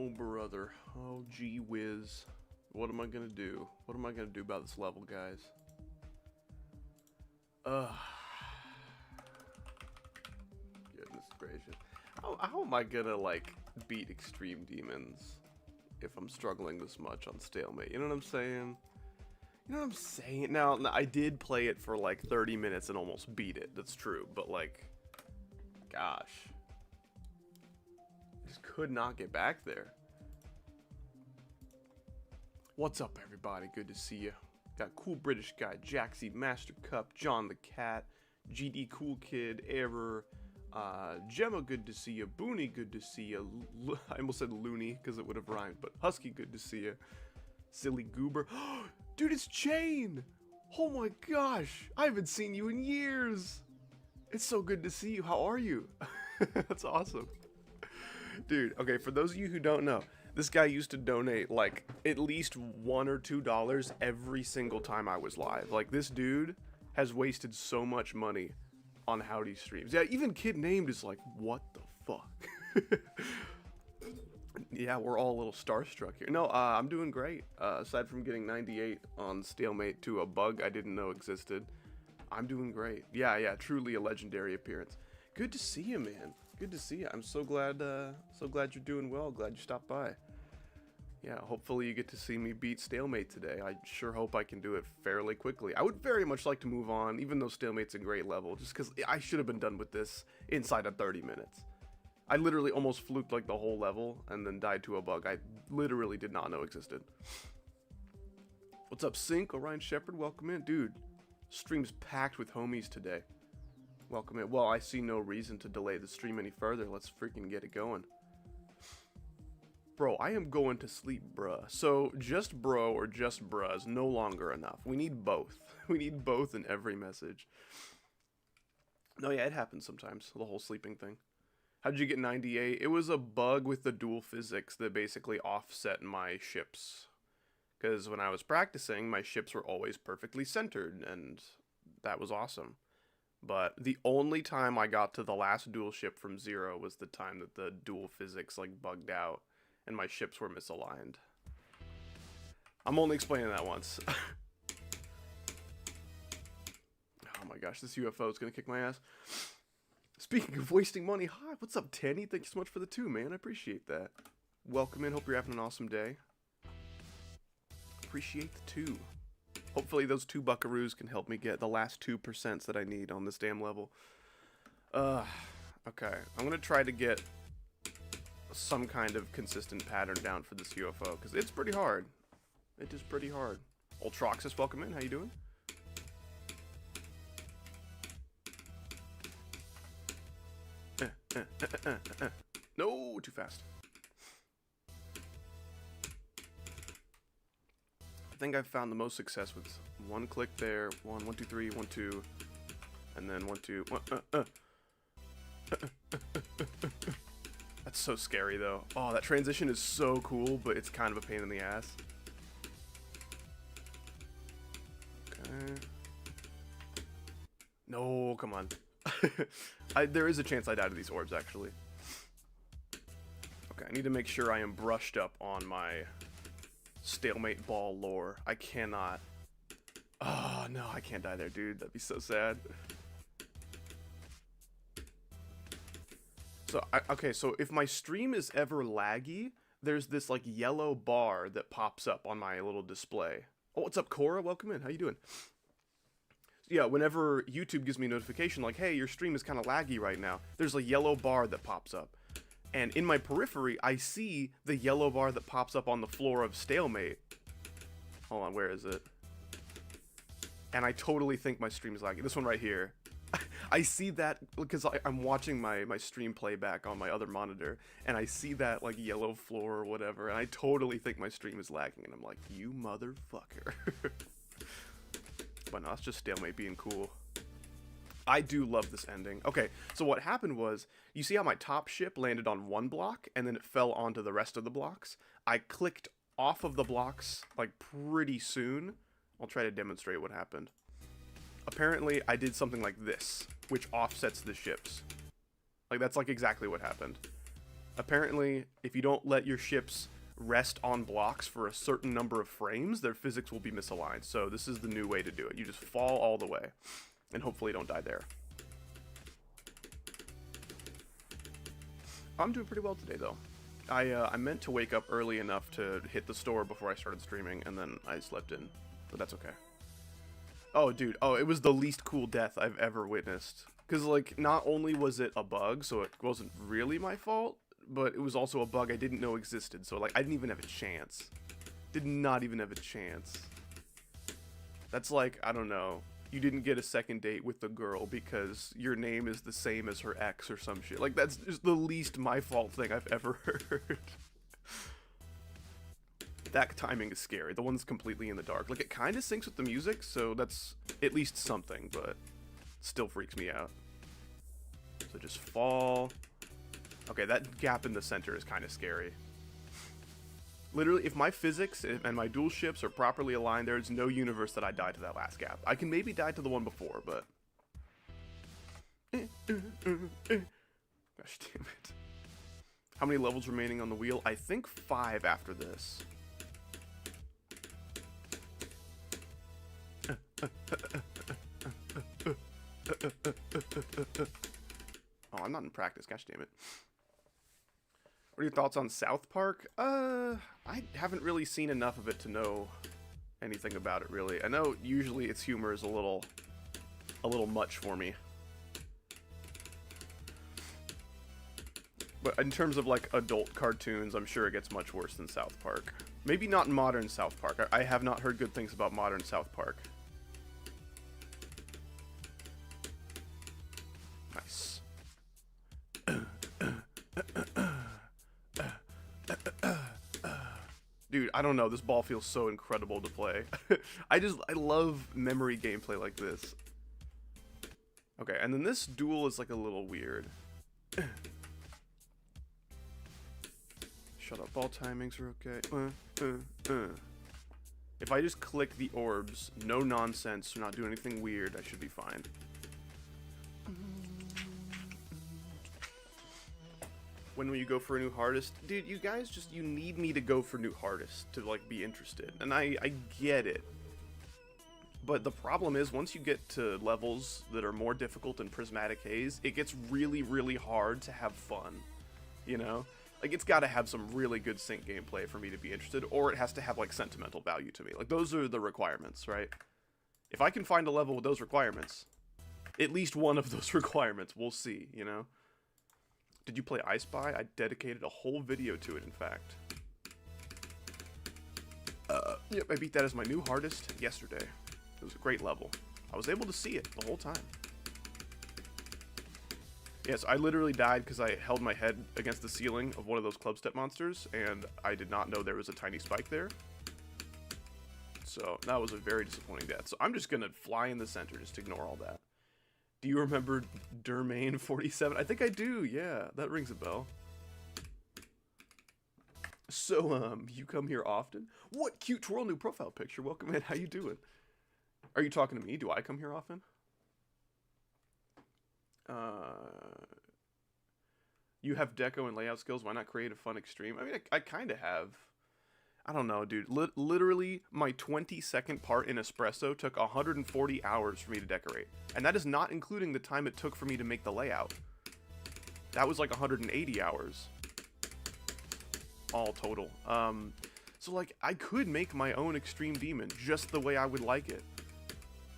Oh, brother. Oh, gee whiz. What am I gonna do? What am I gonna do about this level, guys? Goodness gracious. How am I gonna, like, beat Extreme Demons if I'm struggling this much on Stalemate? You know what I'm saying? You know what I'm saying? Now, I did play it for, like, 30 minutes and almost beat it. That's true. But, like, gosh. I just could not get back there. What's up, everybody? Good to see you. Got Cool British Guy, Jaxie, Master Cup, John the Cat, GD Cool Kid, Error, Gemma, good to see you. Booney, good to see you. I almost said Looney because it would have rhymed, but Husky, good to see you. Silly Goober. Dude, it's Chain! Oh my gosh! I haven't seen you in years! It's so good to see you. How are you? That's awesome. Dude, okay, for those of you who don't know, this guy used to donate, like, at least $1 or $2 every single time I was live. Like, this dude has wasted so much money on Howdy streams. Yeah, even Kid Named is like, what the fuck? Yeah, we're all a little starstruck here. No, I'm doing great. Aside from getting 98 on Stalemate to a bug I didn't know existed, I'm doing great. Yeah, truly a legendary appearance. Good to see you, man. Good to see you. I'm so glad you're doing well. Glad you stopped by. Yeah, hopefully you get to see me beat Stalemate today. I sure hope I can do it fairly quickly. I would very much like to move on, even though Stalemate's a great level, just because I should have been done with this inside of 30 minutes. I literally almost fluked like the whole level and then died to a bug I literally did not know existed. What's up, Sync? Orion Shepherd, welcome in. Dude, stream's packed with homies today. Welcome in. Well, I see no reason to delay the stream any further. Let's freaking get it going. Bro, I am going to sleep, bruh. So, just bro or just bruh is no longer enough. We need both. We need both in every message. No, yeah, it happens sometimes, the whole sleeping thing. How'd you get 98? It was a bug with the dual physics that basically offset my ships. Because when I was practicing, my ships were always perfectly centered, and that was awesome. But the only time I got to the last dual ship from 0 was the time that the dual physics, like, bugged out, and my ships were misaligned. I'm only explaining that once. Oh my gosh, this UFO is gonna kick my ass. Speaking of wasting money, hi, what's up, Tanny? Thank you so much for the 2, man. I appreciate that. Welcome in. Hope you're having an awesome day. Appreciate the 2. Hopefully those 2 buckaroos can help me get the last 2% that I need on this damn level. Okay. I'm gonna try to get some kind of consistent pattern down for this UFO, because it's pretty hard. It is pretty hard. Ultroxus, welcome in. How you doing? No, too fast. I think I've found the most success with 1 click there, 1, 1, 2, 3, 1, 2, and then 1, 2, 1, That's so scary though. Oh, that transition is so cool, but it's kind of a pain in the ass. Okay. No, come on. There is a chance I die to these orbs, actually. Okay, I need to make sure I am brushed up on my Stalemate ball lore. I cannot. Oh, no, I can't die there, dude. That'd be so sad. So, okay, so if my stream is ever laggy, there's this, like, yellow bar that pops up on my little display. Oh, what's up, Cora? Welcome in. How you doing? Yeah, whenever YouTube gives me a notification like, hey, your stream is kind of laggy right now, there's a yellow bar that pops up. And in my periphery, I see the yellow bar that pops up on the floor of Stalemate. Hold on, where is it? And I totally think my stream is laggy. This one right here. I see that because I'm watching my stream playback on my other monitor, and I see that, like, yellow floor or whatever, and I totally think my stream is lagging, and I'm like, you motherfucker. But no, it's just Stalemate being cool. I do love this ending. Okay, so what happened was, you see how my top ship landed on 1 block, and then it fell onto the rest of the blocks? I clicked off of the blocks, like, pretty soon. I'll try to demonstrate what happened. Apparently, I did something like this, which offsets the ships. Like, that's, like, exactly what happened. Apparently, if you don't let your ships rest on blocks for a certain number of frames, their physics will be misaligned. So this is the new way to do it. You just fall all the way, and hopefully don't die there. I'm doing pretty well today, though. I meant to wake up early enough to hit the store before I started streaming, and then I slept in, but that's okay. Oh, dude. Oh, it was the least cool death I've ever witnessed. Because, like, not only was it a bug, so it wasn't really my fault, but it was also a bug I didn't know existed, so, like, I didn't even have a chance. Did not even have a chance. That's like, I don't know, you didn't get a second date with the girl because your name is the same as her ex or some shit. Like, that's just the least my fault thing I've ever heard. That timing is scary. The one's completely in the dark. Like, it kind of syncs with the music, so that's at least something, but it still freaks me out. So just fall. Okay, that gap in the center is kind of scary. Literally, if my physics and my dual ships are properly aligned, there's no universe that I die to that last gap. I can maybe die to the one before, but... Gosh damn it. How many levels remaining on the wheel? I think 5 after this. Oh, I'm not in practice. Gosh damn it. What are your thoughts on South Park? I haven't really seen enough of it to know anything about it, really. I know usually its humor is a little much for me. But in terms of, like, adult cartoons, I'm sure it gets much worse than South Park. Maybe not modern South Park. I have not heard good things about modern South Park. Nice. Dude, I don't know. This ball feels so incredible to play. I love memory gameplay like this. Okay, and then this duel is, like, a little weird. Shut up, ball timings are okay. If I just click the orbs, no nonsense, not do anything weird, I should be fine. When will you go for a new hardest? Dude, you guys you need me to go for new hardest to, like, be interested. And I get it. But the problem is, once you get to levels that are more difficult than Prismatic Haze, it gets really, really hard to have fun. You know? Like, it's got to have some really good sync gameplay for me to be interested, or it has to have, like, sentimental value to me. Like, those are the requirements, right? If I can find a level with those requirements, at least one of those requirements, we'll see, you know? Did you play I Spy? I dedicated a whole video to it, in fact. Yep, I beat that as my new hardest yesterday. It was a great level. I was able to see it the whole time. Yes, I literally died because I held my head against the ceiling of one of those club step monsters, and I did not know there was a tiny spike there. So, that was a very disappointing death. So, I'm just gonna fly in the center, just ignore all that. Do you remember Dermain 47? I think I do, yeah. That rings a bell. So, you come here often? What cute twirl new profile picture. Welcome in, how you doing? Are you talking to me? Do I come here often? You have deco and layout skills, why not create a fun extreme? I mean, I kind of have. I don't know, dude. Literally, my 20-second part in Espresso took 140 hours for me to decorate. And that is not including the time it took for me to make the layout. That was like 180 hours. All total. So, like, I could make my own Extreme Demon just the way I would like it.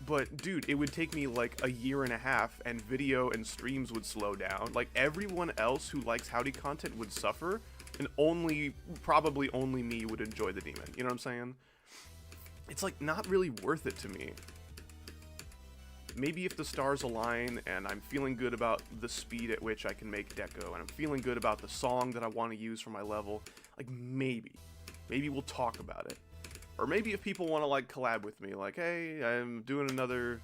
But, dude, it would take me, like, a year and a half, and video and streams would slow down. Like, everyone else who likes howdy content would suffer, and probably only me would enjoy the demon. You know what I'm saying? It's, like, not really worth it to me. Maybe if the stars align, and I'm feeling good about the speed at which I can make deco, and I'm feeling good about the song that I want to use for my level, like, maybe we'll talk about it. Or maybe if people want to, like, collab with me, like, hey, I'm doing another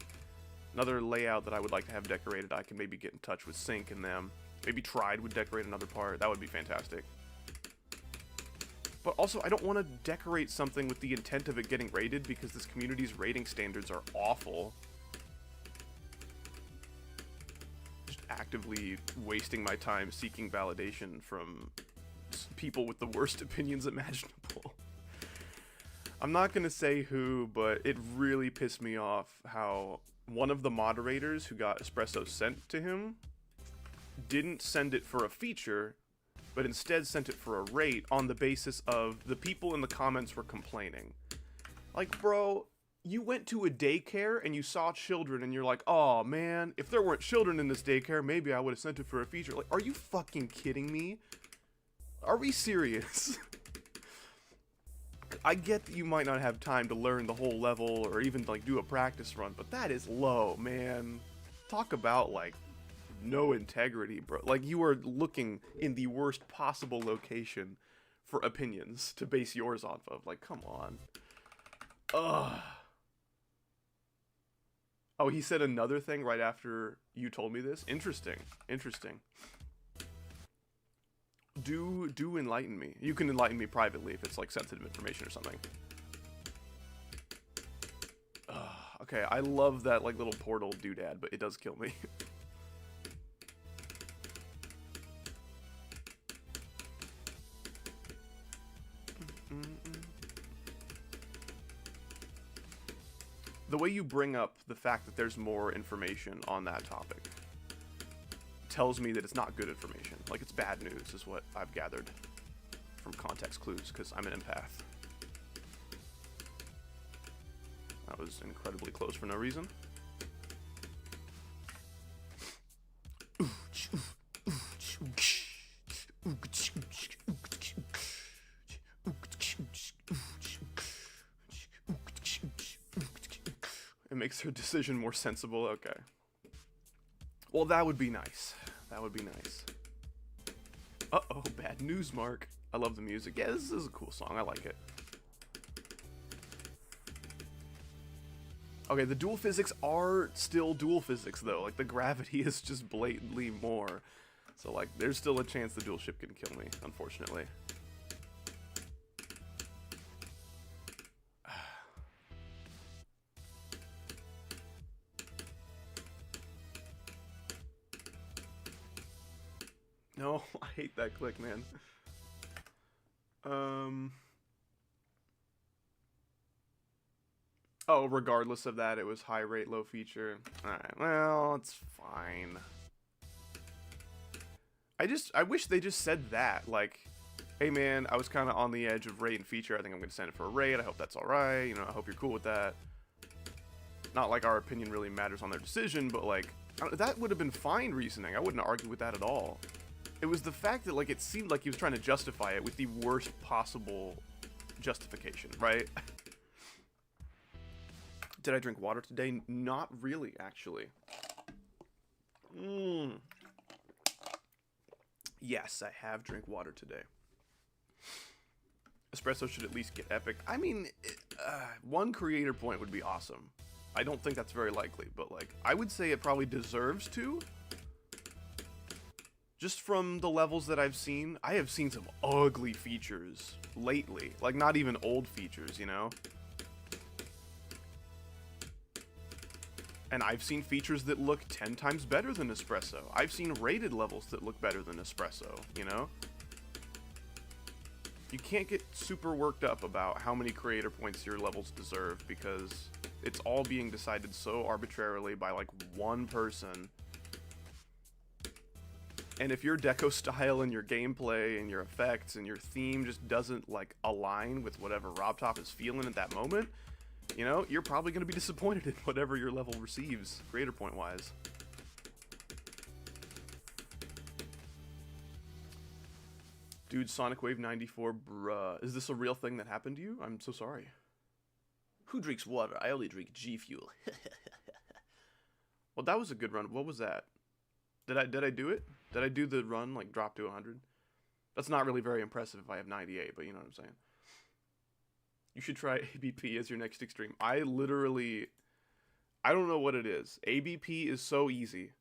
layout that I would like to have decorated, I can maybe get in touch with Sync and them. Maybe Tried would decorate another part. That would be fantastic. But also, I don't want to decorate something with the intent of it getting rated because this community's rating standards are awful. Just act actively wasting my time seeking validation from people with the worst opinions imaginable. I'm not gonna say who, but it really pissed me off how one of the moderators who got espresso sent to him didn't send it for a feature, but instead sent it for a rate on the basis of the people in the comments were complaining. Like, bro, you went to a daycare and you saw children and you're like, oh man, if there weren't children in this daycare, maybe I would have sent it for a feature. Like, are you fucking kidding me? Are we serious? I get that you might not have time to learn the whole level or even like do a practice run, but that is low, man. Talk about like no integrity, bro. Like, you are looking in the worst possible location for opinions to base yours off of. Like, come on. Ugh. Oh, he said another thing right after you told me this? Interesting. Interesting. Do enlighten me. You can enlighten me privately if it's like sensitive information or something. Okay, I love that like little portal doodad, but it does kill me. The way you bring up the fact that there's more information on that topic tells me that it's not good information. Like, it's bad news is what I've gathered from context clues, because I'm an empath. That was incredibly close for no reason. It makes her decision more sensible. Okay. Well, that would be nice. That would be nice. Uh-oh, bad news, Mark. I love the music. Yeah, this is a cool song. I like it. Okay, the dual physics are still dual physics, though. Like, the gravity is just blatantly more. So, like, there's still a chance the dual ship can kill me, unfortunately. No, I hate that click, man. Oh, regardless of that, it was high rate, low feature. Alright, well, it's fine. I wish they just said that. Like, hey man, I was kind of on the edge of rate and feature. I think I'm going to send it for a rate. I hope that's alright. You know, I hope you're cool with that. Not like our opinion really matters on their decision, but like, that would have been fine reasoning. I wouldn't argue with that at all. It was the fact that, like, it seemed like he was trying to justify it with the worst possible justification, right? Did I drink water today? Not really, actually. Yes, I have drank water today. Espresso should at least get epic. I mean, one creator point would be awesome. I don't think that's very likely, but, like, I would say it probably deserves to. Just from the levels that I've seen, I have seen some ugly features lately. Like, not even old features, you know? And I've seen features that look 10 times better than Espresso. I've seen rated levels that look better than Espresso, you know? You can't get super worked up about how many creator points your levels deserve, because it's all being decided so arbitrarily by, like, one person. And if your deco style and your gameplay and your effects and your theme just doesn't, like, align with whatever Robtop is feeling at that moment, you know, you're probably going to be disappointed in whatever your level receives, creator point wise. Dude, Sonic Wave 94, bruh. Is this a real thing that happened to you? I'm so sorry. Who drinks water? I only drink G Fuel. Well, that was a good run. What was that? Did I do it? Did I do the run, like, drop to 100? That's not really very impressive if I have 98, but you know what I'm saying. You should try ABP as your next extreme. I don't know what it is. ABP is so easy.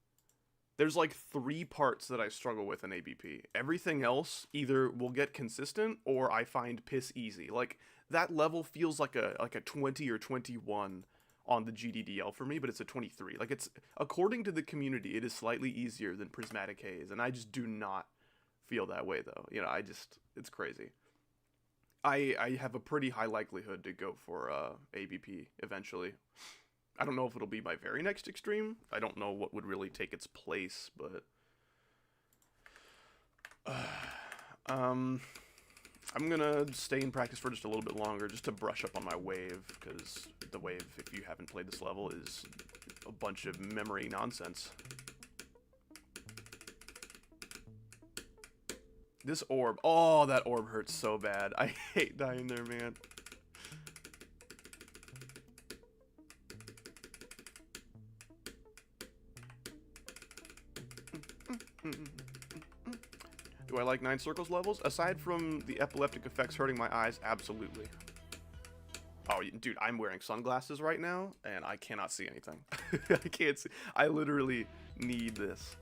There's like 3 parts that I struggle with in ABP. Everything else either will get consistent or I find piss easy. Like, that level feels like a 20 or 21 on the GDDL for me, but it's a 23. Like, it's, according to the community, it is slightly easier than Prismatic Haze, and I just do not feel that way, though. You know, it's crazy. I have a pretty high likelihood to go for ABP eventually. I don't know if it'll be my very next extreme. I don't know what would really take its place, but I'm gonna stay in practice for just a little bit longer, just to brush up on my wave, because the wave, if you haven't played this level, is a bunch of memory nonsense. This orb, oh, that orb hurts so bad. I hate dying there, man. Do I like 9 circles levels? Aside from the epileptic effects hurting my eyes, absolutely. Oh, dude, I'm wearing sunglasses right now, and I cannot see anything. I can't see. I literally need this.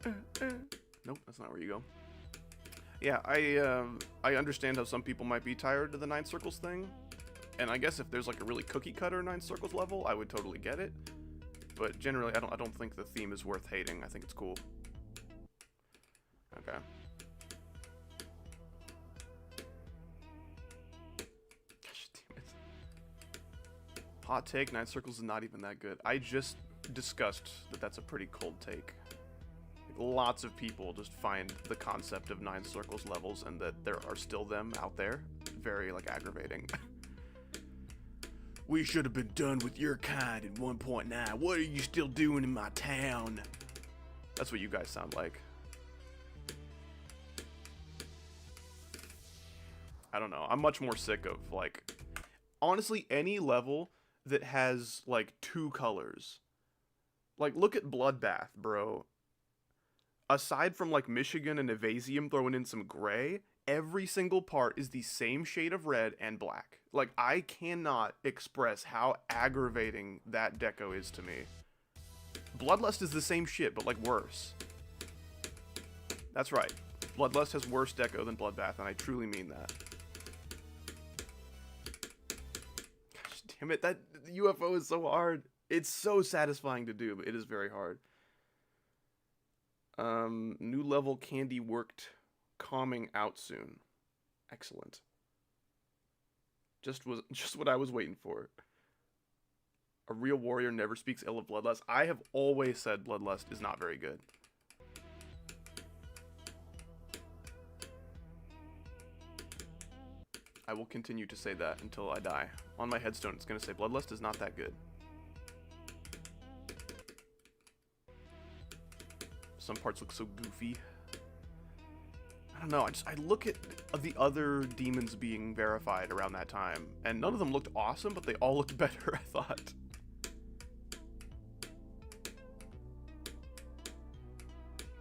Nope, that's not where you go. Yeah, I understand how some people might be tired of the 9 circles thing, and I guess if there's like a really cookie cutter 9 circles level, I would totally get it. But generally, I don't think the theme is worth hating. I think it's cool. Okay. Gosh damn it. Hot take, 9 circles is not even that good. I just discussed that that's a pretty cold take. Lots of people just find the concept of 9 circles levels and that there are still them out there very, like, aggravating. We should have been done with your kind at 1.9. What are you still doing in my town? That's what you guys sound like. I don't know. I'm much more sick of, like, honestly, any level that has, like, 2 colors. Like, look at Bloodbath, bro. Aside from, like, Michigan and Evasium throwing in some gray, every single part is the same shade of red and black. Like, I cannot express how aggravating that deco is to me. Bloodlust is the same shit, but, like, worse. That's right. Bloodlust has worse deco than Bloodbath, and I truly mean that. Gosh damn it, that UFO is so hard. It's so satisfying to do, but it is very hard. New level candy worked calming out soon. Excellent. Just what I was waiting for. A real warrior never speaks ill of Bloodlust. I have always said Bloodlust is not very good. I will continue to say that until I die. On my headstone, it's going to say Bloodlust is not that good. Some parts look so goofy. I don't know, I look at the other demons being verified around that time, and none of them looked awesome, but they all looked better, I thought.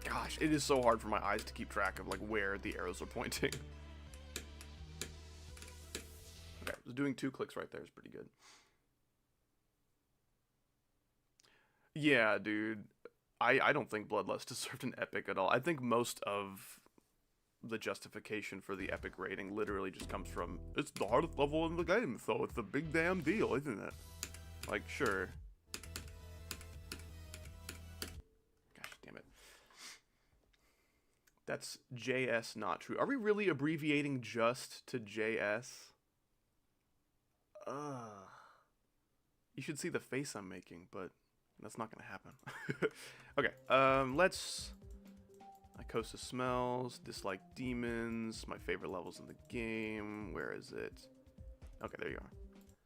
Gosh, it is so hard for my eyes to keep track of, like, where the arrows are pointing. Okay, doing 2 clicks right there is pretty good. Yeah, dude. I don't think Bloodlust deserved an epic at all. I think most of the justification for the epic rating literally just comes from, it's the hardest level in the game, so it's a big damn deal, isn't it? Like, sure. Gosh damn it. That's JS not true. Are we really abbreviating just to JS? You should see the face I'm making, but that's not gonna happen. Okay, let's... Icosa smells, dislike demons, my favorite levels in the game. Where is it? Okay, there you are.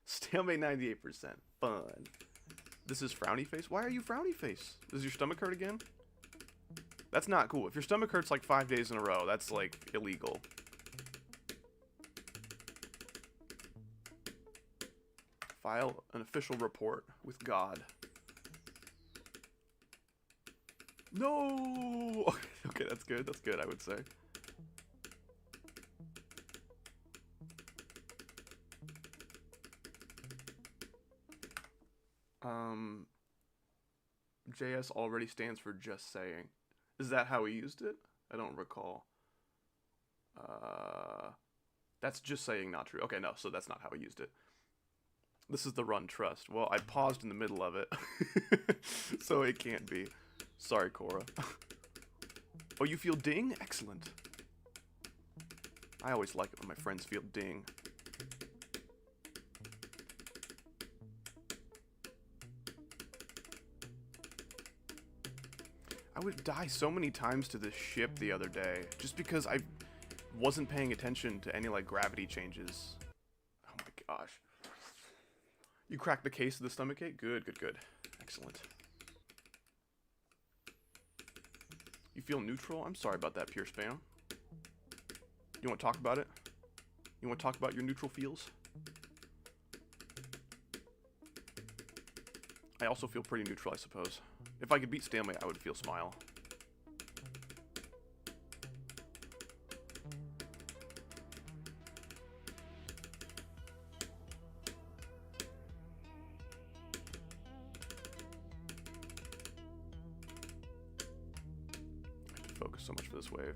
Stalemate 98%. Fun. This is frowny face? Why are you frowny face? Does your stomach hurt again? That's not cool. If your stomach hurts like 5 days in a row, that's like illegal. File an official report with God. No! Okay, that's good. That's good, I would say. JS already stands for just saying. Is that how he used it? I don't recall. That's just saying not true. Okay, no, so that's not how he used it. This is the run trust. Well, I paused in the middle of it. So it can't be. Sorry, Cora. Oh, you feel ding? Excellent. I always like it when my friends feel ding. I would die so many times to this ship the other day, just because I wasn't paying attention to any, like, gravity changes. Oh my gosh. You cracked the case of the stomachache? Good, good, good. Excellent. You feel neutral? I'm sorry about that, pure spam. You want to talk about it? You want to talk about your neutral feels? I also feel pretty neutral, I suppose. If I could beat Stalemate, I would feel smile. I have to focus so much for this wave.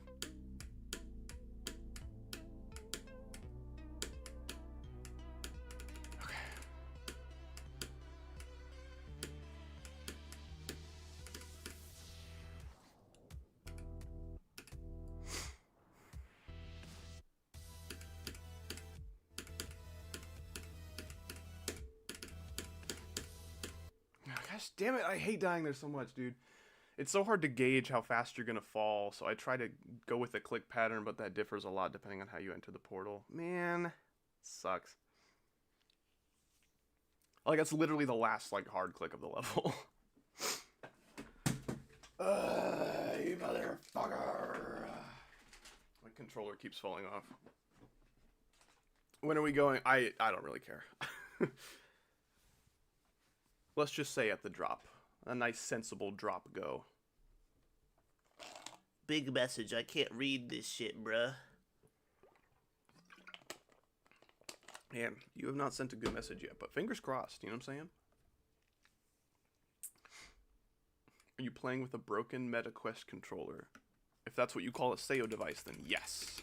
Gosh damn it, I hate dying there so much, dude. It's so hard to gauge how fast you're gonna fall, so I try to go with a click pattern, but that differs a lot depending on how you enter the portal. Man, sucks. Like, that's literally the last, like, hard click of the level. You motherfucker. My controller keeps falling off. When are we going? I don't really care. Let's just say at the drop. A nice, sensible drop go. Big message. I can't read this shit, bruh. Man, you have not sent a good message yet, but fingers crossed, you know what I'm saying? Are you playing with a broken MetaQuest controller? If that's what you call a SEO device, then yes.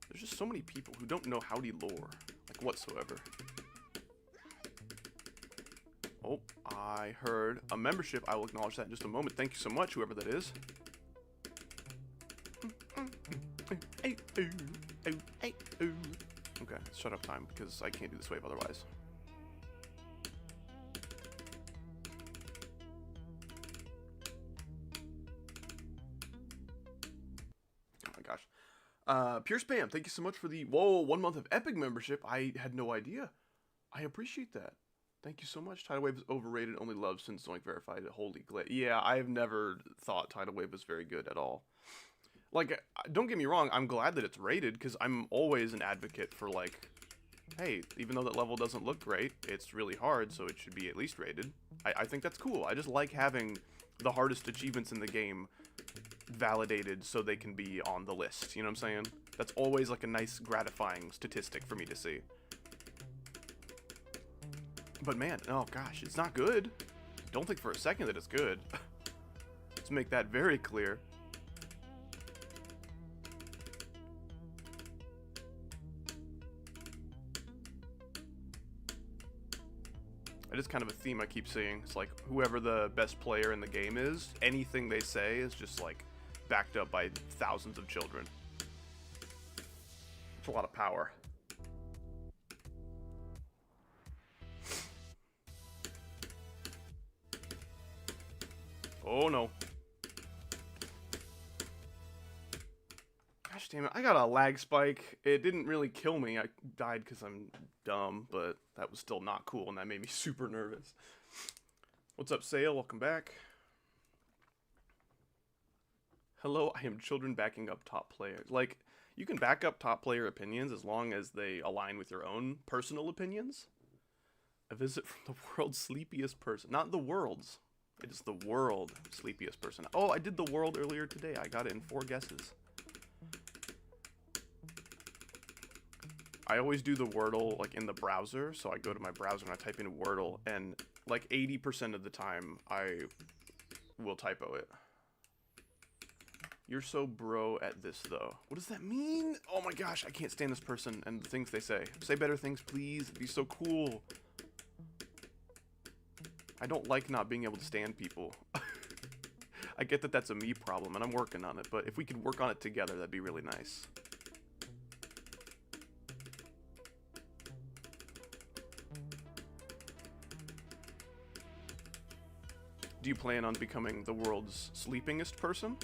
There's just so many people who don't know Howdy lore, like whatsoever. Oh, I heard a membership. I will acknowledge that in just a moment. Thank you so much, whoever that is. Okay, it's shut up time because I can't do this wave otherwise. Oh my gosh. Pure Spam, thank you so much for the 1 month of Epic membership. I had no idea. I appreciate that. Thank you so much. Tidal Wave is overrated, only loved since Zoink verified it. Holy glad. Yeah, I've never thought Tidal Wave was very good at all. Like, don't get me wrong, I'm glad that it's rated, because I'm always an advocate for, like, hey, even though that level doesn't look great, it's really hard, so it should be at least rated. I think that's cool. I just like having the hardest achievements in the game validated so they can be on the list, you know what I'm saying? That's always, like, a nice, gratifying statistic for me to see. But man, oh gosh, it's not good. Don't think for a second that it's good. Let's make that very clear. It is kind of a theme I keep seeing. It's like whoever the best player in the game is, anything they say is just like backed up by thousands of children. It's a lot of power. Oh no. Gosh damn it, I got a lag spike. It didn't really kill me. I died because I'm dumb, but that was still not cool, and that made me super nervous. What's up, Sale? Welcome back. Hello, I am children backing up top players. Like, you can back up top player opinions as long as they align with your own personal opinions. A visit from the world's sleepiest person. Not the world's. It is the world sleepiest person. Oh, I did the world earlier today. I got it in 4 guesses. I always do the Wordle like in the browser, so I go to my browser and I type in Wordle, and like 80% of the time I will typo it. You're so bro at this, though. What does that mean? Oh my gosh, I can't stand this person and the things they say. Say better things, please. It'd be so cool. I don't like not being able to stand people. I get that that's a me problem, and I'm working on it, but if we could work on it together, that'd be really nice. Do you plan on becoming the world's sleepingest person?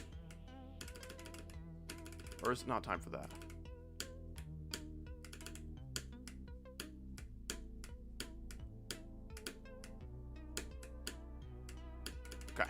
Or is it not time for that? Okay.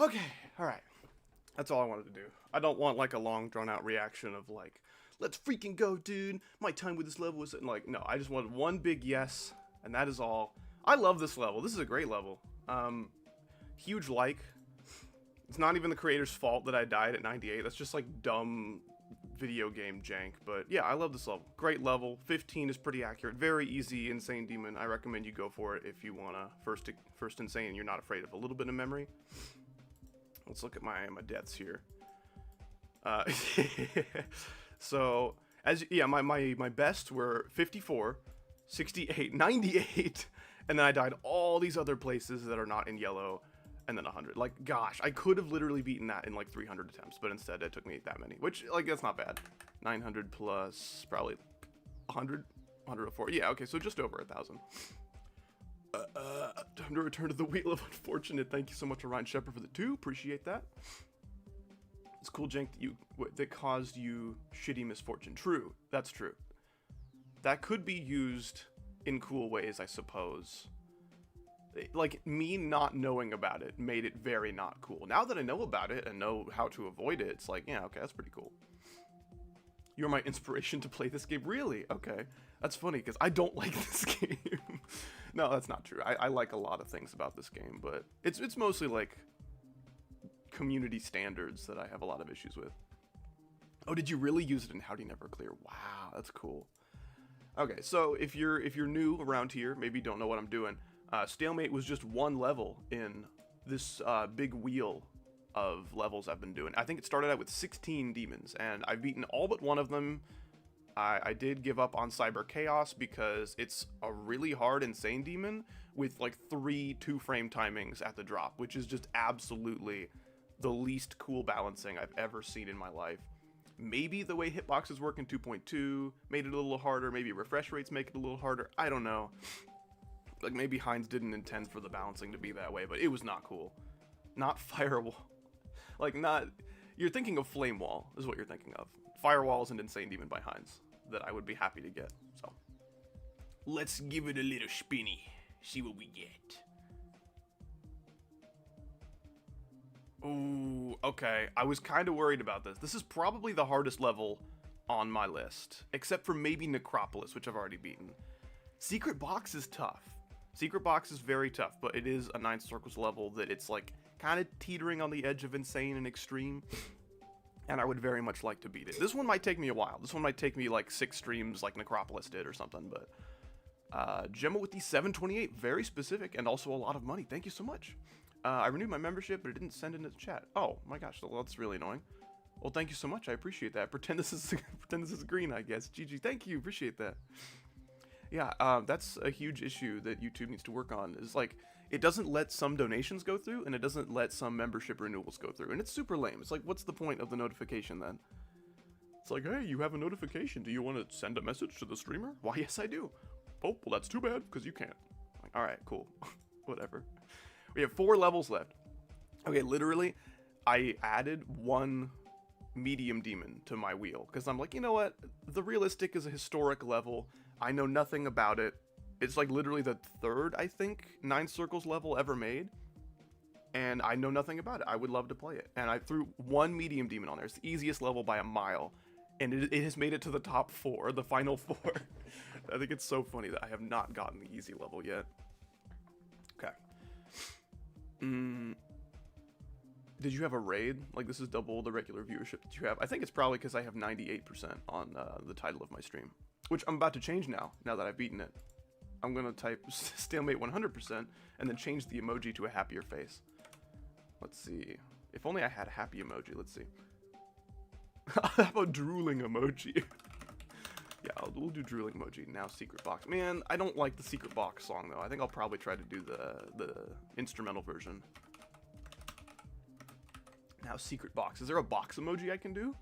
Okay, alright. That's all I wanted to do. I don't want, like, a long, drawn-out reaction of, like, let's freaking go, dude. My time with this level was, like, no. I just wanted one big yes, and that is all. I love this level. This is a great level. Huge like. It's not even the creator's fault that I died at 98. That's just, like, dumb video game jank. But, yeah, I love this level. Great level. 15 is pretty accurate. Very easy, Insane Demon. I recommend you go for it if you want to first Insane and you're not afraid of a little bit of memory. Let's look at my deaths here. So, my best were 54, 68, 98, and then I died all these other places that are not in yellow, and then 100. Like, gosh, I could have literally beaten that in, like, 300 attempts, but instead it took me that many, which, like, that's not bad. 900 plus probably 100, 104. Yeah, okay, so just over 1,000. Time to return to the Wheel of Unfortunate. Thank you so much, Ryan Shepard, for the 2. Appreciate that. It's cool, jank, that caused you shitty misfortune. True. That's true. That could be used in cool ways, I suppose. Like, me not knowing about it made it very not cool. Now that I know about it and know how to avoid it, it's like, yeah, okay, that's pretty cool. You're my inspiration to play this game. Really? Okay. That's funny, because I don't like this game. No, that's not true. I like a lot of things about this game, but it's mostly, like, community standards that I have a lot of issues with. Oh, did you really use it in Howdy Never Clear? Wow, that's cool. Okay, so if you're new around here, maybe you don't know what I'm doing, Stalemate was just one level in this big wheel of levels I've been doing. I think it started out with 16 demons, and I've beaten all but one of them. I did give up on Cyber Chaos because it's a really hard Insane Demon with like 3 2-frame timings at the drop, which is just absolutely the least cool balancing I've ever seen in my life. Maybe the way hitboxes work in 2.2 made it a little harder, maybe refresh rates make it a little harder, I don't know. Like, maybe Heinz didn't intend for the balancing to be that way, but it was not cool. Not Firewall. Like, not... You're thinking of Flame Wall, is what you're thinking of. Firewall is an Insane Demon by Heinz that I would be happy to get, so. Let's give it a little spinny. See what we get. Ooh, okay. I was kind of worried about this. This is probably the hardest level on my list, except for maybe Necropolis, which I've already beaten. Secret Box is tough. Secret Box is very tough, but it is a 9 Circles level that it's like kind of teetering on the edge of insane and extreme, and I would very much like to beat it. This one might take me a while. This one might take me like 6 streams like Necropolis did or something, but Gemma with the 728, very specific and also a lot of money. Thank you so much. I renewed my membership, but it didn't send into the chat. Oh my gosh, well, that's really annoying. Well, thank you so much. I appreciate that. Pretend this is green, I guess. GG, thank you. Appreciate that. Yeah, that's a huge issue that YouTube needs to work on. Is like, it doesn't let some donations go through, and it doesn't let some membership renewals go through, and it's super lame. It's like, what's the point of the notification then? It's like, hey, you have a notification. Do you want to send a message to the streamer? Why, yes, I do. Oh, well, that's too bad, because you can't. Like, all right, cool. Whatever. We have 4 levels left. Okay, literally, I added 1 medium demon to my wheel, because I'm like, you know what? The realistic is a historic level. I know nothing about it. It's like literally the 3rd, I think, 9 circles level ever made. And I know nothing about it. I would love to play it. And I threw 1 medium demon on there. It's the easiest level by a mile. And it has made it to the top 4, the final 4. I think it's so funny that I have not gotten the easy level yet. Okay. Did you have a raid? Like, this is double the regular viewership that you have. I think it's probably because I have 98% on the title of my stream. Which I'm about to change now that I've beaten it. I'm going to type Stalemate 100% and then change the emoji to a happier face. Let's see. If only I had a happy emoji. Let's see. How about drooling emoji? Yeah, we'll do drooling emoji. Now secret box. Man, I don't like the secret box song, though. I think I'll probably try to do the instrumental version. Now secret box. Is there a box emoji I can do?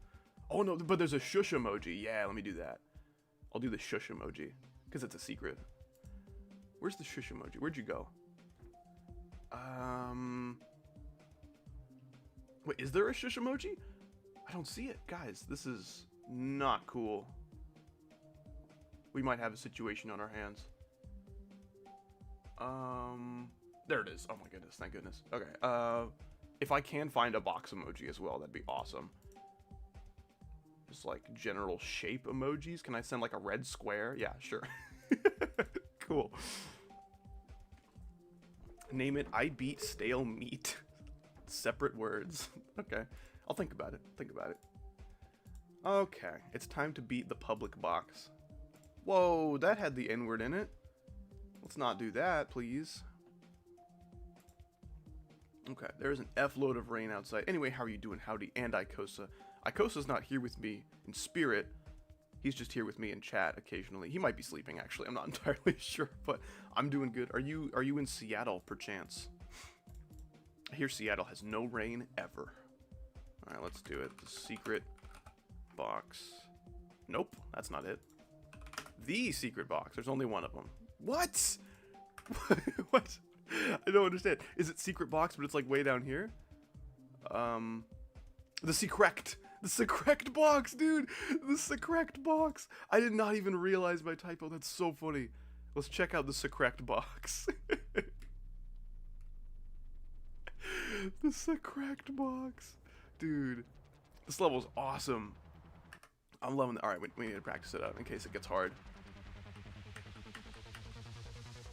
Oh, no, but there's a shush emoji. Yeah, let me do that. I'll do the shush emoji because it's a secret. Where's the shush emoji? Where'd you go? Wait, is there a shush emoji? I don't see it. Guys, this is not cool. We might have a situation on our hands. There it is. Oh my goodness, thank goodness. Okay, if I can find a box emoji as well, that'd be awesome. Just like general shape emojis. Can I send like a red square? Yeah, sure. Cool. Name it I beat stale meat. Separate words. Okay. I'll think about it. Think about it. Okay. It's time to beat the public box. Whoa, that had the N-word in it. Let's not do that, please. Okay, there's an F-load of rain outside. Anyway, how are you doing, Howdy and Ikosa? Ikosa's not here with me in spirit. He's just here with me in chat occasionally. He might be sleeping, actually. I'm not entirely sure, but I'm doing good. Are you in Seattle, perchance? I hear Seattle has no rain ever. All right, let's do it. The secret box. Nope, that's not it. The secret box. There's only one of them. What? What? I don't understand. Is it secret box, but it's like way down here? The secret. The secret box, dude. The secret box. I did not even realize my typo. That's so funny. Let's check out the secret box. The secret box. Dude. This level is awesome. I'm loving it. Alright, we need to practice it out in case it gets hard.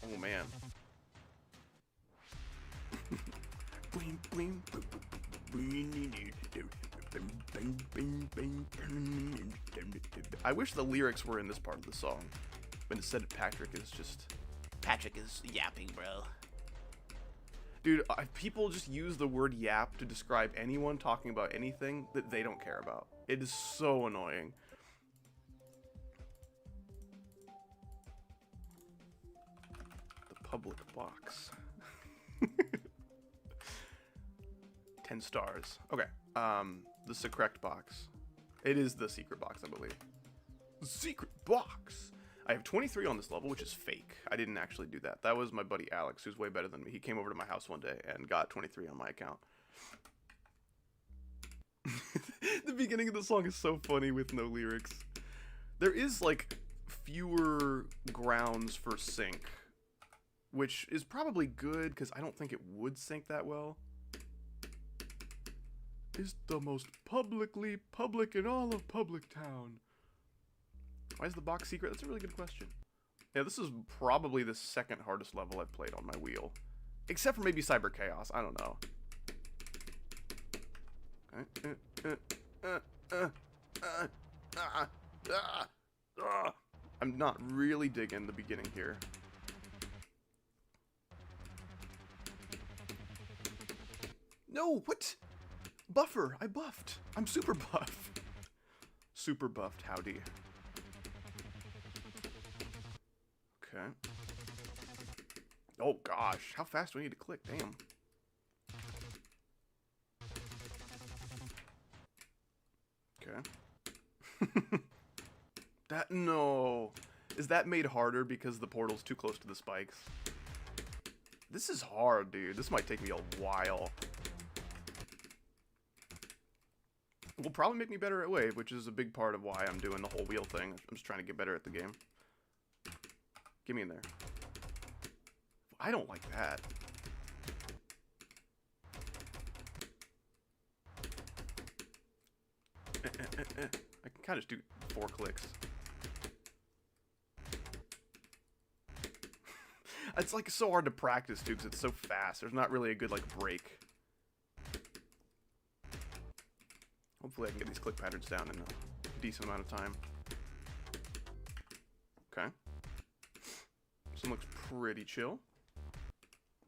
Oh, man. I wish the lyrics were in this part of the song, but instead Patrick is just... Patrick is yapping, bro. Dude, people just use the word yap to describe anyone talking about anything that they don't care about. It is so annoying. The public box. 10 stars. Okay. The secret box. It is the secret box, I believe. Secret box! I have 23 on this level, which is fake. I didn't actually do that. That was my buddy Alex, who's way better than me. He came over to my house one day and got 23 on my account. The beginning of the song is so funny with no lyrics. There is, like, fewer grounds for sync, which is probably good, because I don't think it would sync that well. Is the most publicly public in all of Public Town. Why is the box secret? That's a really good question. Yeah, this is probably the second hardest level I've played on my wheel. Except for maybe Cyber Chaos. I don't know. I'm not really digging the beginning here. No, what? Buffer, I buffed. I'm super buff. Super buffed, howdy. Okay. Oh gosh, how fast do I need to click? Damn. Okay. That, no. Is that made harder because the portal's too close to the spikes? This is hard, dude. This might take me a while. Will probably make me better at wave, which is a big part of why I'm doing the whole wheel thing. I'm just trying to get better at the game. Get me in there. I don't like that. I can kind of just do 4 clicks. It's like so hard to practice too because it's so fast. There's not really a good like break. Hopefully I can get these click patterns down in a decent amount of time. Okay. This one looks pretty chill.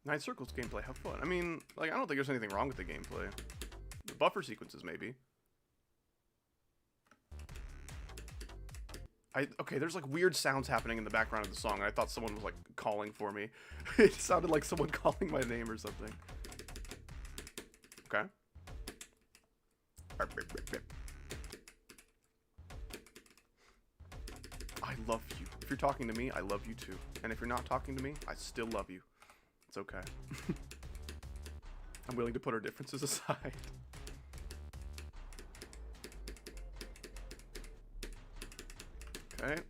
9 circles gameplay, have fun. I mean, like, I don't think there's anything wrong with the gameplay. The buffer sequences, maybe. Okay, there's like weird sounds happening in the background of the song. I thought someone was like calling for me. It sounded like someone calling my name or something. Okay. I love you. If you're talking to me, I love you too. And if you're not talking to me, I still love you. It's okay. I'm willing to put our differences aside. Okay.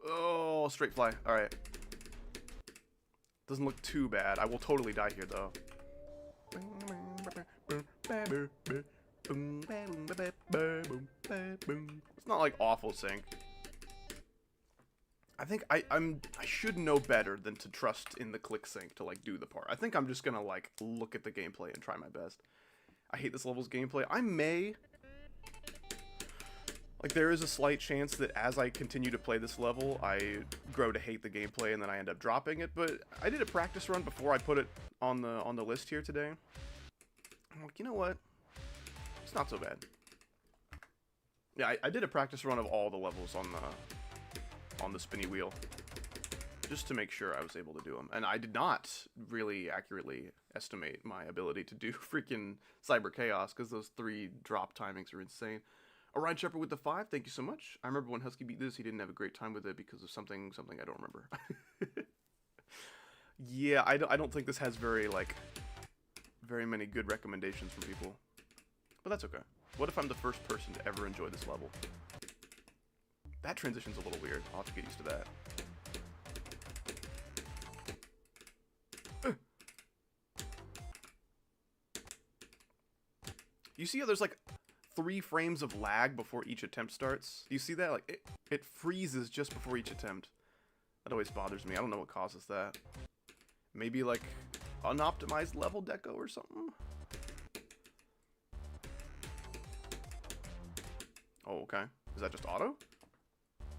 Oh, straight fly. Alright. Doesn't look too bad. I will totally die here, though. It's not like awful sync. I think I should know better than to trust in the click sync to like do the part. I think I'm just gonna like look at the gameplay and try my best. I hate this level's gameplay. I may... Like, there is a slight chance that as I continue to play this level, I grow to hate the gameplay and then I end up dropping it, but I did a practice run before I put it on the list here today. I'm like, you know what? It's not so bad. Yeah, I did a practice run of all the levels on the spinny wheel, just to make sure I was able to do them. And I did not really accurately estimate my ability to do freaking Cyber Chaos, because those 3 drop timings are insane. Orion Shepherd with the 5, thank you so much. I remember when Husky beat this, he didn't have a great time with it because of something I don't remember. Yeah, I don't think this has very many good recommendations from people. But that's okay. What if I'm the first person to ever enjoy this level? That transition's a little weird. I'll have to get used to that. You see how there's like 3 frames of lag before each attempt starts? Do you see that? Like, it freezes just before each attempt. That always bothers me. I don't know what causes that. Maybe, like, unoptimized level deco or something? Oh, okay. Is that just auto?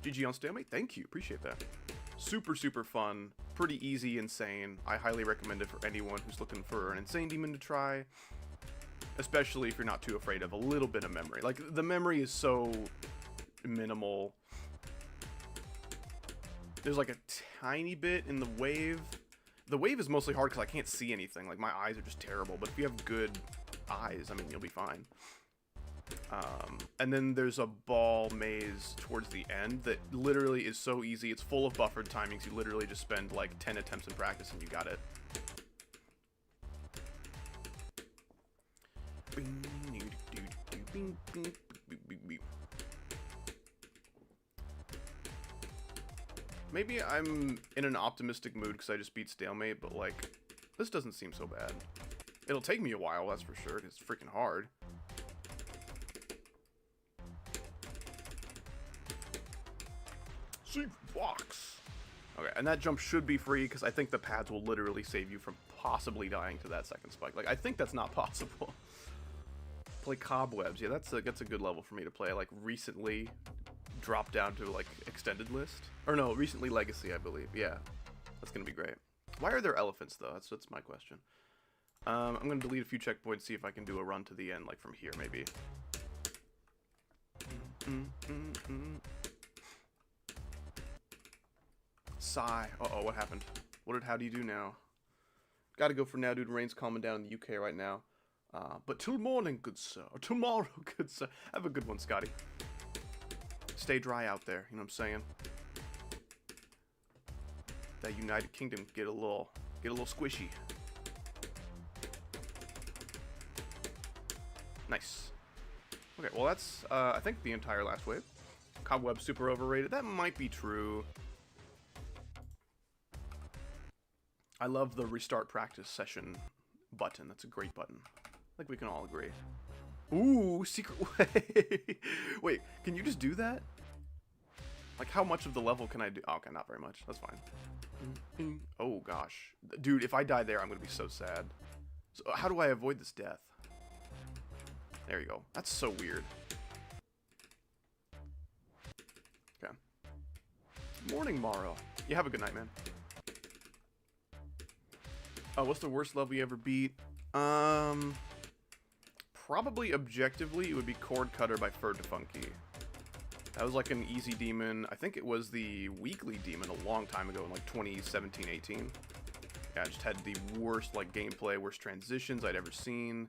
GG on Stalemate? Thank you. Appreciate that. Super, super fun. Pretty easy, insane. I highly recommend it for anyone who's looking for an insane demon to try. Especially if you're not too afraid of a little bit of memory. Like, the memory is so minimal. There's like a tiny bit in the wave. The wave is mostly hard because I can't see anything. Like, my eyes are just terrible. But if you have good eyes, I mean, you'll be fine. And then there's a ball maze towards the end that literally is so easy. It's full of buffered timings. You literally just spend like 10 attempts in practice and you got it. Maybe I'm in an optimistic mood because I just beat Stalemate, but like, this doesn't seem so bad. It'll take me a while, that's for sure. It's freaking hard. See blocks. Okay, and that jump should be free because I think the pads will literally save you from possibly dying to that second spike. Like, I think that's not possible. Play Cobwebs. Yeah, that's a good level for me to play. Like, recently dropped down to like extended list, or no, recently Legacy, I believe. Yeah, that's gonna be great. Why are there elephants though? That's my question. I'm gonna delete a few checkpoints, see if I can do a run to the end, like from here maybe. Sigh. Uh-oh, what happened? How do you do now? Gotta go for now, dude. Rain's calming down in the UK right now. But till morning, good sir. Or tomorrow, good sir. Have a good one, Scotty. stay dry out there. You know what I'm saying? That United Kingdom get a little squishy. Nice. Okay, well that's I think the entire last wave. Cobweb super overrated. That might be true. I love the restart practice session button. That's a great button. I think we can all agree. Ooh, secret way. Wait, can you just do that? Like, how much of the level can I do? Oh, okay, not very much. That's fine. Oh, gosh. Dude, if I die there, I'm going to be so sad. So how do I avoid this death? There you go. That's so weird. Okay. Morning, Morrow. You have a good night, man. Oh, what's the worst level you ever beat? Probably objectively, it would be Cord Cutter by Fur Defunky. That was like an easy demon. I think it was the weekly demon a long time ago in like 2017-18. Yeah, I just had the worst like gameplay, worst transitions I'd ever seen.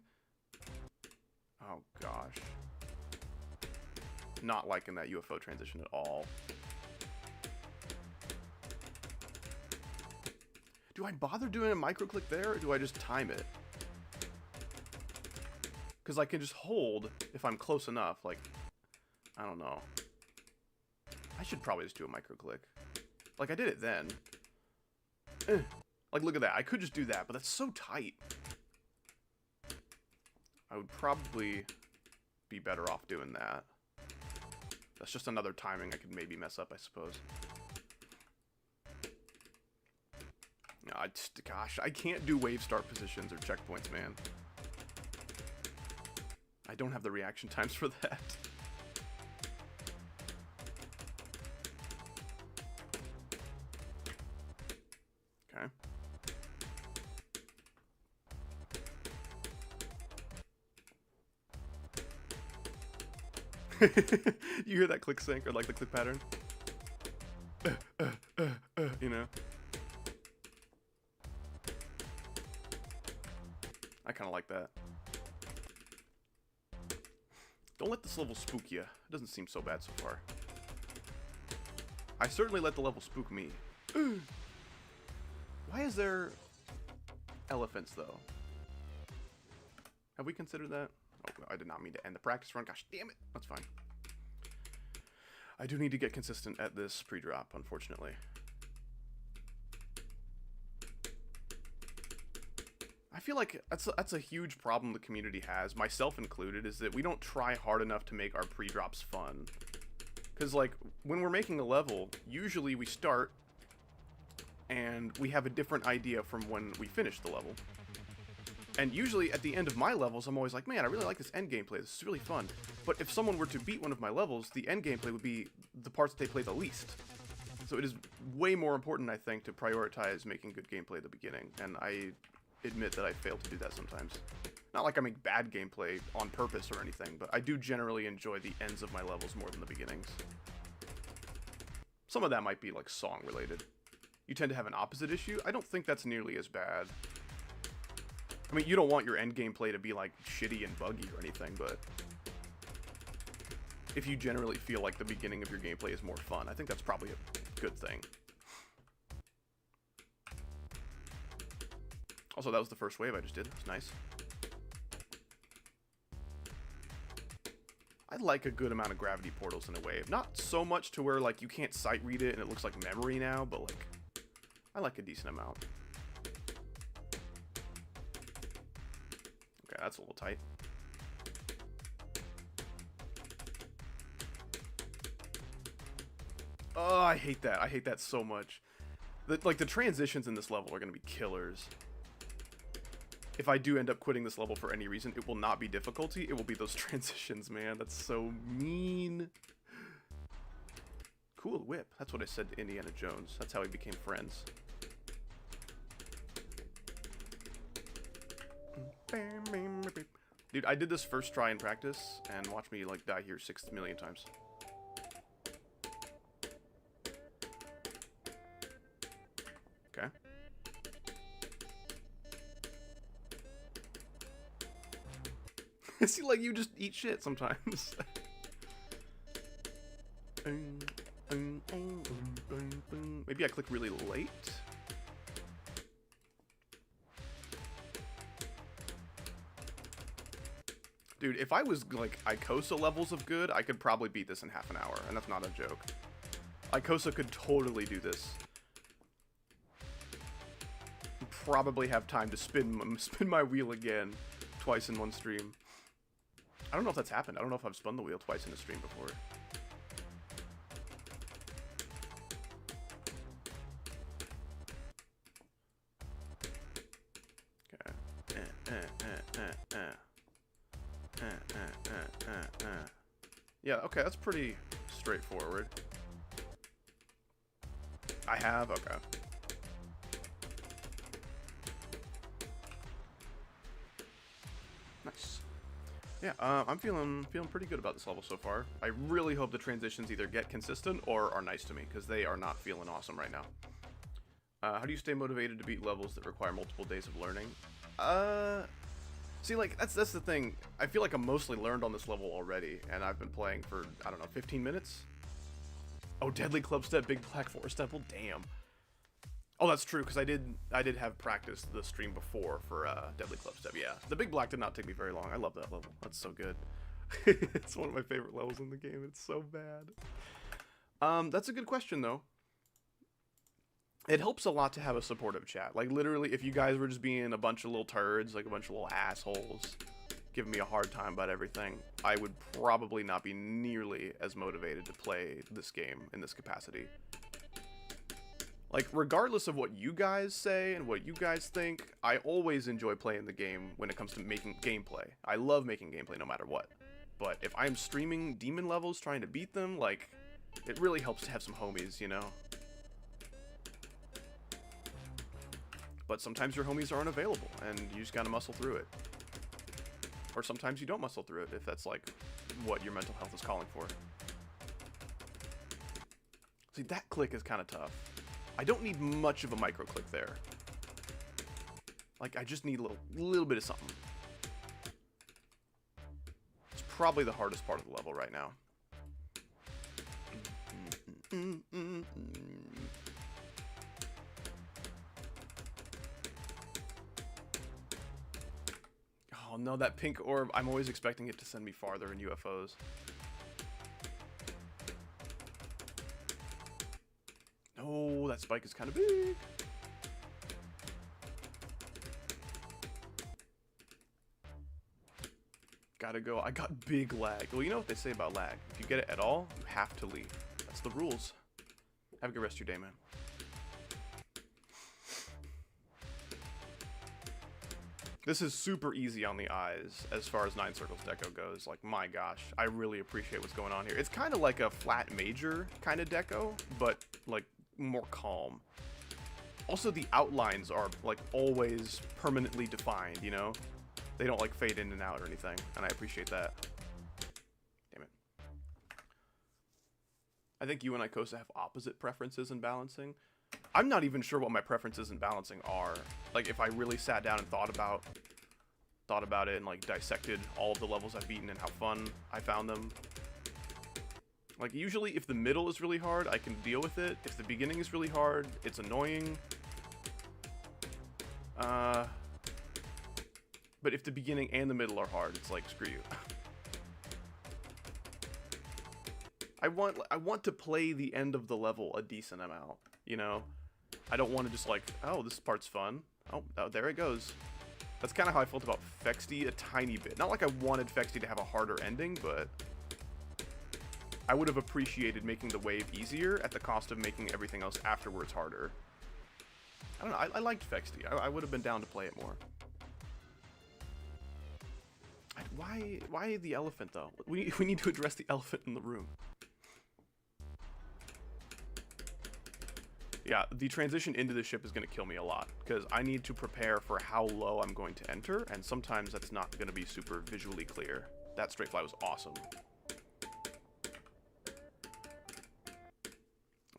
Oh gosh. Not liking that UFO transition at all. Do I bother doing a microclick there, or do I just time it? Because I can just hold if I'm close enough, like, I don't know. I should probably just do a microclick. Like, I did it then. Like, look at that. I could just do that, but that's so tight. I would probably be better off doing that. That's just another timing I could maybe mess up, I suppose. No, gosh, I can't do wave start positions or checkpoints, man. I don't have the reaction times for that. Okay. You hear that click sync or like the click pattern? You know? I kind of like that. Don't let this level spook you. It doesn't seem so bad so far. I certainly let the level spook me. Why is there elephants, though? Have we considered that? Oh, I did not mean to end the practice run. Gosh damn it. That's fine. I do need to get consistent at this pre-drop, unfortunately. I feel like that's a huge problem the community has, myself included, is that we don't try hard enough to make our pre-drops fun. Because, like, when we're making a level, usually we start, and we have a different idea from when we finish the level. And usually, at the end of my levels, I'm always like, man, I really like this end gameplay, this is really fun. But if someone were to beat one of my levels, the end gameplay would be the parts that they play the least. So it is way more important, I think, to prioritize making good gameplay at the beginning, and I admit that I fail to do that sometimes. Not like I make bad gameplay on purpose or anything, but I do generally enjoy the ends of my levels more than the beginnings. Some of that might be like song related. You tend to have an opposite issue. I don't think that's nearly as bad. I mean, you don't want your end gameplay to be like shitty and buggy or anything, but if you generally feel like the beginning of your gameplay is more fun, I think that's probably a good thing. Also, that was the first wave I just did. It's nice. I like a good amount of gravity portals in a wave. Not so much to where, like, you can't sight read it and it looks like memory now, but, like, I like a decent amount. Okay, that's a little tight. Oh, I hate that. I hate that so much. Like, the transitions in this level are going to be killers. If I do end up quitting this level for any reason, it will not be difficulty. It will be those transitions, man. That's so mean. Cool whip. That's what I said to Indiana Jones. That's how we became friends. Dude, I did this first try in practice, and watch me, like, die here 6 million times. Okay. See, like, you just eat shit sometimes. Maybe I click really late. Dude, if I was like Icosa levels of good, I could probably beat this in half an hour, and that's not a joke. Icosa could totally do this. Probably have time to spin my wheel again twice in one stream. I don't know if that's happened. I don't know if I've spun the wheel twice in a stream before. Yeah, okay, that's pretty straightforward. I have? Okay. Nice. Yeah, I'm feeling pretty good about this level so far. I really hope the transitions either get consistent or are nice to me, because they are not feeling awesome right now. How do you stay motivated to beat levels that require multiple days of learning? See, like, that's the thing. I feel like I'm mostly learned on this level already, and I've been playing for, I don't know, 15 minutes? Oh, Deadly Clubstep, Big Black Forest Temple, damn. Oh, that's true, because I did have practice the stream before for Deadly Clubstep, yeah. The Big Black did not take me very long. I love that level. That's so good. It's one of my favorite levels in the game. It's so bad. That's a good question, though. It helps a lot to have a supportive chat. Like, literally, if you guys were just being a bunch of little turds, like a bunch of little assholes, giving me a hard time about everything, I would probably not be nearly as motivated to play this game in this capacity. Like, regardless of what you guys say and what you guys think, I always enjoy playing the game when it comes to making gameplay. I love making gameplay no matter what. But if I'm streaming demon levels trying to beat them, like, it really helps to have some homies, you know? But sometimes your homies aren't available, and you just gotta muscle through it. Or sometimes you don't muscle through it, if that's, like, what your mental health is calling for. See, that click is kind of tough. I don't need much of a micro click there. Like, I just need a little bit of something. It's probably the hardest part of the level right now. Oh no, that pink orb, I'm always expecting it to send me farther in UFOs. Oh, that spike is kind of big. Gotta go. I got big lag. Well, you know what they say about lag. If you get it at all, you have to leave. That's the rules. Have a good rest of your day, man. This is super easy on the eyes as far as 9 Circles Deco goes. Like, my gosh, I really appreciate what's going on here. It's kind of like a flat major kind of deco, but, like, more calm. Also, the outlines are, like, always permanently defined, you know? They don't, like, fade in and out or anything, and I appreciate that. Damn it. I think you and Icosa have opposite preferences in balancing. I'm not even sure what my preferences in balancing are. Like, if I really sat down and thought about it and, like, dissected all of the levels I've beaten and how fun I found them. Like, usually if the middle is really hard, I can deal with it. If the beginning is really hard, it's annoying. But if the beginning and the middle are hard, it's like, screw you. I want to play the end of the level a decent amount, you know? I don't want to just like, oh, this part's fun. Oh, there it goes. That's kind of how I felt about Fexty a tiny bit. Not like I wanted Fexty to have a harder ending, but I would have appreciated making the wave easier at the cost of making everything else afterwards harder. I don't know, I liked Fexty. I would have been down to play it more. Why the elephant, though? We need to address the elephant in the room. Yeah, the transition into the ship is going to kill me a lot, because I need to prepare for how low I'm going to enter, and sometimes that's not going to be super visually clear. That straight fly was awesome.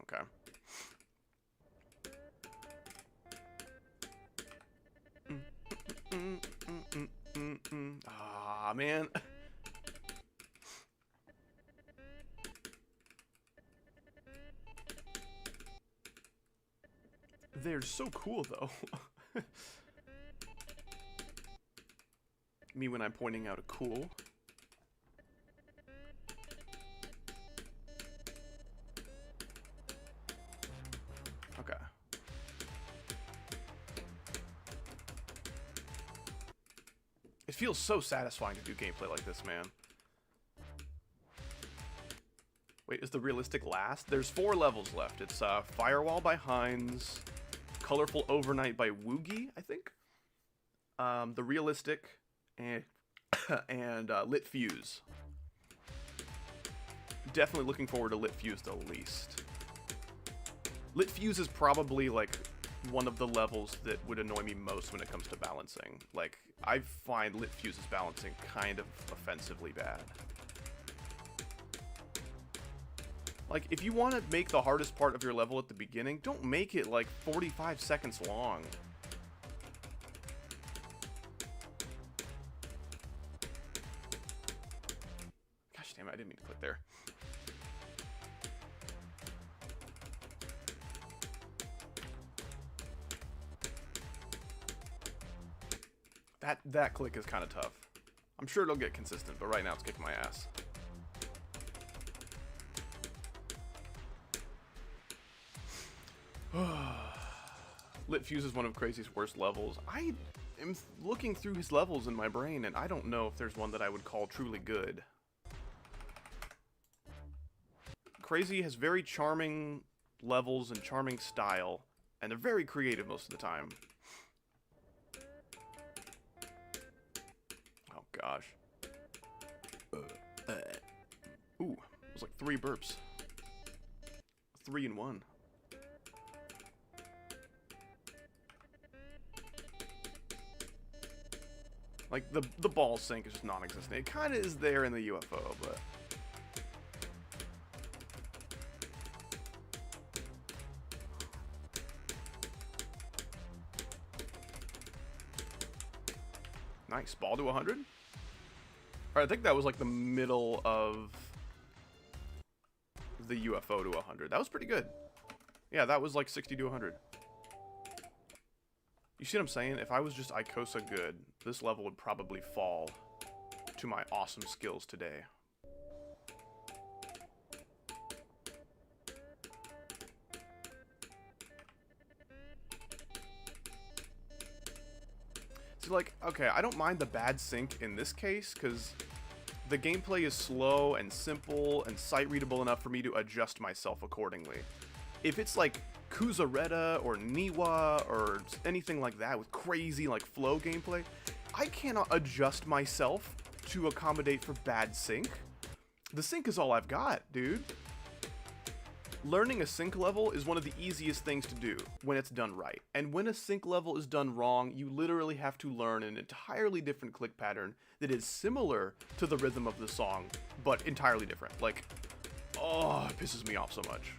Okay. Ah, man. They're so cool, though. Me when I'm pointing out a cool. Okay. It feels so satisfying to do gameplay like this, man. Wait, is the realistic last? There's 4 levels left. It's Firewall by Heinz, Colorful Overnight by Woogie, I think. The realistic, and Lit Fuse. Definitely looking forward to Lit Fuse the least. Lit Fuse is probably like one of the levels that would annoy me most when it comes to balancing. Like, I find Lit Fuse's balancing kind of offensively bad. Like, if you want to make the hardest part of your level at the beginning, don't make it like 45 seconds long. Gosh damn it, I didn't mean to click there. That click is kind of tough. I'm sure it'll get consistent, but right now it's kicking my ass. Lit Fuse is one of Crazy's worst levels. I am looking through his levels in my brain, and I don't know if there's one that I would call truly good. Crazy has very charming levels and charming style, and they're very creative most of the time. Oh gosh. Ooh, it was like 3 burps. 3 in 1. Like, the ball sink is just non-existent. It kind of is there in the UFO, but... Nice. Ball to 100? Alright, I think that was like the middle of the UFO to 100. That was pretty good. Yeah, that was like 60 to 100. You see what I'm saying? If I was just Icosa good, this level would probably fall to my awesome skills today. So, like, okay, I don't mind the bad sync in this case, because the gameplay is slow and simple and sight-readable enough for me to adjust myself accordingly. If it's like Kuzareta or Niwa or anything like that with crazy like flow gameplay, I cannot adjust myself to accommodate for bad sync. The sync is all I've got, dude. Learning a sync level is one of the easiest things to do when it's done right. And when a sync level is done wrong, you literally have to learn an entirely different click pattern that is similar to the rhythm of the song, but entirely different. Like, oh, it pisses me off so much.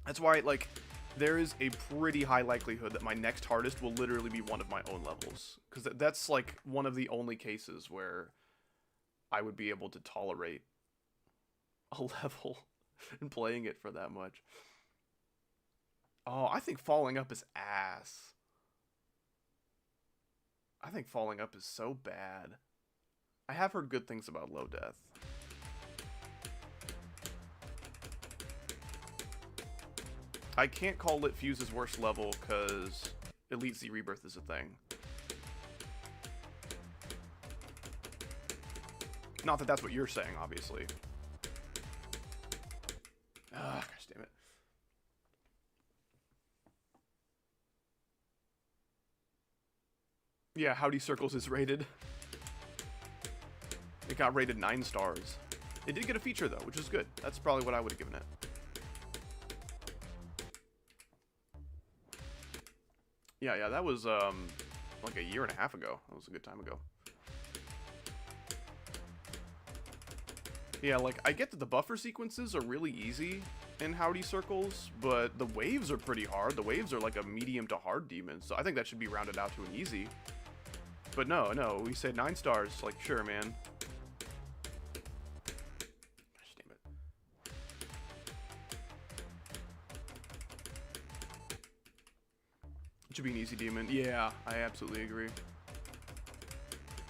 That's why, like, there is a pretty high likelihood that my next hardest will literally be one of my own levels. Because that's, like, one of the only cases where I would be able to tolerate a level and playing it for that much. Oh, I think Falling Up is ass. I think Falling Up is so bad. I have heard good things about Low Death. I can't call Lit Fuse's worst level because Elite Z Rebirth is a thing. Not that that's what you're saying, obviously. Ah, gosh damn it. Yeah, Howdy Circles is rated. It got rated 9 stars. It did get a feature though, which is good. That's probably what I would have given it. Yeah, that was like a year and a half ago. That was a good time ago. Yeah, like, I get that the buffer sequences are really easy in Howdy Circles, but the waves are pretty hard. The waves are like a medium to hard demon, so I think that should be rounded out to an easy. But no, we said 9 stars. Like, sure, man. Gosh, damn it. It should be an easy demon. Yeah, I absolutely agree.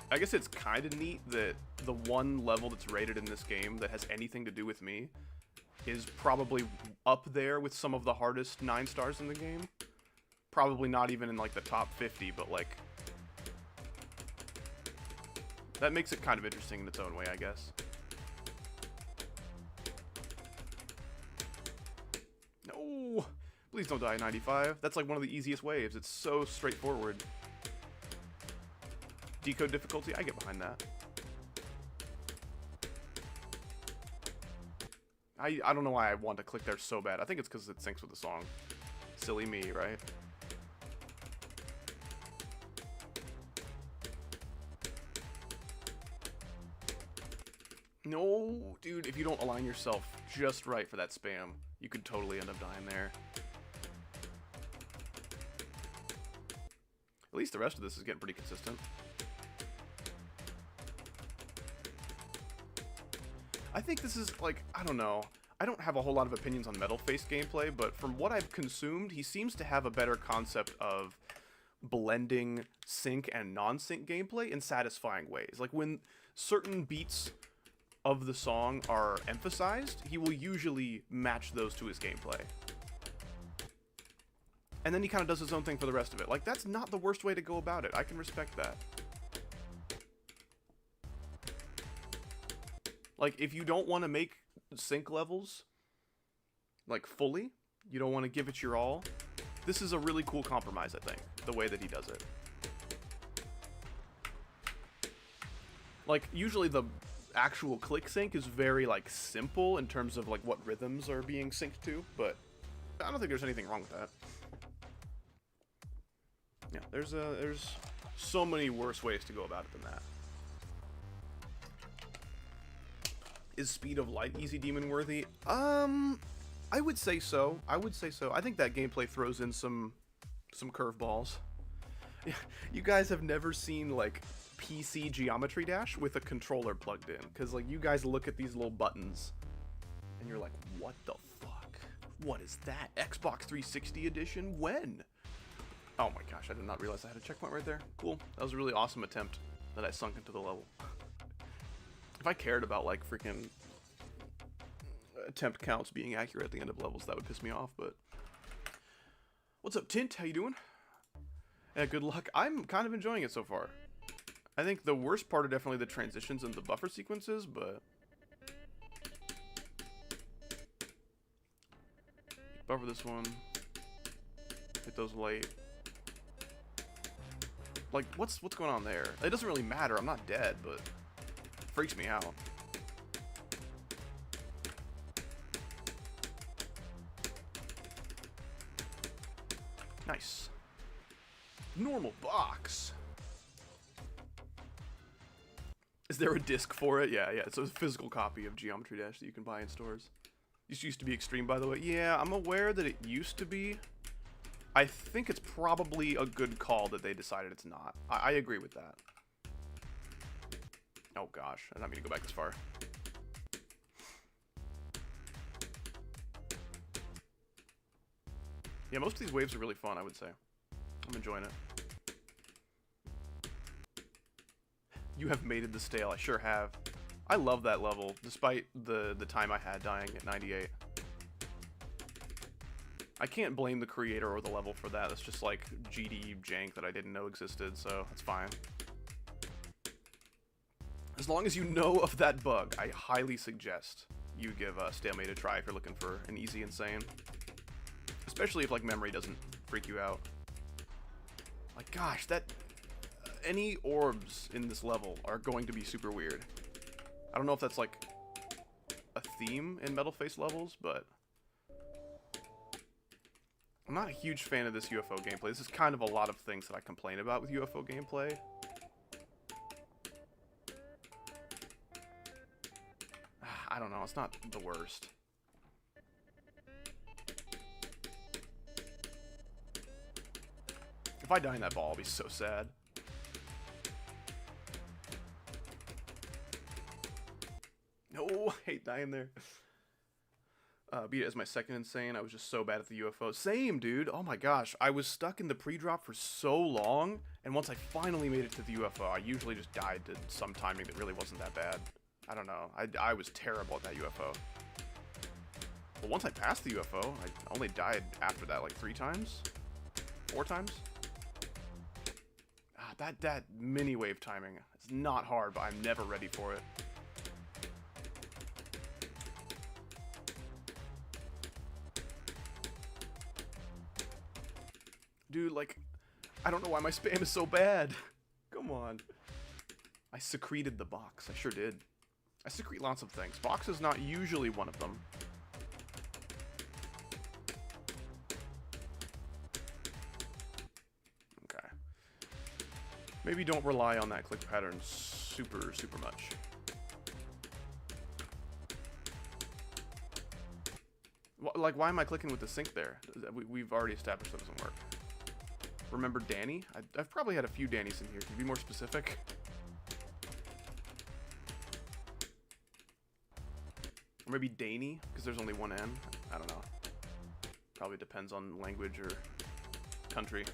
I guess it's kind of neat that the one level that's rated in this game that has anything to do with me is probably up there with some of the hardest 9 stars in the game. Probably not even in like the top 50, but like that makes it kind of interesting in its own way, I guess. No, please don't die at 95. That's like one of the easiest waves. It's so straightforward. Decode difficulty, I get behind that. I don't know why I want to click there so bad. I think it's because it syncs with the song. Silly me, right? No, dude, if you don't align yourself just right for that spam, you could totally end up dying there. At least the rest of this is getting pretty consistent. I think this is, like, I don't know. I don't have a whole lot of opinions on Metal-Face gameplay, but from what I've consumed, he seems to have a better concept of blending sync and non-sync gameplay in satisfying ways. Like, when certain beats of the song are emphasized, he will usually match those to his gameplay. And then he kind of does his own thing for the rest of it. Like, that's not the worst way to go about it. I can respect that. Like, if you don't want to make sync levels, like, fully, you don't want to give it your all, this is a really cool compromise, I think, the way that he does it. Like, usually the actual click sync is very, like, simple in terms of, like, what rhythms are being synced to, but I don't think there's anything wrong with that. Yeah, there's so many worse ways to go about it than that. Is Speed of Light easy demon worthy? I would say so. I think that gameplay throws in some curveballs. You guys have never seen like PC Geometry Dash with a controller plugged in, because like you guys look at these little buttons and you're like, what the fuck? What is that? Xbox 360 edition? When? Oh my gosh, I did not realize I had a checkpoint right there. Cool. That was a really awesome attempt that I sunk into the level. If I cared about, like, freaking attempt counts being accurate at the end of levels, that would piss me off, but... What's up, Tint? How you doing? Yeah, good luck. I'm kind of enjoying it so far. I think the worst part are definitely the transitions and the buffer sequences, but... Buffer this one. Hit those late. Like, what's going on there? It doesn't really matter. I'm not dead, but... freaks me out. Nice. Normal box. Is there a disc for it? Yeah, it's a physical copy of Geometry Dash that you can buy in stores. This used to be Extreme, by the way. Yeah, I'm aware that it used to be. I think it's probably a good call that they decided it's not. I agree with that. Oh gosh, I don't mean to go back this far. Yeah, most of these waves are really fun, I would say. I'm enjoying it. You have mated the stale, I sure have. I love that level, despite the time I had dying at 98. I can't blame the creator or the level for that. It's just like GD jank that I didn't know existed, so that's fine. As long as you know of that bug, I highly suggest you give Stalemate a try if you're looking for an easy insane. Especially if, like, memory doesn't freak you out. Like, gosh, any orbs in this level are going to be super weird. I don't know if that's, like, a theme in Metal Face levels, but... I'm not a huge fan of this UFO gameplay. This is kind of a lot of things that I complain about with UFO gameplay. I don't know, it's not the worst. If I die in that ball, I'll be so sad. No, I hate dying there. Beat it as my second insane. I was just so bad at the UFO. Same, dude. Oh my gosh. I was stuck in the pre-drop for so long, and once I finally made it to the UFO, I usually just died to some timing that really wasn't that bad. I don't know. I was terrible at that UFO. But once I passed the UFO, I only died after that like 3 times? 4 times? That mini wave timing is not hard, but I'm never ready for it. Dude, like, I don't know why my spam is so bad. Come on. I secreted the box. I sure did. I secrete lots of things. Box is not usually one of them. Okay. Maybe don't rely on that click pattern super much. Like, why am I clicking with the sync there? We've already established that doesn't work. Remember Danny? I've probably had a few Dannys in here. Can you be more specific? Or maybe Danny, because there's only one N. I don't know. Probably depends on language or country.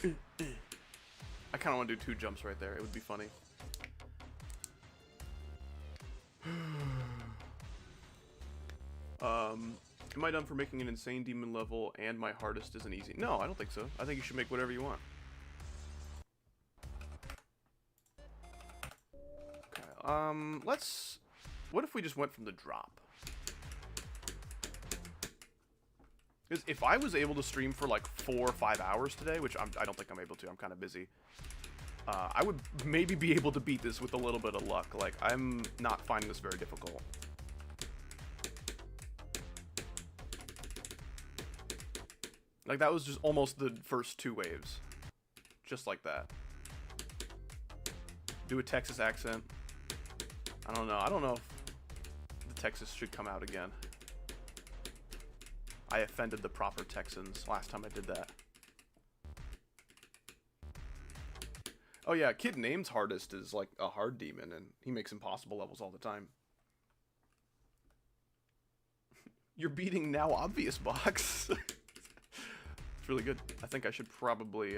I kind of want to do 2 jumps right there. It would be funny. Am I done for making an insane demon level and my hardest isn't easy? No, I don't think so. I think you should make whatever you want. Okay, let's... What if we just went from the drop? Because if I was able to stream for like 4 or 5 hours today, which I don't think I'm able to, I'm kind of busy, I would maybe be able to beat this with a little bit of luck. Like, I'm not finding this very difficult. Like, that was just almost the first 2 waves. Just like that. Do a Texas accent. I don't know. I don't know if the Texas should come out again. I offended the proper Texans last time I did that. Oh yeah, Kid Name's hardest is like a hard demon, and he makes impossible levels all the time. You're beating Now Obvious Box. It's really good. I think I should probably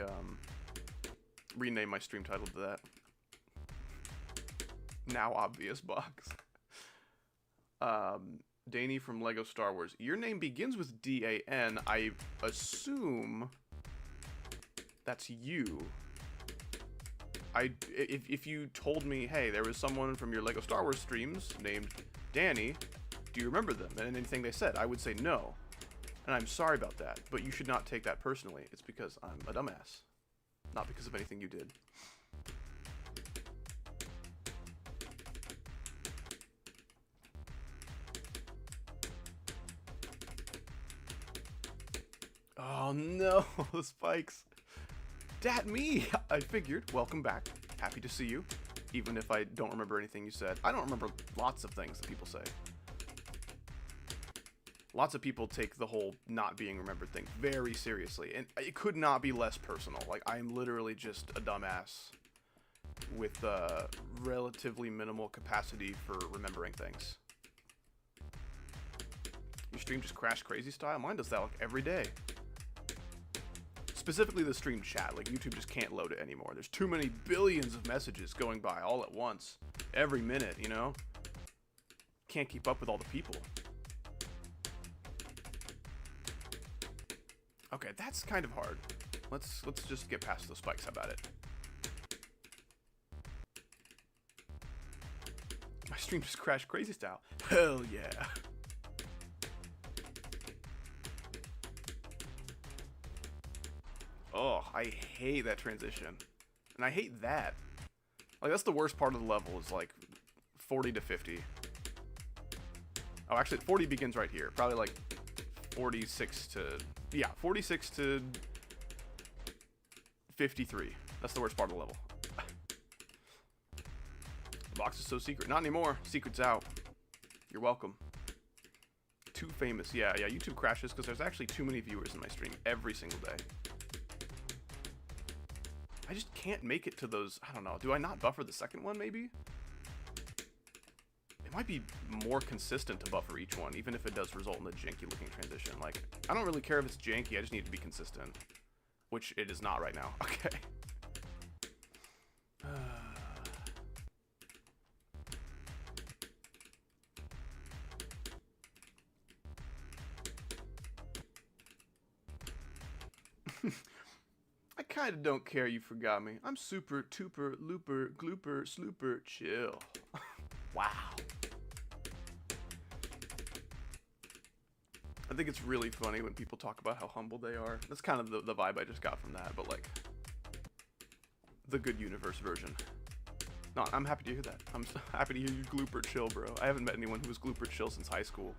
rename my stream title to that. Now Obvious Box. Danny from Lego Star Wars. Your name begins with D-A-N. I assume that's you. If you told me, hey, there was someone from your Lego Star Wars streams named Danny, do you remember them? And anything they said, I would say no. And I'm sorry about that, but you should not take that personally. It's because I'm a dumbass, not because of anything you did. Oh no, the spikes. Dat me! I figured. Welcome back. Happy to see you. Even if I don't remember anything you said. I don't remember lots of things that people say. Lots of people take the whole not being remembered thing very seriously. And it could not be less personal. Like, I am literally just a dumbass with relatively minimal capacity for remembering things. Your stream just crashed crazy style? Mine does that like every day. Specifically the stream chat, like YouTube just can't load it anymore. There's too many billions of messages going by all at once, every minute, you know? Can't keep up with all the people. Okay, that's kind of hard. Let's just get past those spikes. How about it? My stream just crashed crazy style. Hell yeah. Oh, I hate that transition. And I hate that. Like, that's the worst part of the level, is like 40 to 50. Oh, actually, 40 begins right here. Probably like 46 to... Yeah, 46 to 53. That's the worst part of the level. The box is so secret. Not anymore. Secret's out. You're welcome. Too famous. Yeah, YouTube crashes because there's actually too many viewers in my stream every single day. I just can't make it to those. I don't know. Do I not buffer the second one, maybe? It might be more consistent to buffer each one, even if it does result in a janky-looking transition. Like, I don't really care if it's janky, I just need it to be consistent. Which it is not right now. Okay. I kinda don't care you forgot me. I'm super, tuper, looper, glooper, slooper, chill. Wow. I think it's really funny when people talk about how humble they are. That's kind of the vibe I just got from that, but like, the good universe version. No, I'm happy to hear that. I'm so happy to hear you glooper chill, bro. I haven't met anyone who was glooper chill since high school.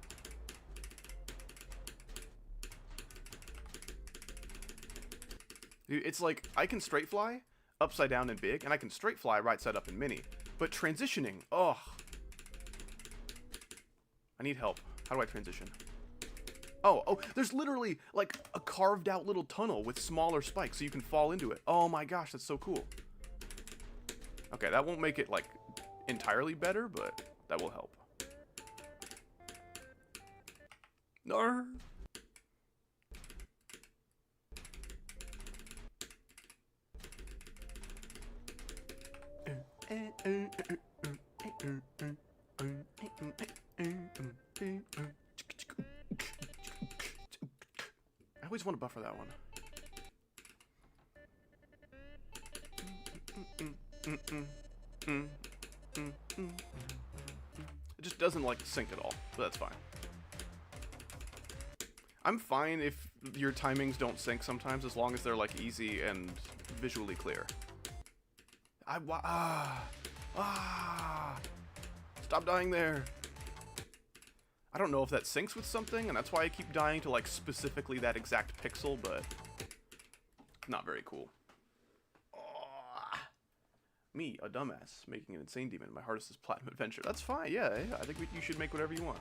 Dude, it's like, I can straight fly, upside down and big, and I can straight fly right side up and mini. But transitioning, ugh. I need help. How do I transition? Oh, there's literally, like, a carved out little tunnel with smaller spikes so you can fall into it. Oh my gosh, that's so cool. Okay, that won't make it, like, entirely better, but that will help. No. I always want to buffer that one. It just doesn't like sync at all, but that's fine. I'm fine if your timings don't sync sometimes, as long as they're like easy and visually clear. Stop dying there. I don't know if that syncs with something, and that's why I keep dying to like specifically that exact pixel, but not very cool. Me, a dumbass, making an insane demon. My hardest is platinum adventure. That's fine, yeah. I think you should make whatever you want.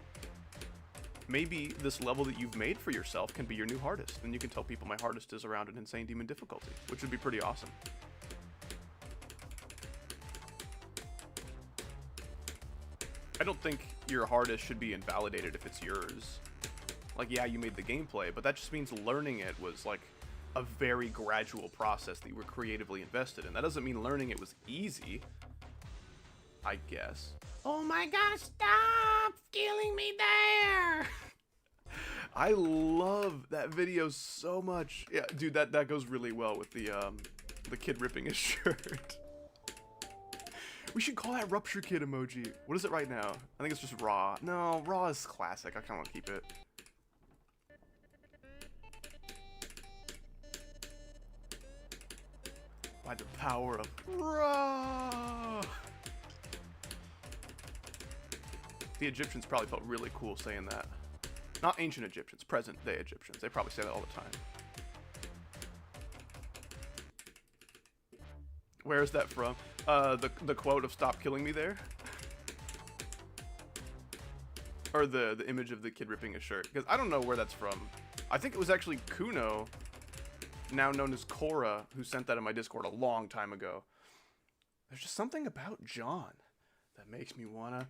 Maybe this level that you've made for yourself can be your new hardest, and you can tell people my hardest is around an insane demon difficulty, which would be pretty awesome. I don't think your hardest should be invalidated if it's yours. Like, yeah, you made the gameplay, but that just means learning it was like a very gradual process that you were creatively invested in. That doesn't mean learning it was easy, I guess. Oh my gosh, stop killing me there! I love that video so much. Yeah, dude, that goes really well with the kid ripping his shirt. We should call that Rupture Kid emoji. What is it right now? I think it's just Raw. No, Raw is classic. I kind of want to keep it. By the power of Raw! The Egyptians probably felt really cool saying that. Not ancient Egyptians, present day Egyptians. They probably say that all the time. Where is that from? The quote of "Stop killing me there," or the image of the kid ripping his shirt. Because I don't know where that's from. I think it was actually Kuno, now known as Cora, who sent that in my Discord a long time ago. There's just something about John that makes me wanna.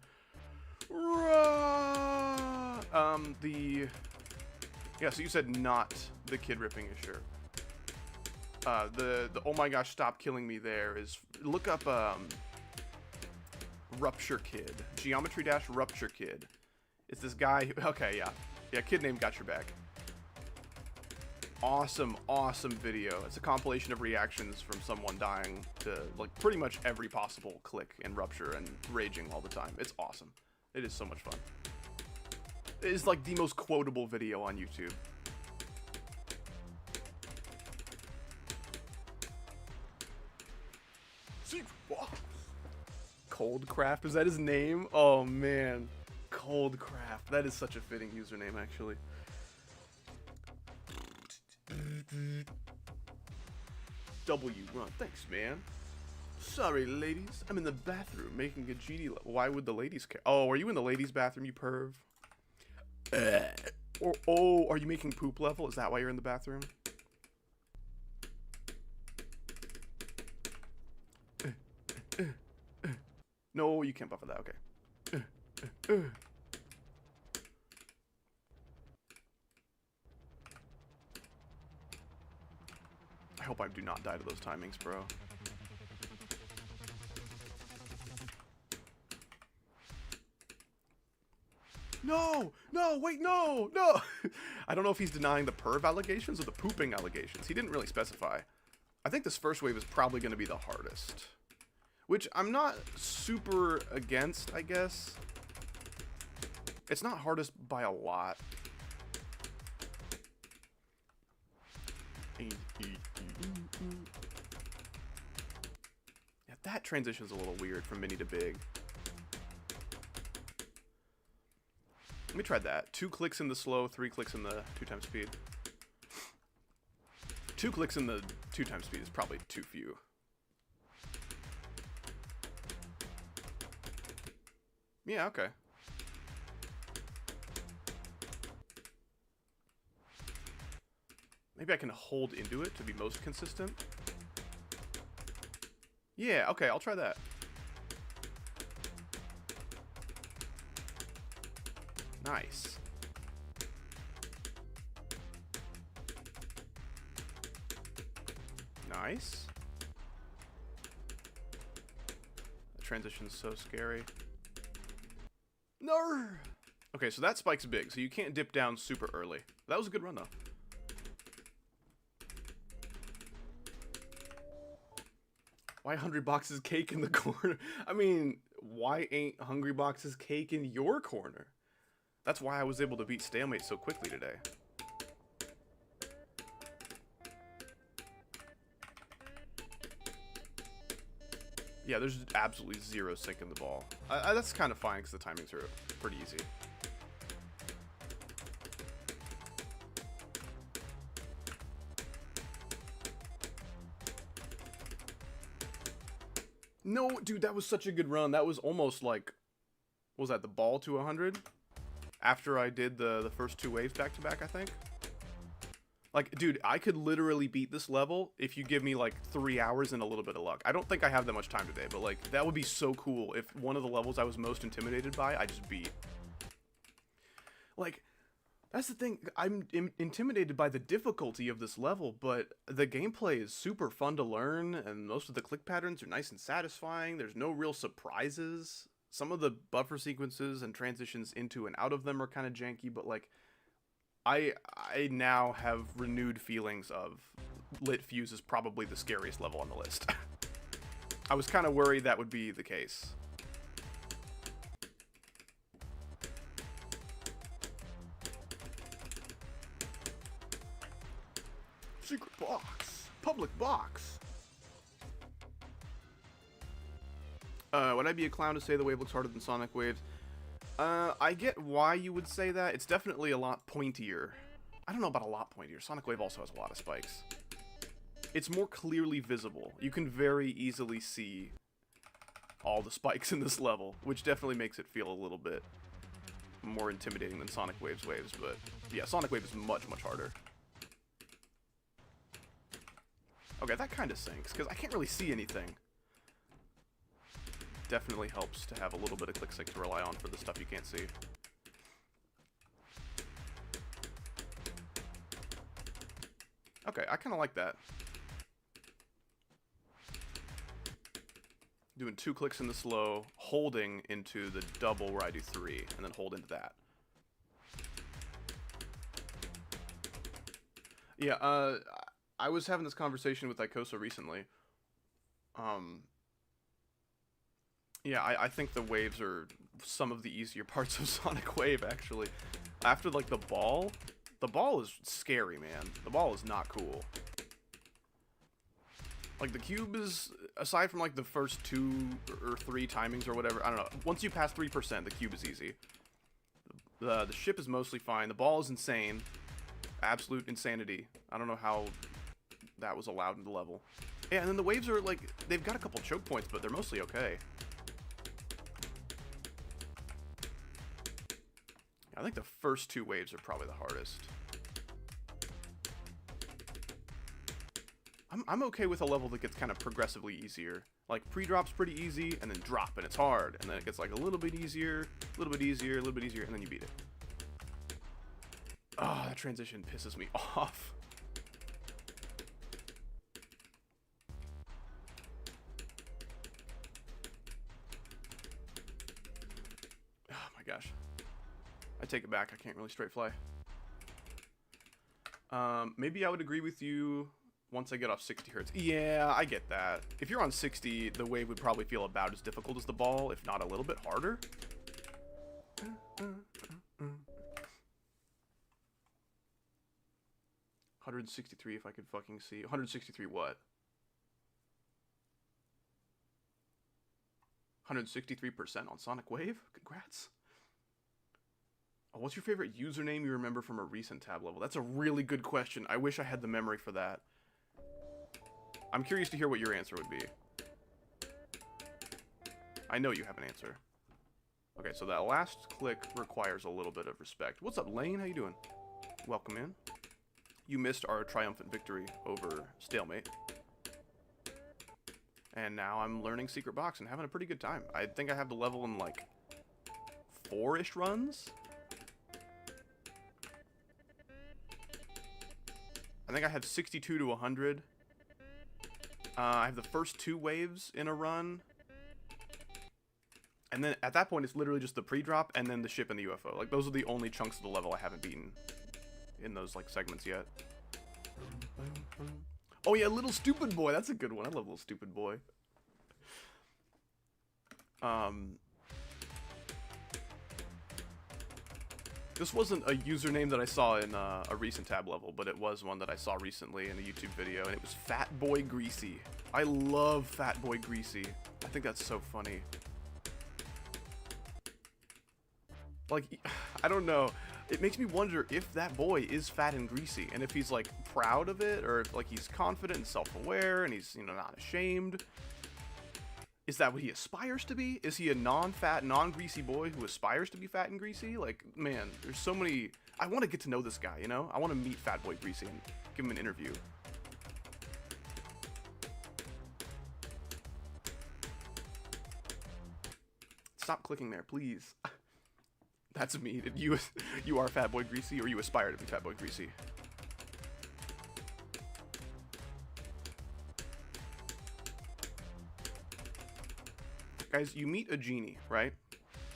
Yeah. So you said not the kid ripping his shirt. The oh my gosh, stop killing me there is, look up Rupture Kid, Geometry Dash Rupture Kid. It's this guy who, okay, yeah, kid named Got Your Back. Awesome video. It's a compilation of reactions from someone dying to like pretty much every possible click and rupture and raging all the time. It's awesome. It is so much fun. It is like the most quotable video on YouTube. Coldcraft, is that his name? Oh man, Coldcraft. That is such a fitting username, actually. W run, thanks, man. Sorry, ladies, I'm in the bathroom making a GD level. Why would the ladies care? Oh, are you in the ladies' bathroom, you perv? Or oh, are you making poop level? Is that why you're in the bathroom? No, you can't buffer that. Okay. I hope I do not die to those timings, bro. No! No! Wait, no! No! I don't know if he's denying the perv allegations or the pooping allegations. He didn't really specify. I think this first wave is probably going to be the hardest. Which I'm not super against, I guess. It's not hardest by a lot. Yeah, that transition's a little weird from mini to big. Let me try that. 2 clicks in the slow, 3 clicks in the 2 times speed. 2 clicks in the 2 times speed is probably too few. Yeah, okay. Maybe I can hold into it to be most consistent. Yeah, okay, I'll try that. Nice. Nice. The transition's so scary. No. Okay, so that spike's big, so you can't dip down super early. That was a good run, though. Why Hungry Box's cake in the corner? I mean, why ain't Hungry Box's cake in your corner? That's why I was able to beat Stalemate so quickly today. Yeah, there's absolutely zero sync in the ball. That's kind of fine because the timings are pretty easy. No, dude, that was such a good run. That was almost like, what was that, the ball to 100? After I did the first 2 waves back to back, I think. Like, dude, I could literally beat this level if you give me, like, 3 hours and a little bit of luck. I don't think I have that much time today, but, like, that would be so cool if one of the levels I was most intimidated by, I just beat. Like, that's the thing. I'm intimidated by the difficulty of this level, but the gameplay is super fun to learn, and most of the click patterns are nice and satisfying. There's no real surprises. Some of the buffer sequences and transitions into and out of them are kind of janky, but, like, I now have renewed feelings of Lit Fuse is probably the scariest level on the list. I was kind of worried that would be the case. Secret box. Public box. Would I be a clown to say the wave looks harder than Sonic Waves? I get why you would say that. It's definitely a lot pointier. I don't know about a lot pointier. Sonic Wave also has a lot of spikes. It's more clearly visible. You can very easily see all the spikes in this level, which definitely makes it feel a little bit more intimidating than Sonic Wave's waves, but yeah, Sonic Wave is much, much harder. Okay, that kind of sinks, because I can't really see anything. Definitely helps to have a little bit of click sync to rely on for the stuff you can't see. Okay, I kind of like that. Doing 2 clicks in the slow, holding into the double where I do 3, and then hold into that. Yeah, I was having this conversation with Ikosa recently. Yeah, I think the waves are some of the easier parts of Sonic Wave, actually. After, like, the ball is scary, man. The ball is not cool. Like, the cube is, aside from, like, the first 2 or 3 timings or whatever, I don't know. Once you pass 3%, the cube is easy. The ship is mostly fine. The ball is insane. Absolute insanity. I don't know how that was allowed in the level. Yeah, and then the waves are, like, they've got a couple choke points, but they're mostly okay. I think the first 2 waves are probably the hardest. I'm okay with a level that gets kind of progressively easier. Like, pre-drop's pretty easy, and then drop, and it's hard. And then it gets, like, a little bit easier, a little bit easier, a little bit easier, and then you beat it. Oh, that transition pisses me off. Oh, my gosh. I take it back. I can't really straight fly. Maybe I would agree with you once I get off 60 hertz. Yeah, I get that. If you're on 60, the wave would probably feel about as difficult as the ball, if not a little bit harder. 163 if I could fucking see. 163 what? 163% on Sonic Wave? Congrats. Oh, what's your favorite username you remember from a recent tab level? That's a really good question. I wish I had the memory for that. I'm curious to hear what your answer would be. I know you have an answer. Okay, so that last click requires a little bit of respect. What's up, Lane? How you doing? Welcome in. You missed our triumphant victory over Stalemate. And now I'm learning Secret Box and having a pretty good time. I think I have the level in, like, 4-ish runs? I think I have 62 to 100. I have the first 2 waves in a run. And then at that point, it's literally just the pre-drop and then the ship and the UFO. Like, those are the only chunks of the level I haven't beaten in those, like, segments yet. Oh, yeah, Little Stupid Boy. That's a good one. I love Little Stupid Boy. This wasn't a username that I saw in a recent tab level, but it was one that I saw recently in a YouTube video, and it was Fat Boy Greasy. I love Fat Boy Greasy. I think that's so funny. Like, I don't know. It makes me wonder if that boy is fat and greasy, and if he's, like, proud of it, or if, like, he's confident and self-aware, and he's, you know, not ashamed. Is that what he aspires to be? Is he a non-fat, non-greasy boy who aspires to be fat and greasy? Like, man, there's so many... I want to get to know this guy, you know? I want to meet Fat Boy Greasy and give him an interview. Stop clicking there, please. That's me. You are Fat Boy Greasy, or you aspire to be Fat Boy Greasy. Guys, you meet a genie, right?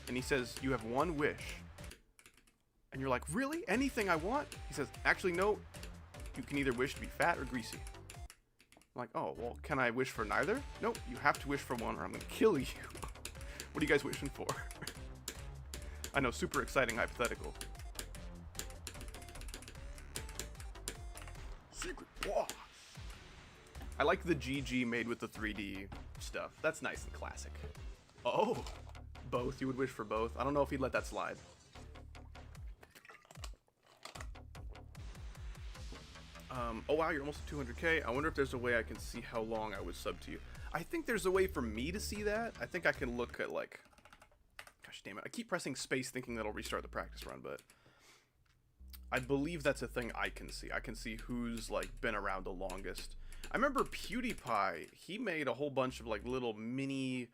And he says, you have one wish. And you're like, really? Anything I want? He says, actually, no. You can either wish to be fat or greasy. I'm like, oh, well, can I wish for neither? Nope, you have to wish for one or I'm gonna kill you. What are you guys wishing for? I know, super exciting hypothetical. Secret boss. I like the GG made with the 3D stuff. That's nice and classic. Oh, both. You would wish for both. I don't know if he'd let that slide. Oh wow, you're almost at 200k. I wonder if there's a way I can see how long I was subbed to you. I think there's a way for me to see that. I think I can look at, like... Gosh damn it. I keep pressing space thinking that'll restart the practice run, but... I believe that's a thing I can see. I can see who's, like, been around the longest. I remember PewDiePie, he made a whole bunch of, like, little mini,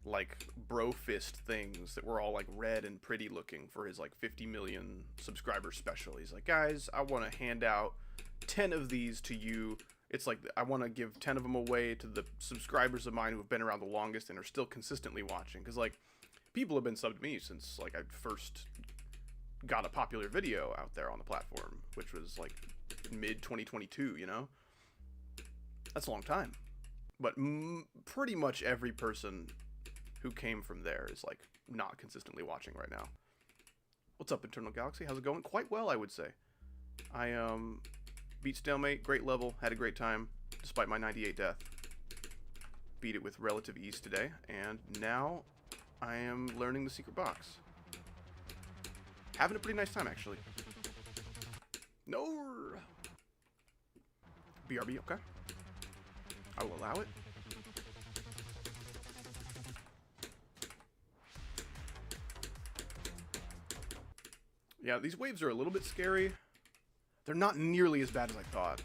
like, bro fist things that were all, like, red and pretty looking for his, like, 50 million subscriber special. He's like, guys, I want to hand out 10 of these to you. It's like, I want to give 10 of them away to the subscribers of mine who have been around the longest and are still consistently watching. Because, like, people have been subbed to me since, like, I first got a popular video out there on the platform, which was, like, mid-2022, you know? That's a long time. But pretty much every person who came from there is, like, not consistently watching right now. What's up, Internal Galaxy? How's it going? Quite well, I would say. I, beat Stalemate, great level, had a great time, despite my 98 death. Beat it with relative ease today, and now I am learning the secret box. Having a pretty nice time, actually. No! BRB, okay. I will allow it. Yeah, these waves are a little bit scary. They're not nearly as bad as I thought.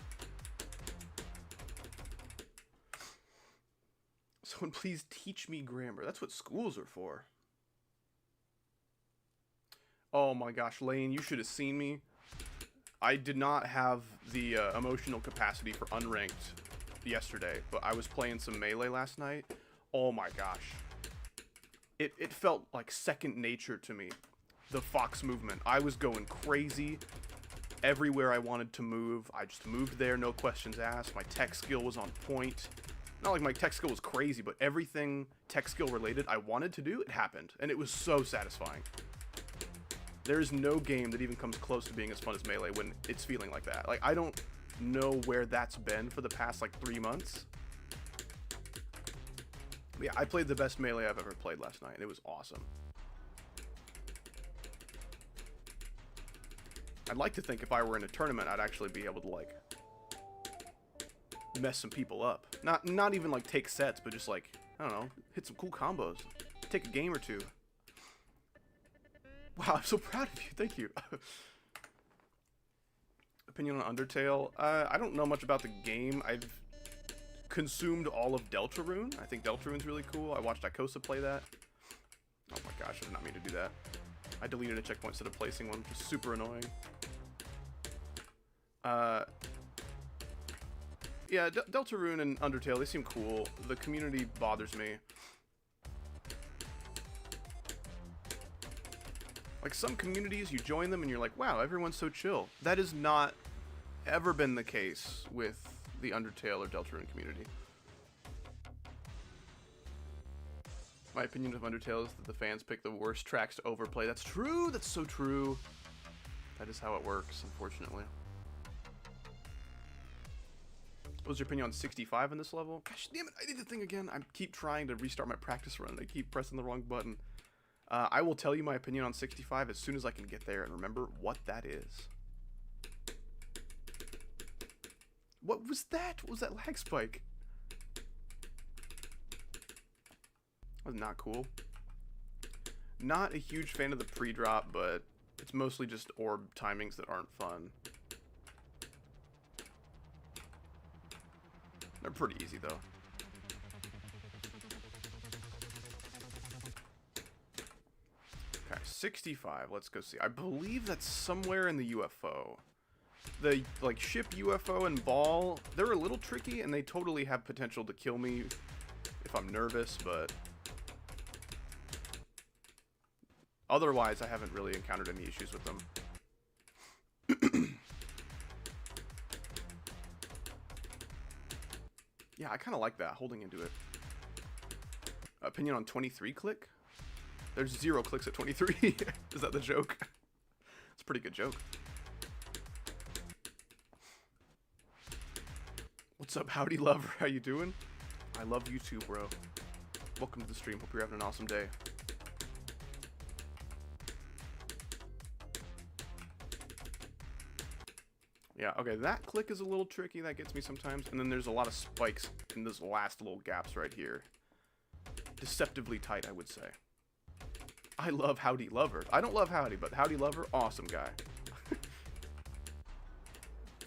Someone please teach me grammar. That's what schools are for. Oh my gosh, Lane, you should have seen me. I did not have the emotional capacity for unranked yesterday, but I was playing some Melee last night. Oh my gosh. It felt like second nature to me. The fox movement. I was going crazy. Everywhere I wanted to move, I just moved there, no questions asked. My tech skill was on point. Not like my tech skill was crazy, but everything tech skill related I wanted to do, it happened. And it was so satisfying. There's no game that even comes close to being as fun as Melee when it's feeling like that. Like, I don't know where that's been for the past, like, 3 months. But yeah, I played the best Melee I've ever played last night, and it was awesome. I'd like to think if I were in a tournament, I'd actually be able to, like, mess some people up. Not even, like, take sets, but just, like, I don't know, hit some cool combos. Take a game or two. Wow, I'm so proud of you. Thank you. Opinion on Undertale? I don't know much about the game. I've consumed all of Deltarune. I think Deltarune's really cool. I watched Ikosa play that. Oh my gosh, I did not mean to do that. I deleted a checkpoint instead of placing one, which is super annoying. Yeah, Deltarune and Undertale, they seem cool. The community bothers me. Like, some communities, you join them and you're like, wow, everyone's so chill. That has not ever been the case with the Undertale or Deltarune community. My opinion of Undertale is that the fans pick the worst tracks to overplay. That's true! That's so true! That is how it works, unfortunately. What was your opinion on 65 in this level? Gosh damn it, I did the thing again. I keep trying to restart my practice run and I keep pressing the wrong button. I will tell you my opinion on 65 as soon as I can get there and remember what that is. What was that? What was that lag spike? That was not cool. Not a huge fan of the pre-drop, but it's mostly just orb timings that aren't fun. They're pretty easy, though. Okay, 65. Let's go see. I believe that's somewhere in the UFO. The, like, ship UFO and ball, they're a little tricky, and they totally have potential to kill me if I'm nervous, but otherwise, I haven't really encountered any issues with them. Yeah, I kind of like that, holding into it. Opinion on 23 click? There's 0 clicks at 23. Is that the joke? It's a pretty good joke. What's up, howdy lover? How you doing? I love you too, bro. Welcome to the stream. Hope you're having an awesome day. Yeah, okay, that click is a little tricky. That gets me sometimes. And then there's a lot of spikes in those last little gaps right here. Deceptively tight, I would say. I love Howdy Lover. I don't love Howdy, but Howdy Lover, awesome guy.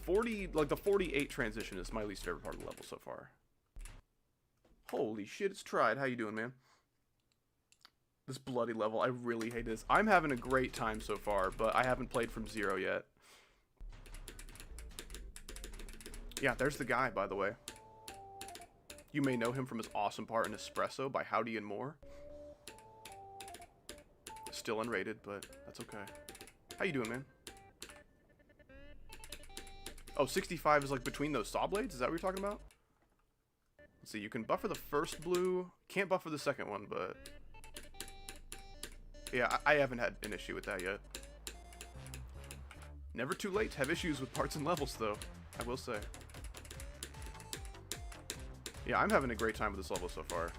40, like the 48 transition is my least favorite part of the level so far. Holy shit, it's tried. How you doing, man? This bloody level, I really hate this. I'm having a great time so far, but I haven't played from 0 yet. Yeah, there's the guy, by the way. You may know him from his awesome part in Espresso by Howdy and More. Still unrated, but that's okay. How you doing, man? Oh, 65 is like between those saw blades? Is that what you're talking about? Let's see, you can buffer the first blue. Can't buffer the second one, but yeah, I haven't had an issue with that yet. Never too late to have issues with parts and levels, though, I will say. Yeah, I'm having a great time with this level so far.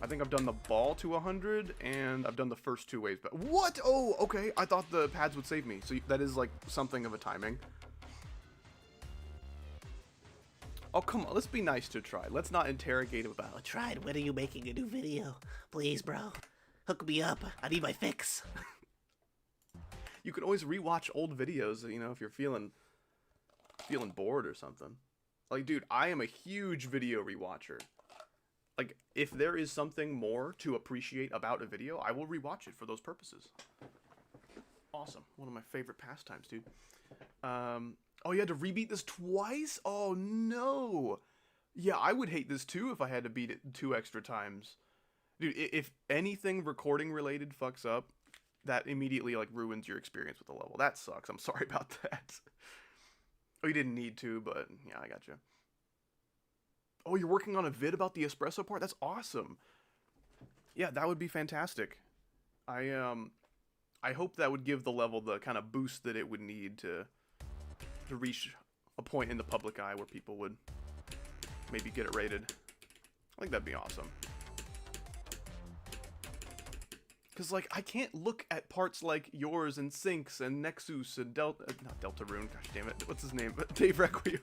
I think I've done the ball to 100, and I've done the first 2 waves. But what? Oh, okay. I thought the pads would save me. So that is like something of a timing. Oh, come on. Let's be nice to Tried. Let's not interrogate him about it. Tried, when are you making a new video? Please, bro. Hook me up. I need my fix. You can always rewatch old videos, you know, if you're feeling bored or something. Like, dude, I am a huge video rewatcher. Like, if there is something more to appreciate about a video, I will rewatch it for those purposes. Awesome. One of my favorite pastimes, dude. Oh, you had to rebeat this twice? Oh, no. Yeah, I would hate this too if I had to beat it 2 extra times. Dude, if anything recording related fucks up, that immediately, like, ruins your experience with the level. That sucks. I'm sorry about that. Oh, you didn't need to, but yeah, I gotcha. Oh, you're working on a vid about the espresso part? That's awesome. Yeah, that would be fantastic. I hope that would give the level the kind of boost that it would need to reach a point in the public eye where people would maybe get it rated. I think that'd be awesome. Because, like, I can't look at parts like yours and Syncs and Nexus and not Deltarune, gosh damn it, what's his name? Dave Requiem.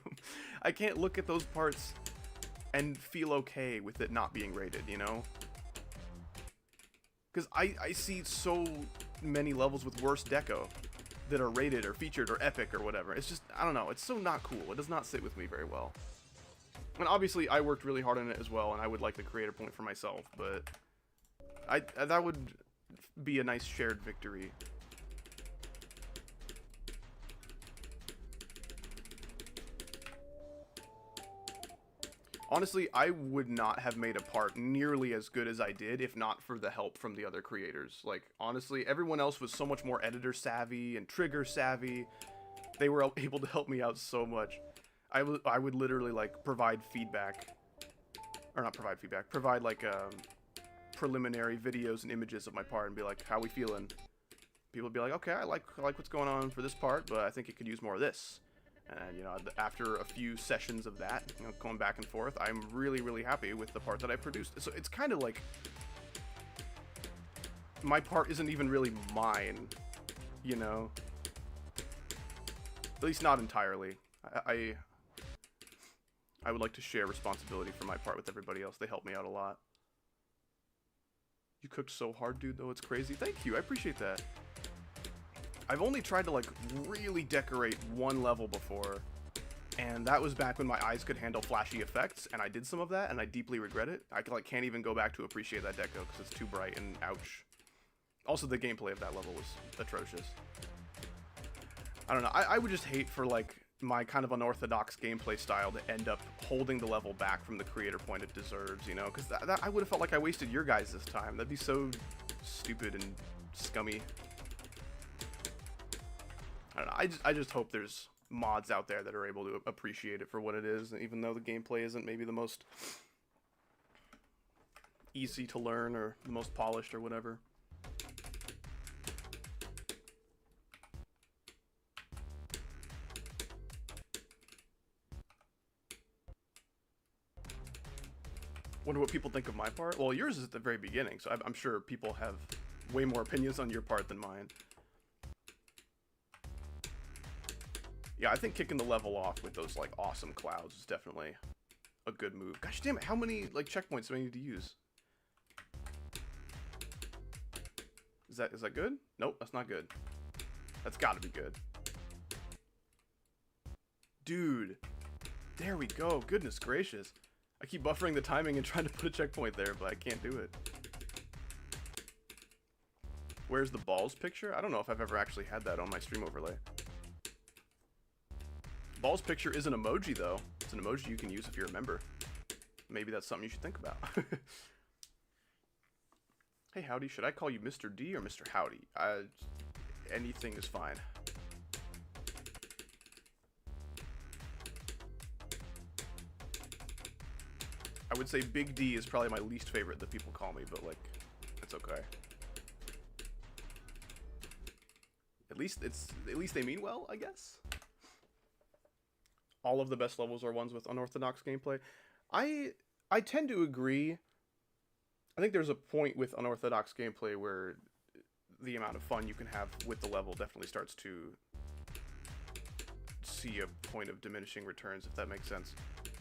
I can't look at those parts and feel okay with it not being rated, you know? Because I see so many levels with worse deco that are rated or featured or epic or whatever. It's just, I don't know, it's so not cool. It does not sit with me very well. And obviously, I worked really hard on it as well, and I would like the creator point for myself, but that would be a nice shared victory. Honestly, I would not have made a part nearly as good as I did if not for the help from the other creators. Like, honestly, everyone else was so much more editor savvy and trigger savvy. They were able to help me out so much. I would literally, like, provide feedback. Or not provide feedback. Provide, like, preliminary videos and images of my part and be like, how we feeling? People would be like, okay, I like what's going on for this part, but I think it could use more of this. And, you know, after a few sessions of that, you know, going back and forth, I'm really, really happy with the part that I produced. So it's kind of like, my part isn't even really mine, you know? At least not entirely. I would like to share responsibility for my part with everybody else. They help me out a lot. You cooked so hard, dude, though. It's crazy. Thank you. I appreciate that. I've only tried to, like, really decorate one level before, and that was back when my eyes could handle flashy effects, and I did some of that, and I deeply regret it. I, like, can't even go back to appreciate that deco, because it's too bright, and ouch. Also, the gameplay of that level was atrocious. I don't know. I would just hate for, like, my kind of unorthodox gameplay style to end up holding the level back from the creator point it deserves, you know? Because I would have felt like I wasted your guys' time. That'd be so stupid and scummy. I don't know, I just hope there's mods out there that are able to appreciate it for what it is, even though the gameplay isn't maybe the most easy to learn or the most polished or whatever. Wonder what people think of my part? Well, yours is at the very beginning, so I'm sure people have way more opinions on your part than mine. Yeah, I think kicking the level off with those, like, awesome clouds is definitely a good move. Gosh damn it, how many, like, checkpoints do I need to use? Is that good? Nope, that's not good. That's gotta be good. Dude. There we go, goodness gracious. I keep buffering the timing and trying to put a checkpoint there, but I can't do it. Where's the balls picture? I don't know if I've ever actually had that on my stream overlay. Balls picture is an emoji, though. It's an emoji you can use if you're a member. Maybe that's something you should think about. Hey, Howdy. Should I call you Mr. D or Mr. Howdy? Anything is fine. I would say Big D is probably my least favorite that people call me, but, like, it's okay. At least they mean well, I guess. All of the best levels are ones with unorthodox gameplay. I tend to agree. I think there's a point with unorthodox gameplay where the amount of fun you can have with the level definitely starts to see a point of diminishing returns, if that makes sense.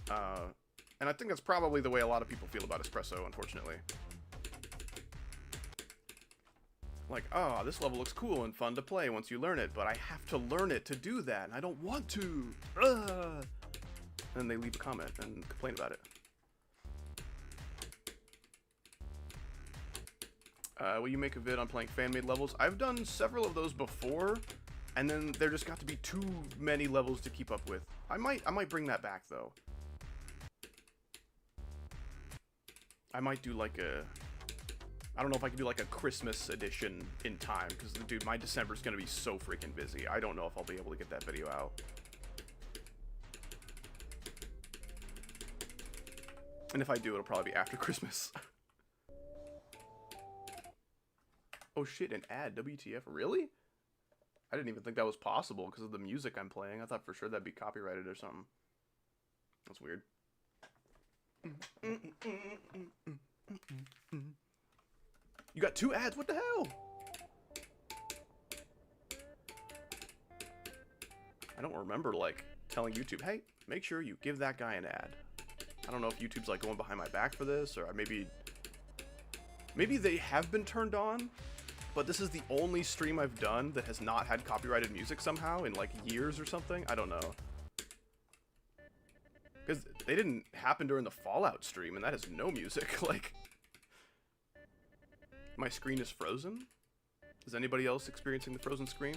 And I think that's probably the way a lot of people feel about Espresso, unfortunately. Like, oh, this level looks cool and fun to play once you learn it, but I have to learn it to do that, and I don't want to. Ugh. and they leave a comment and complain about it. Will you make a vid on playing fan-made levels? I've done several of those before, and then there just got to be too many levels to keep up with. I might bring that back though. I might do like a, I don't know if I can do like a Christmas edition in time, because dude, my December's gonna be so freaking busy. I don't know if I'll be able to get that video out. And if I do, it'll probably be after Christmas. Oh shit, an ad, WTF, really? I didn't even think that was possible because of the music I'm playing. I thought for sure that'd be copyrighted or something. That's weird. You got 2 ads, what the hell? I don't remember, like, telling YouTube, hey, make sure you give that guy an ad. I don't know if YouTube's, like, going behind my back for this, or maybe they have been turned on, but this is the only stream I've done that has not had copyrighted music somehow in, like, years or something. I don't know. Because they didn't happen during the Fallout stream, and that has no music, like... My screen is frozen? Is anybody else experiencing the frozen screen?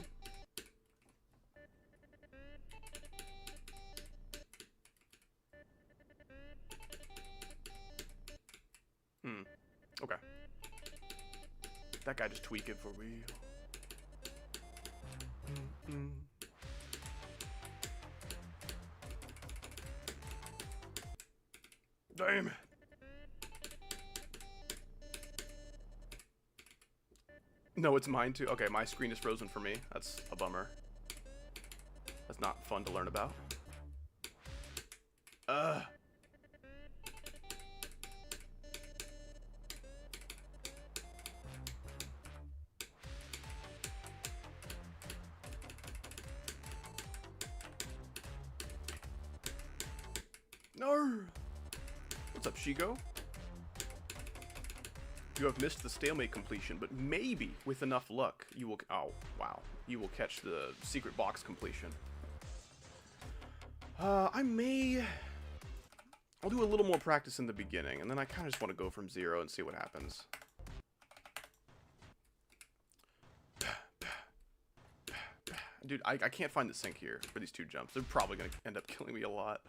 Okay. That guy just tweaking for real. Damn it. No, it's mine too. Okay, my screen is frozen for me. That's a bummer. That's not fun to learn about. No. What's up, Shigo? You have missed the Stalemate completion, but maybe with enough luck, you will... Oh, wow. You will catch the secret box completion. I'll do a little more practice in the beginning, and then I kind of just want to go from 0 and see what happens. Dude, I can't find the sync here for these 2 jumps. They're probably going to end up killing me a lot.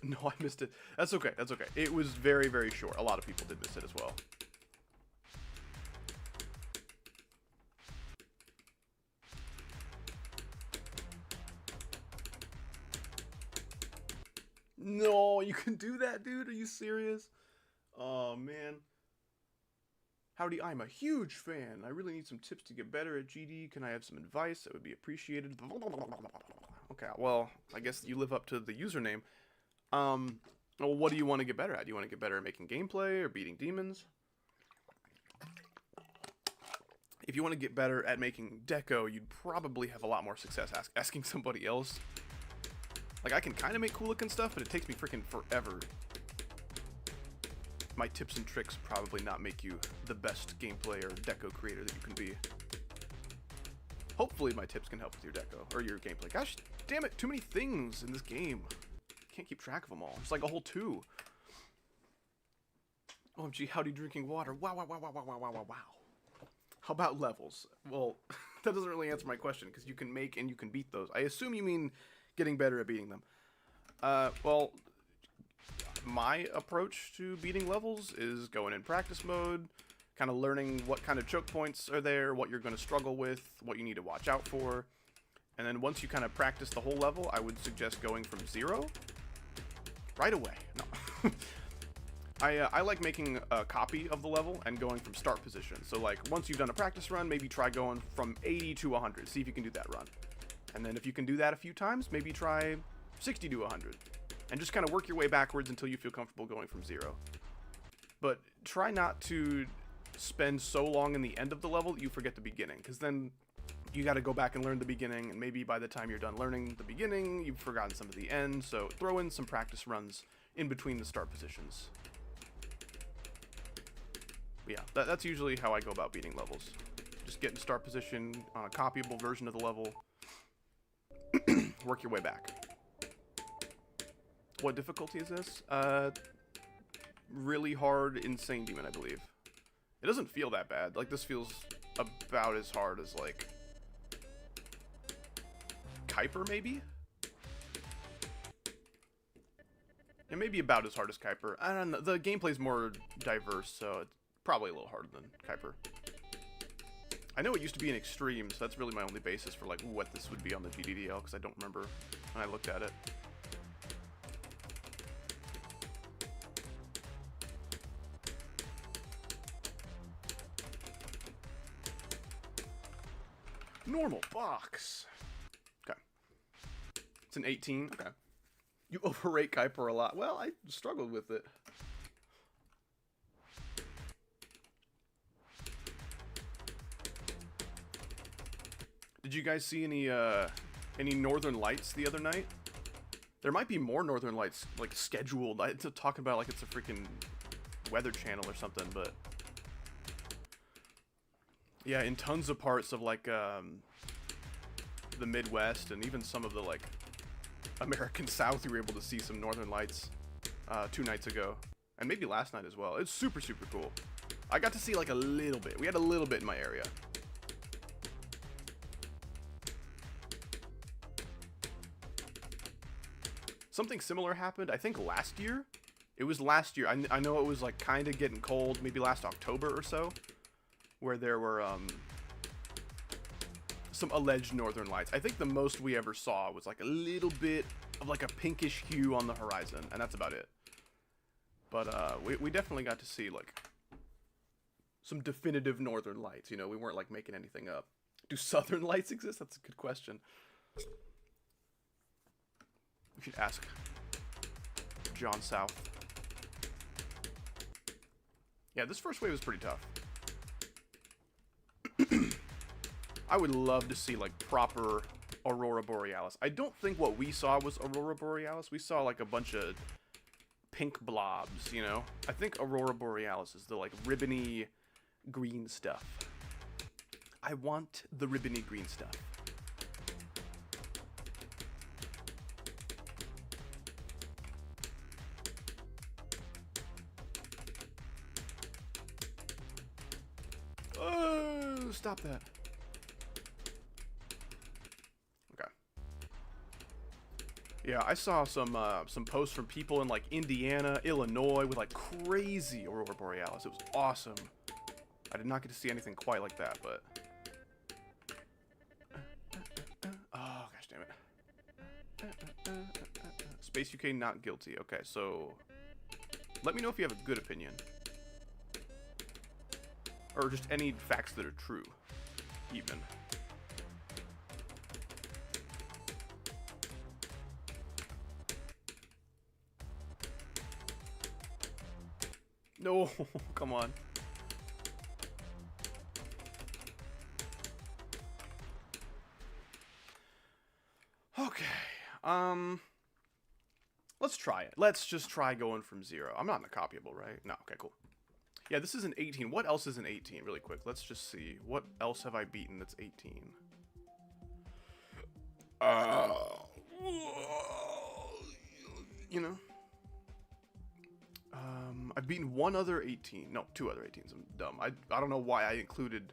No, I missed it. That's okay. That's okay. It was very, very short. A lot of people did miss it as well. No, you can do that, dude? Are you serious? Oh, man. Howdy, I'm a huge fan. I really need some tips to get better at GD. Can I have some advice? That would be appreciated. Okay, well, I guess you live up to the username. Well, what do you want to get better at? Do you want to get better at making gameplay or beating demons? If you want to get better at making deco, you'd probably have a lot more success asking somebody else. Like, I can kind of make cool looking stuff, but it takes me freaking forever. My tips and tricks probably not make you the best gameplay or deco creator that you can be. Hopefully my tips can help with your deco or your gameplay. Gosh damn it, too many things in this game. Can't keep track of them all. It's like a whole 2. OMG, howdy drinking water. Wow, wow, wow, wow, wow, wow, wow, wow. How about levels? Well, that doesn't really answer my question, because you can make and you can beat those. I assume you mean getting better at beating them. Well, my approach to beating levels is going in practice mode, kind of learning what kind of choke points are there, what you're going to struggle with, what you need to watch out for. And then once you kind of practice the whole level, I would suggest going from 0 right away. No. I like making a copy of the level and going from start position. So like once you've done a practice run, maybe try going from 80 to 100. See if you can do that run. And then if you can do that a few times, maybe try 60 to 100. And just kind of work your way backwards until you feel comfortable going from 0. But try not to spend so long in the end of the level that you forget the beginning, because then you got to go back and learn the beginning, and maybe by the time you're done learning the beginning, you've forgotten some of the end. So throw in some practice runs in between the start positions. But yeah, that's usually how I go about beating levels. Just get in start position on a copyable version of the level, work your way back. What difficulty is this? Really hard, insane demon, I believe. It doesn't feel that bad. Like, this feels about as hard as, like, Kuiper, maybe? It may be about as hard as Kuiper. I don't know. The gameplay's more diverse, so it's probably a little harder than Kuiper. I know it used to be an extreme, so that's really my only basis for, like, what this would be on the GDDL, because I don't remember when I looked at it. Normal box. Okay. It's an 18. Okay. You overrate Kuiper a lot. Well, I struggled with it. Did you guys see any Northern Lights the other night? There might be more Northern Lights, like, scheduled. I to talk about like it's a freaking Weather Channel or something, but yeah, in tons of parts of like the Midwest and even some of the like American South, you were able to see some Northern Lights 2 nights ago, and maybe last night as well. It's super, super cool. I got to see like a little bit. We had a little bit in my area. Something similar happened, I think, last year. It was last year. I know it was like kind of getting cold, maybe last October or so, where there were some alleged Northern Lights. I think the most we ever saw was like a little bit of like a pinkish hue on the horizon, and that's about it. But we definitely got to see like some definitive Northern Lights. You know, we weren't like making anything up. Do Southern Lights exist? That's a good question. We should ask John South. Yeah, this first wave was pretty tough. I would love to see like proper Aurora Borealis. I don't think what we saw was Aurora Borealis. We saw like a bunch of pink blobs, you know? I think Aurora Borealis is the like ribbony green stuff. I want the ribbony green stuff. Oh, stop that. Okay. Yeah, I saw some posts from people in like Indiana, Illinois with like crazy Aurora Borealis. It was awesome. I did not get to see anything quite like that, but oh gosh damn it. Space UK not guilty. Okay, so let me know if you have a good opinion. Or just any facts that are true, even. No, come on. Okay, let's try it. Let's just try going from 0. I'm not in a copyable, right? No, okay, cool. Yeah, this is an 18. What else is an 18? Really quick. Let's just see. What else have I beaten that's 18? You know? I've beaten one other 18. No, 2 other 18s. I'm dumb. I don't know why I included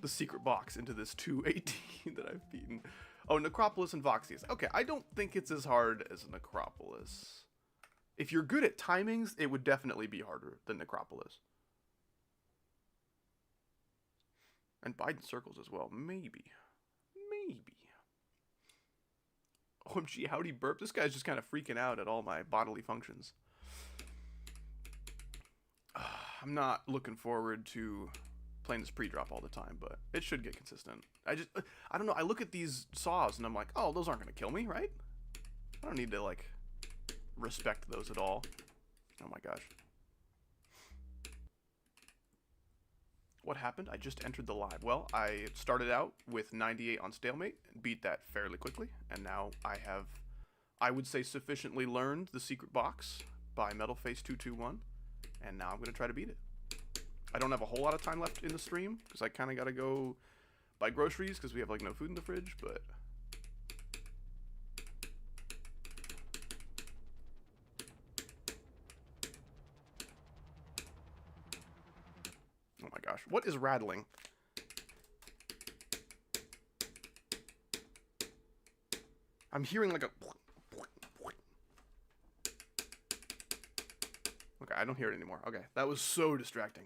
the secret box into this 218 that I've beaten. Oh, Necropolis and Voxius. Okay, I don't think it's as hard as Necropolis. If you're good at timings, it would definitely be harder than Necropolis. And Biden circles as well. Maybe. Maybe. OMG, howdy burp. This guy's just kind of freaking out at all my bodily functions. I'm not looking forward to playing this pre-drop all the time, but it should get consistent. I don't know. I look at these saws and I'm like, oh, those aren't going to kill me, right? I don't need to, like, respect those at all. Oh my gosh. What happened? I just entered the live. Well, I started out with 98 on Stalemate and beat that fairly quickly, and now I have, I would say, sufficiently learned the secret box by Metalface221, and now I'm going to try to beat it. I don't have a whole lot of time left in the stream, because I kind of got to go buy groceries, because we have, like, no food in the fridge, but gosh. What is rattling? I'm hearing like a... Okay, I don't hear it anymore. Okay, that was so distracting.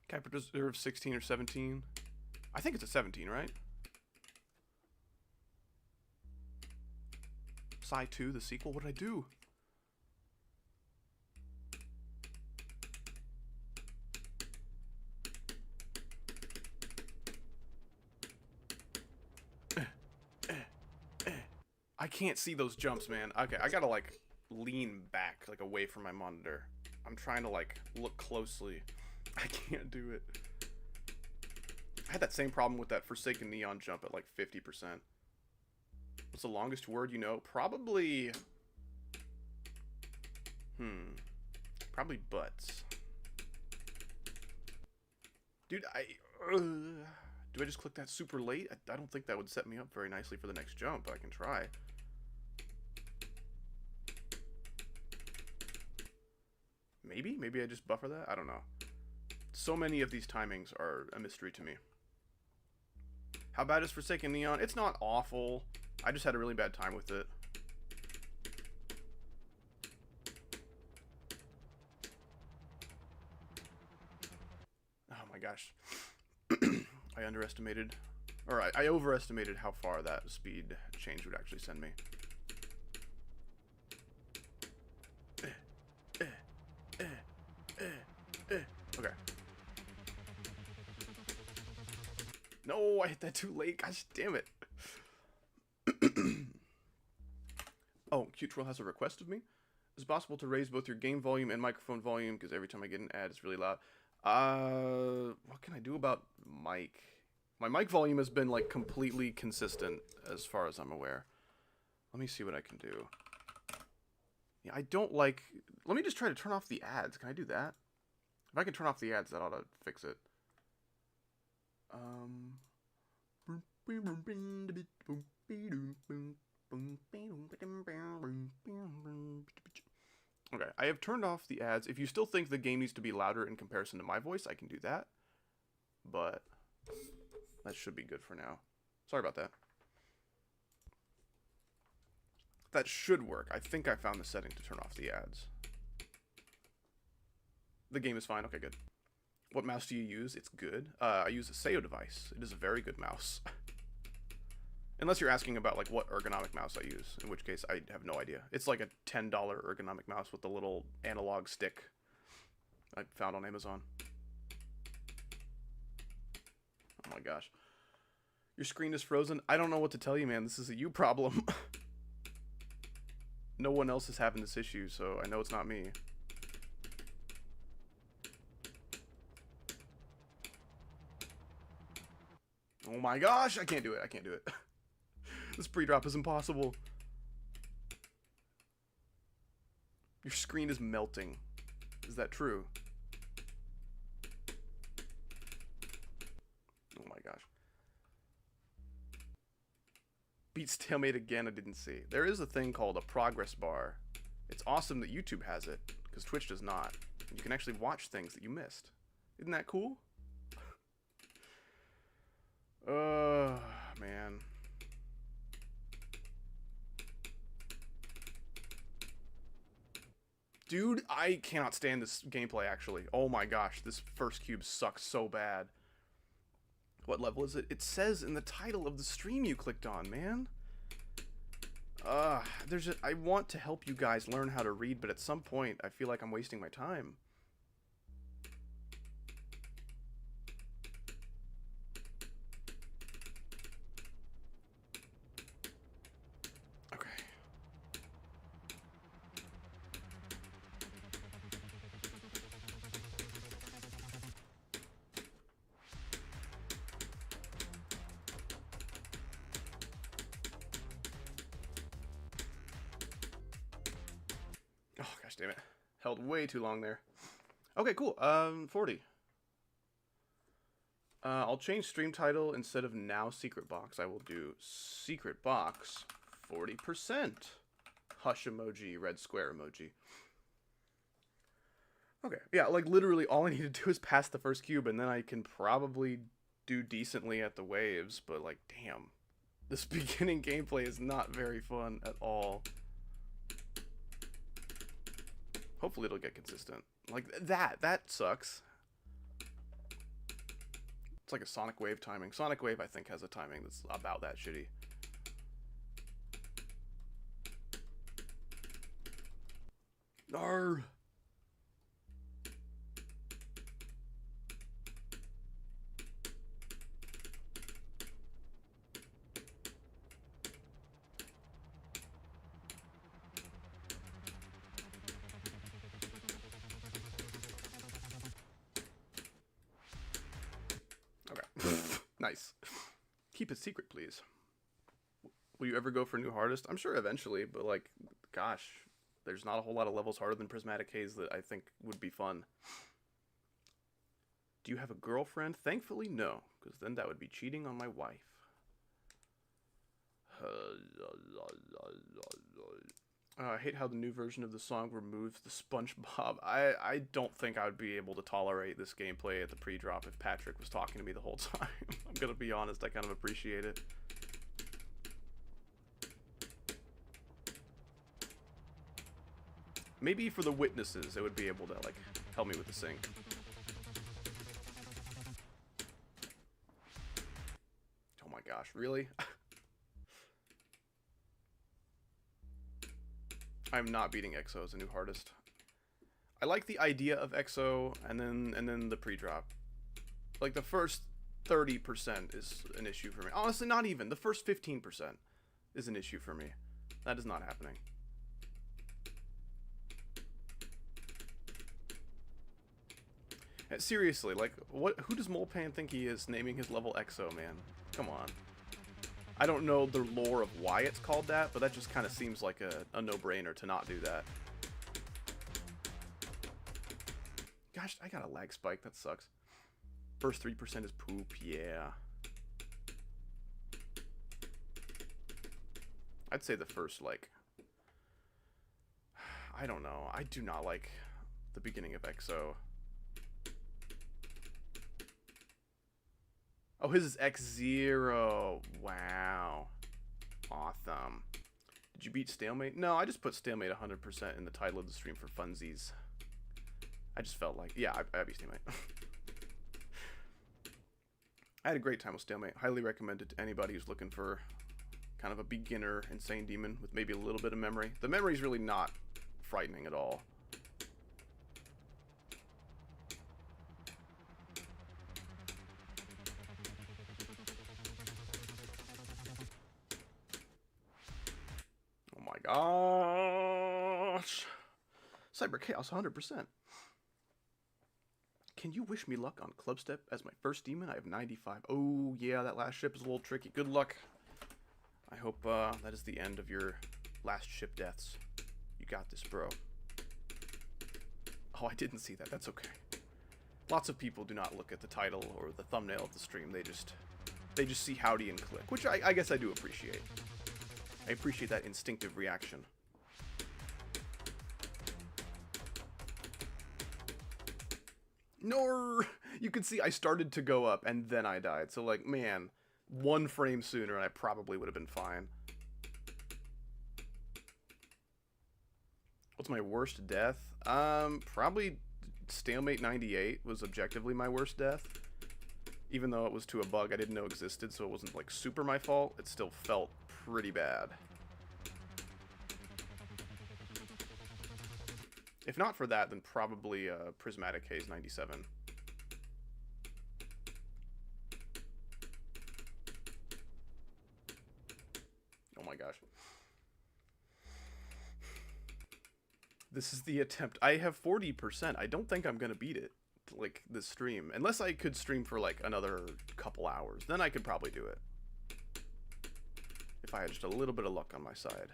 Cap Reserve 16 or 17? I think it's a 17, right? Psy 2, the sequel? What did I do? I can't see those jumps, man. Okay, I gotta, like, lean back, like, away from my monitor. I'm trying to, like, look closely. I can't do it. I had that same problem with that Forsaken Neon jump at, like, 50%. What's the longest word you know? Probably... Probably butts. Dude, do I just click that super late? I don't think that would set me up very nicely for the next jump. I can try. Maybe? Maybe I just buffer that? I don't know. So many of these timings are a mystery to me. How bad is Forsaken Neon? It's not awful. I just had a really bad time with it. Oh my gosh. I underestimated, or I overestimated how far that speed change would actually send me. Okay. No, I hit that too late. Gosh damn it. Oh, Cute Troll has a request of me. Is it possible to raise both your game volume and microphone volume? Because every time I get an ad, it's really loud. What can I do about mic? My mic volume has been, like, completely consistent as far as I'm aware. Let me see what I can do. Yeah, I don't like... Let me just try to turn off the ads. Can I do that? If I can turn off the ads, that ought to fix it. Okay, I have turned off the ads. If you still think the game needs to be louder in comparison to my voice, I can do that. But that should be good for now. Sorry about that. That should work. I think I found the setting to turn off the ads. The game is fine. Okay, good. What mouse do you use? It's good. I use a Seio device. It is a very good mouse. Unless you're asking about, like, what ergonomic mouse I use, in which case I have no idea. It's like a $10 ergonomic mouse with a little analog stick I found on Amazon. Oh my gosh. Your screen is frozen? I don't know what to tell you, man. This is a you problem. No one else is having this issue, so I know it's not me. Oh my gosh, I can't do it. I can't do it. This pre-drop is impossible. Your screen is melting. Is that true? Oh my gosh. Beat Stalemate again, I didn't see. There is a thing called a progress bar. It's awesome that YouTube has it, because Twitch does not. You can actually watch things that you missed. Isn't that cool? Man. Dude, I cannot stand this gameplay, actually. Oh my gosh, this first cube sucks so bad. What level is it? It says in the title of the stream you clicked on, man. I want to help you guys learn how to read, but at some point, I feel like I'm wasting my time. Oh, gosh damn it. Held way too long there. Okay, cool. 40. I'll change stream title. Instead of now secret box, I will do secret box 40%. Hush emoji, red square emoji. Okay, yeah, like literally all I need to do is pass the first cube and then I can probably do decently at the waves, but like, damn. This beginning gameplay is not very fun at all. Hopefully it'll get consistent. Like, that sucks. It's like a Sonic Wave timing. Sonic Wave, I think, has a timing that's about that shitty. Arr! Okay. Nice. Keep it secret, please. Will you ever go for new hardest? I'm sure eventually, but like, gosh, there's not a whole lot of levels harder than Prismatic Haze that I think would be fun. Do you have a girlfriend? Thankfully, no, because then that would be cheating on my wife. I hate how the new version of the song removes the SpongeBob. I don't think I would be able to tolerate this gameplay at the pre-drop if Patrick was talking to me the whole time. I'm gonna be honest, I kind of appreciate it. Maybe for the witnesses, it would be able to, like, help me with the sync. Oh my gosh, really? I'm not beating EXO as a new hardest. I like the idea of EXO and then the pre-drop. Like the first 30% is an issue for me. Honestly, not even. The first 15% is an issue for me. That is not happening. Seriously, like, who does Molepan think he is naming his level EXO, man? Come on. I don't know the lore of why it's called that, but that just kind of seems like a no-brainer to not do that. Gosh, I got a lag spike. That sucks. First 3% is poop. Yeah. I'd say the first, like... I don't know. I do not like the beginning of EXO. Oh, his is X0. Wow. Awesome. Did you beat Stalemate? No, I just put Stalemate 100% in the title of the stream for funsies. I just felt like, yeah, I beat Stalemate. I had a great time with Stalemate. Highly recommend it to anybody who's looking for kind of a beginner Insane Demon with maybe a little bit of memory. The memory's really not frightening at all. Gosh. Cyber Chaos 100%. Can you wish me luck on Clubstep as my first demon? I have 95. Oh, yeah, that last ship is a little tricky. Good luck. I hope that is the end of your last ship deaths. You got this, bro. Oh, I didn't see that. That's okay. Lots of people do not look at the title or the thumbnail of the stream. They just see howdy and click, which I guess I do appreciate. I appreciate that instinctive reaction. No, you can see I started to go up and then I died. So like, man, one frame sooner and I probably would have been fine. What's my worst death? Probably Stalemate 98 was objectively my worst death. Even though it was to a bug I didn't know existed, so it wasn't like super my fault, it still felt pretty bad. If not for that, then probably Prismatic Haze 97. Oh my gosh. This is the attempt. I have 40%. I don't think I'm gonna beat it, like, this stream. Unless I could stream for, like, another couple hours. Then I could probably do it. If I had just a little bit of luck on my side.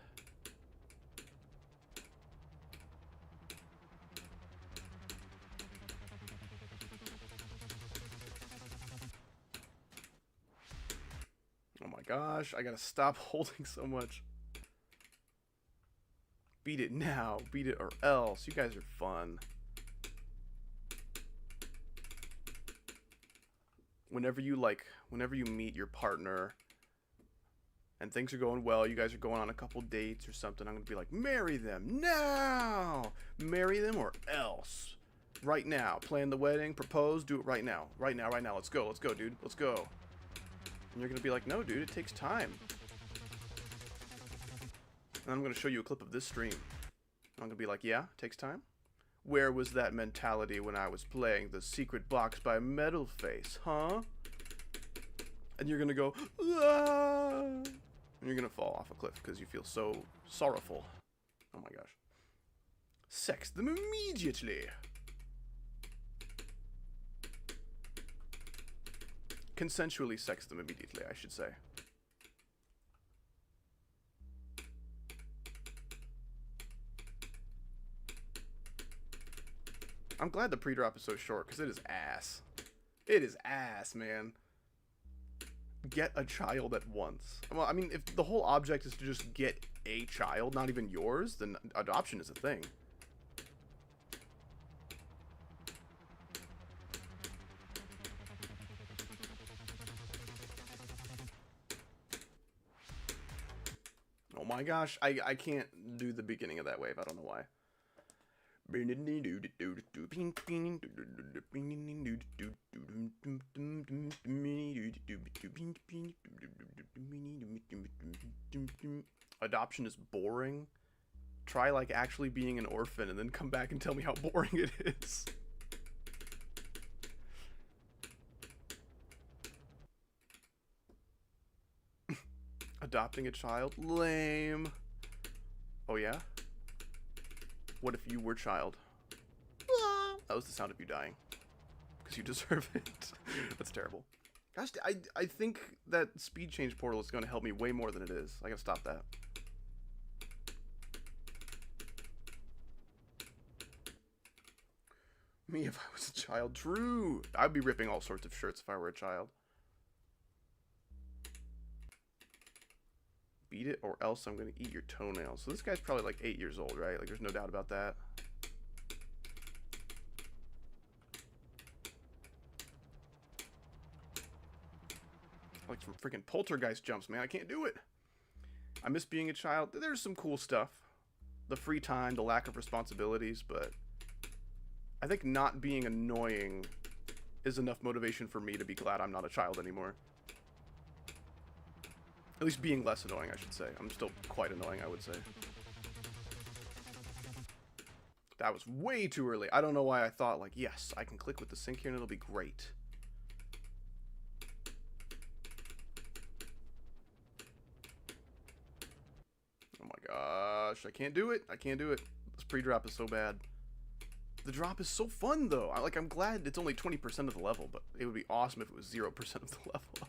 Oh my gosh, I gotta stop holding so much. Beat it now, beat it or else. You guys are fun. whenever you meet your partner and things are going well, you guys are going on a couple dates or something, I'm gonna be like, marry them now, marry them or else, right now, plan the wedding, propose, do it right now, let's go, dude, let's go. And you're gonna be like, no, dude, it takes time. And I'm gonna show you a clip of this stream. I'm gonna be like, yeah, it takes time. Where was that mentality when I was playing The Secret Box by Metalface, huh? And you're gonna go, ah! And you're gonna fall off a cliff because you feel so sorrowful. Oh my gosh. Sex them immediately. Consensually sex them immediately, I should say. I'm glad the pre-drop is so short, because it is ass. It is ass, man. Get a child at once. Well, I mean, if the whole object is to just get a child, not even yours, then adoption is a thing. Oh my gosh, I can't do the beginning of that wave, I don't know why. Adoption is boring. Try like actually being an orphan and then come back and tell me how boring it is. Adopting a child? Lame. Oh yeah? What if you were child? That was the sound of you dying. Because you deserve it. That's terrible. Gosh, I think that speed change portal is going to help me way more than it is. I gotta stop that. Me if I was a child. True. I'd be ripping all sorts of shirts if I were a child. Beat it or else I'm going to eat your toenails. So this guy's probably like 8 years old, right? Like there's no doubt about that. Like some freaking poltergeist jumps, man. I can't do it. I miss being a child. There's some cool stuff. The free time, the lack of responsibilities, but I think not being annoying is enough motivation for me to be glad I'm not a child anymore. At least being less annoying, I should say. I'm still quite annoying, I would say. That was way too early. I don't know why I thought, like, yes, I can click with the sync here and it'll be great. Oh my gosh, I can't do it. I can't do it. This pre-drop is so bad. The drop is so fun, though. I'm glad it's only 20% of the level, but it would be awesome if it was 0% of the level.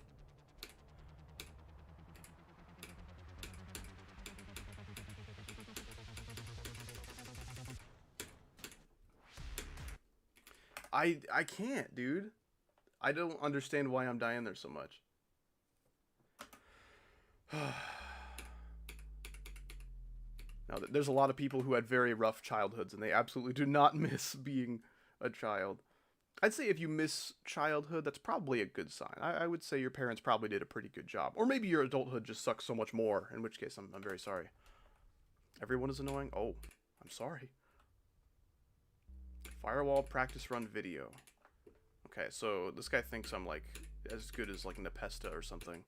I can't, dude. I don't understand why I'm dying there so much. Now, there's a lot of people who had very rough childhoods, and they absolutely do not miss being a child. I'd say if you miss childhood, that's probably a good sign. I would say your parents probably did a pretty good job. Or maybe your adulthood just sucks so much more, in which case I'm very sorry. Everyone is annoying? Oh, I'm sorry. Firewall practice run video. Okay, so this guy thinks I'm like as good as like Nepesta or something.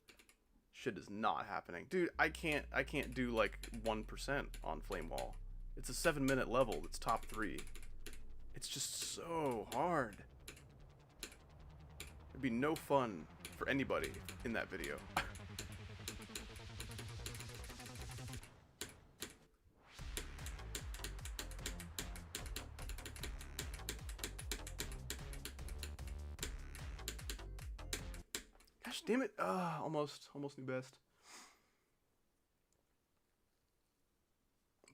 Shit is not happening. Dude, I can't do like 1% on Flame Wall. It's a 7-minute level that's top 3. It's just so hard. It'd be no fun for anybody in that video. Gosh damn it. Almost knew best.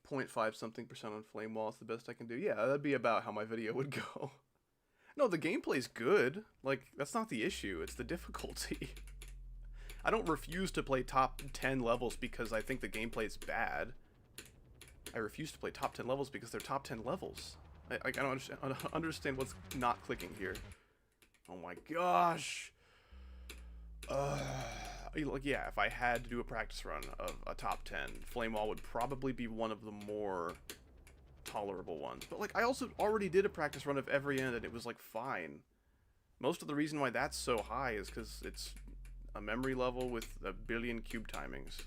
0.5 something % on Flame Wall is the best I can do. Yeah, that'd be about how my video would go. No, the gameplay's good. Like, that's not the issue. It's the difficulty. I don't refuse to play top 10 levels because I think the gameplay's bad. I refuse to play top 10 levels because they're top 10 levels. I don't understand what's not clicking here. Oh my gosh. Like, yeah, if I had to do a practice run of a top 10, Flame Wall would probably be one of the more tolerable ones. But, like, I also already did a practice run of every end, and it was, like, fine. Most of the reason why that's so high is because it's a memory level with a billion cube timings.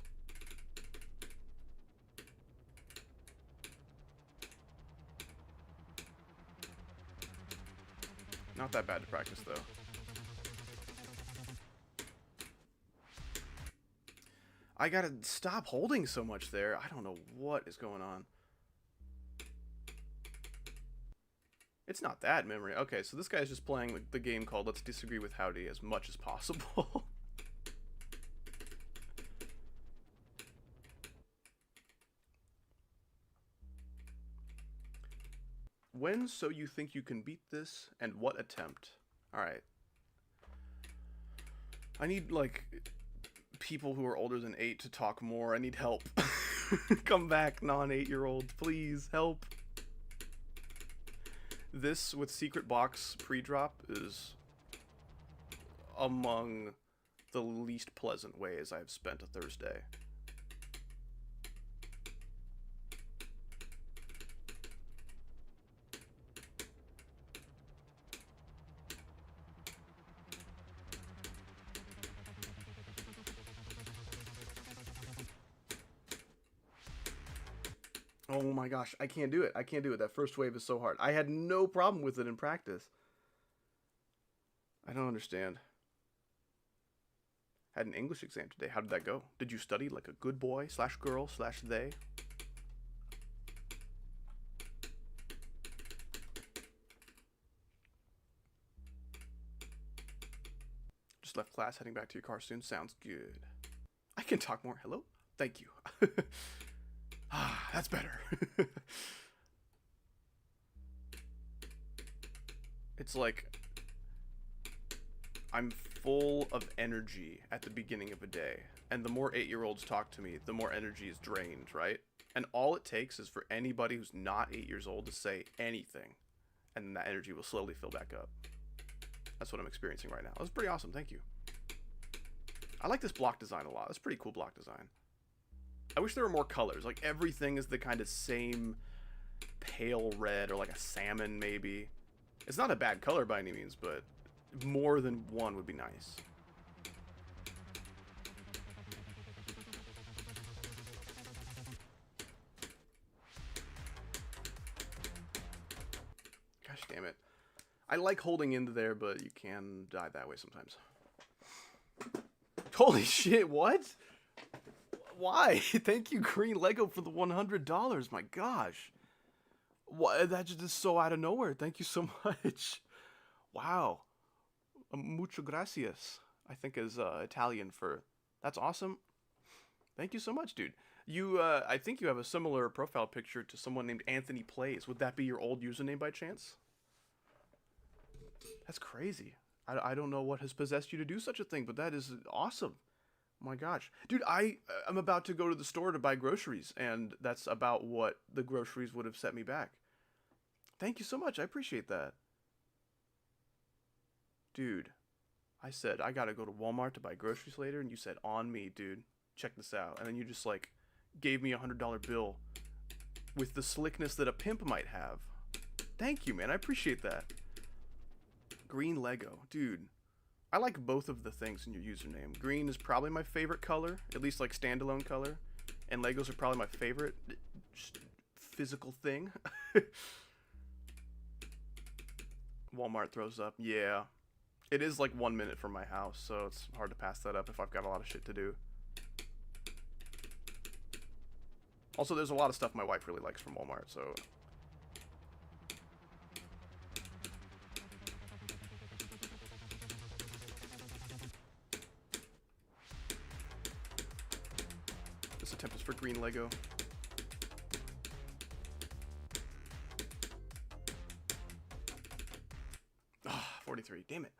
Not that bad to practice, though. I gotta stop holding so much there. I don't know what is going on. It's not that memory. Okay, so this guy's just playing the game called Let's Disagree with Howdy as much as possible. When so you think you can beat this, and what attempt? Alright. I need, like, people who are older than 8 to talk more. I need help. Come back, non-8-year-olds. Please, help. This, with Secret Box pre-drop, is among the least pleasant ways I've spent a Thursday. Oh my gosh, I can't do it. I can't do it. That first wave is so hard. I had no problem with it in practice. I don't understand. Had an English exam today. How did that go? Did you study like a good boy / girl / they? Just left class, heading back to your car soon. Sounds good. I can talk more. Hello? Thank you. Ah, that's better. It's like I'm full of energy at the beginning of a day, and the more 8-year-olds talk to me, the more energy is drained, right? And all it takes is for anybody who's not 8 years old to say anything, and then that energy will slowly fill back up. That's what I'm experiencing right now. That's pretty awesome. Thank you. I like this block design a lot. That's pretty cool block design. I wish there were more colors. Like, everything is the kind of same pale red, or like a salmon, maybe. It's not a bad color by any means, but more than one would be nice. Gosh damn it. I like holding into there, but you can die that way sometimes. Holy shit, what? Why? Thank you, Green Lego, for the $100. My gosh. What? That just is so out of nowhere. Thank you so much. Wow. Mucho gracias, I think is Italian for that's awesome. Thank you so much, dude. You, I think you have a similar profile picture to someone named Anthony Plays. Would that be your old username by chance? That's crazy. I don't know what has possessed you to do such a thing, but that is awesome. Oh my gosh. Dude, I'm about to go to the store to buy groceries, and that's about what the groceries would have set me back. Thank you so much. I appreciate that. Dude, I said, I gotta go to Walmart to buy groceries later, and you said, on me, dude. Check this out. And then you just, like, gave me a $100 bill with the slickness that a pimp might have. Thank you, man. I appreciate that. Green Lego. Dude, I like both of the things in your username. Green is probably my favorite color, at least, like, standalone color. And Legos are probably my favorite just physical thing. Walmart throws up. Yeah. It is like 1 minute from my house, so it's hard to pass that up if I've got a lot of shit to do. Also, there's a lot of stuff my wife really likes from Walmart, so... This attempt is for Green Lego. 43. Damn it.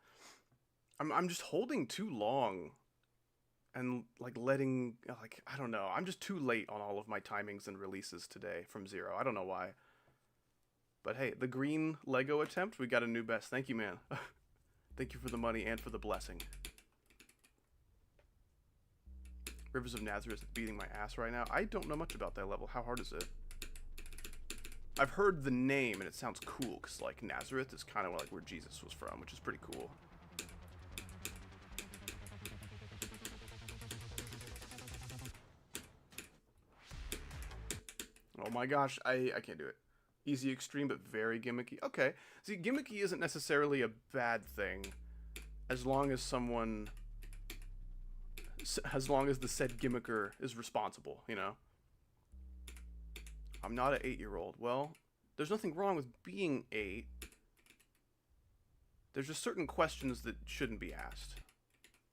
I'm just holding too long and like letting like I don't know. I'm just too late on all of my timings and releases today from 0. I don't know why. But hey, the Green Lego attempt, we got a new best. Thank you, man. Thank you for the money and for the blessing. Rivers of Nazareth is beating my ass right now. I don't know much about that level. How hard is it? I've heard the name and it sounds cool because like Nazareth is kind of like where Jesus was from, which is pretty cool. Oh my gosh, I can't do it. Easy extreme, but very gimmicky. Okay, see, gimmicky isn't necessarily a bad thing, as long as someone, as long as the said gimmicker is responsible, you know? I'm not an 8-year-old. Well, there's nothing wrong with being 8. There's just certain questions that shouldn't be asked.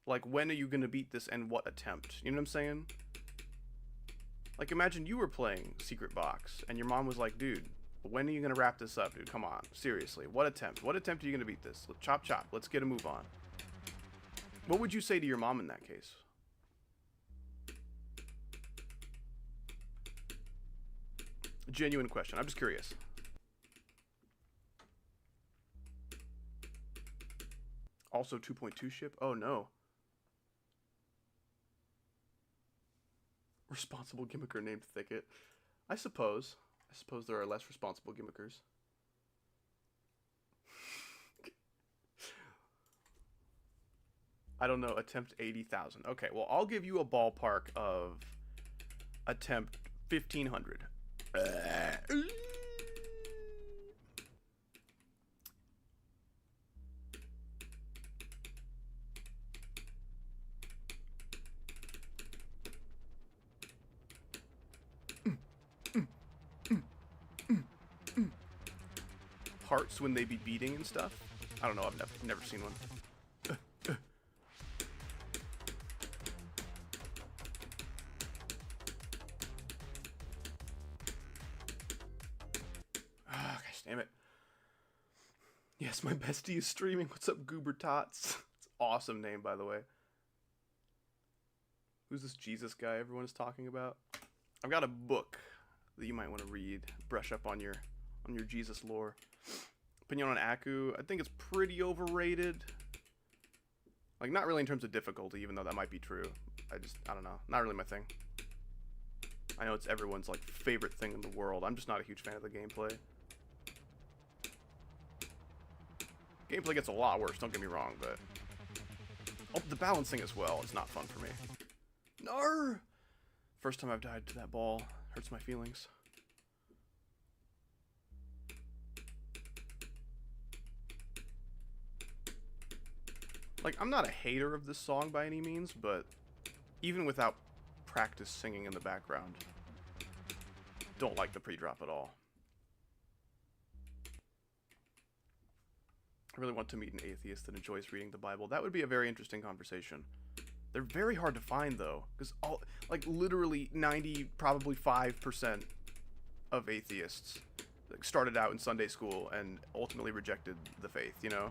Like, when are you gonna beat this and what attempt? You know what I'm saying? Like, imagine you were playing Secret Box, and your mom was like, dude, when are you gonna wrap this up, dude? Come on, seriously. What attempt? What attempt are you gonna beat this? Chop, chop. Let's get a move on. What would you say to your mom in that case? Genuine question. I'm just curious. Also 2.2 ship? Oh, no. Responsible gimmicker named Thicket. I suppose there are less responsible gimmickers. I don't know. Attempt 80,000. Okay, well, I'll give you a ballpark of attempt 1,500. Hearts when they be beating and stuff. I don't know. I've never seen one. Ah, gosh damn it. Yes, my bestie is streaming. What's up, Goober Tots? It's an awesome name, by the way. Who's this Jesus guy everyone is talking about? I've got a book that you might want to read. Brush up on your Jesus lore. Opinion on Aku, I think it's pretty overrated. Like, not really in terms of difficulty, even though that might be true. I don't know. Not really my thing. I know it's everyone's, like, favorite thing in the world. I'm just not a huge fan of the gameplay. Gameplay gets a lot worse, don't get me wrong, but... Oh, the balancing as well is not fun for me. No! First time I've died to that ball. Hurts my feelings. Like, I'm not a hater of this song by any means, but even without practice singing in the background, don't like the pre-drop at all. I really want to meet an atheist that enjoys reading the Bible. That would be a very interesting conversation. They're very hard to find, though, because like literally 90, probably 5% of atheists started out in Sunday school and ultimately rejected the faith, you know?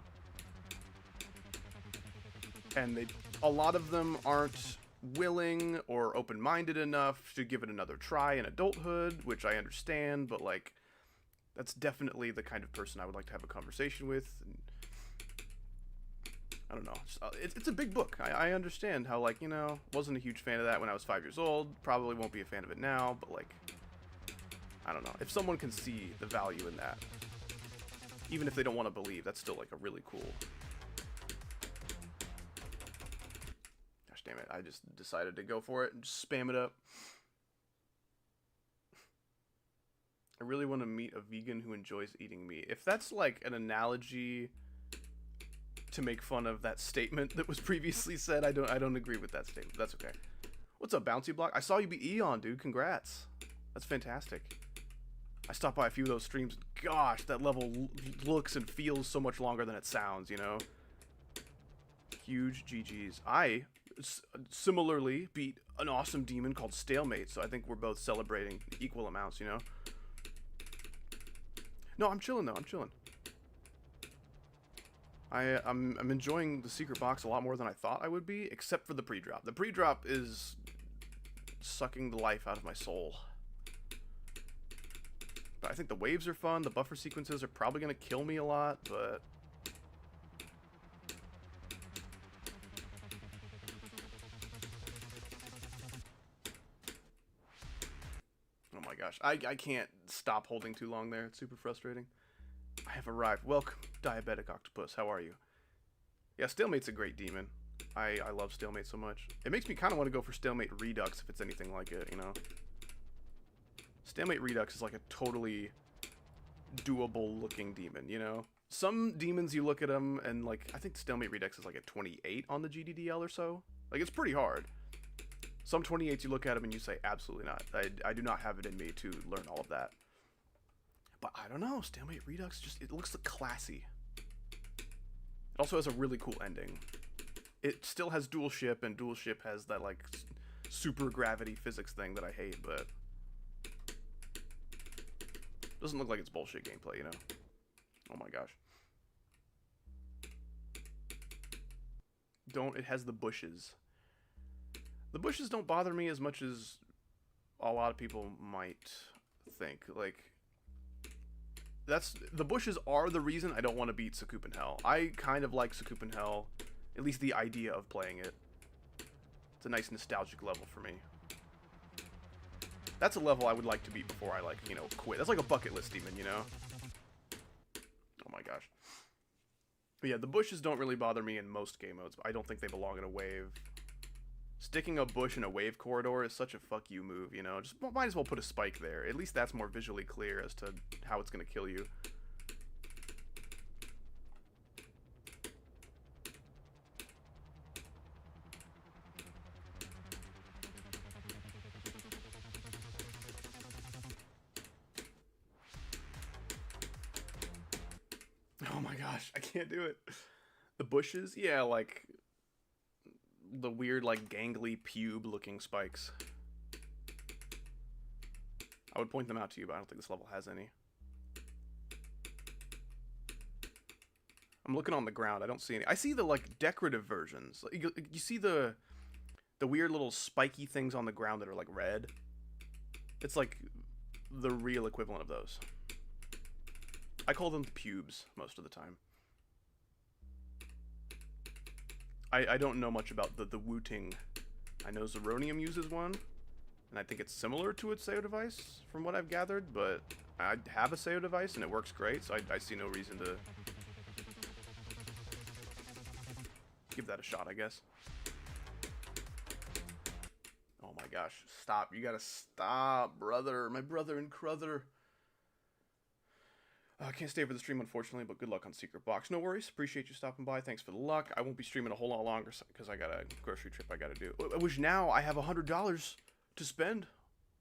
And a lot of them aren't willing or open-minded enough to give it another try in adulthood, which I understand, but like, that's definitely the kind of person I would like to have a conversation with. And I don't know. It's a big book. I understand how, like, you know, wasn't a huge fan of that when I was 5 years old. Probably won't be a fan of it now, but like, I don't know. If someone can see the value in that, even if they don't want to believe, that's still like a really cool... Damn it, I just decided to go for it and just spam it up. I really want to meet a vegan who enjoys eating meat. If that's like an analogy to make fun of that statement that was previously said, I don't agree with that statement. That's okay. What's up, Bouncy Block? I saw you be Eon, dude. Congrats. That's fantastic. I stopped by a few of those streams. Gosh, that level looks and feels so much longer than it sounds, you know? Huge GG's. I similarly beat an awesome demon called Stalemate, so I think we're both celebrating equal amounts, you know? No, I'm chilling though. I'm chilling. I'm enjoying the secret box a lot more than I thought I would be, except for the pre-drop. The pre-drop is sucking the life out of my soul. But I think the waves are fun. The buffer sequences are probably gonna kill me a lot, but... gosh. I can't stop holding too long there. It's super frustrating. I have arrived. Welcome, Diabetic Octopus. How are you? Yeah, Stalemate's a great demon. I love Stalemate so much. It makes me kind of want to go for Stalemate Redux if it's anything like it, you know? Stalemate Redux is like a totally doable looking demon, you know? Some demons, you look at them and like, I think Stalemate Redux is like a 28 on the GDDL or so. Like, it's pretty hard. Some 28s you look at them and you say, absolutely not. I do not have it in me to learn all of that. But I don't know, Stalemate Redux just, it looks classy. It also has a really cool ending. It still has dual ship, and dual ship has that like super gravity physics thing that I hate, but doesn't look like it's bullshit gameplay, you know? Oh my gosh. It has the bushes. The bushes don't bother me as much as a lot of people might think. Like, the bushes are the reason I don't want to beat Sakup in Hell. I kind of like Sakup in Hell, at least the idea of playing it. It's a nice nostalgic level for me. That's a level I would like to beat before I, like, you know, quit. That's like a bucket list demon, you know? Oh my gosh. But yeah, the bushes don't really bother me in most game modes, but I don't think they belong in a wave. Sticking a bush in a wave corridor is such a fuck you move, you know? Just might as well put a spike there. At least that's more visually clear as to how it's going to kill you. Oh my gosh, I can't do it. The bushes? Yeah, like the weird, like, gangly pube looking spikes. I would point them out to you, but I don't think this level has any. I'm looking on the ground. I don't see any. I see the, like, decorative versions. You see the weird little spiky things on the ground that are, like, red? It's, like, the real equivalent of those. I call them pubes most of the time. I don't know much about the Wu-Ting. I know Zeronium uses one, and I think it's similar to its SEO device, from what I've gathered, but I have a SEO device, and it works great, so I see no reason to give that a shot, I guess. Oh my gosh, stop. You gotta stop, brother. My brother and Crother. I can't stay for the stream, unfortunately, but good luck on Secret Box. No worries. Appreciate you stopping by. Thanks for the luck. I won't be streaming a whole lot longer because I got a grocery trip I got to do. Which now I have $100 to spend.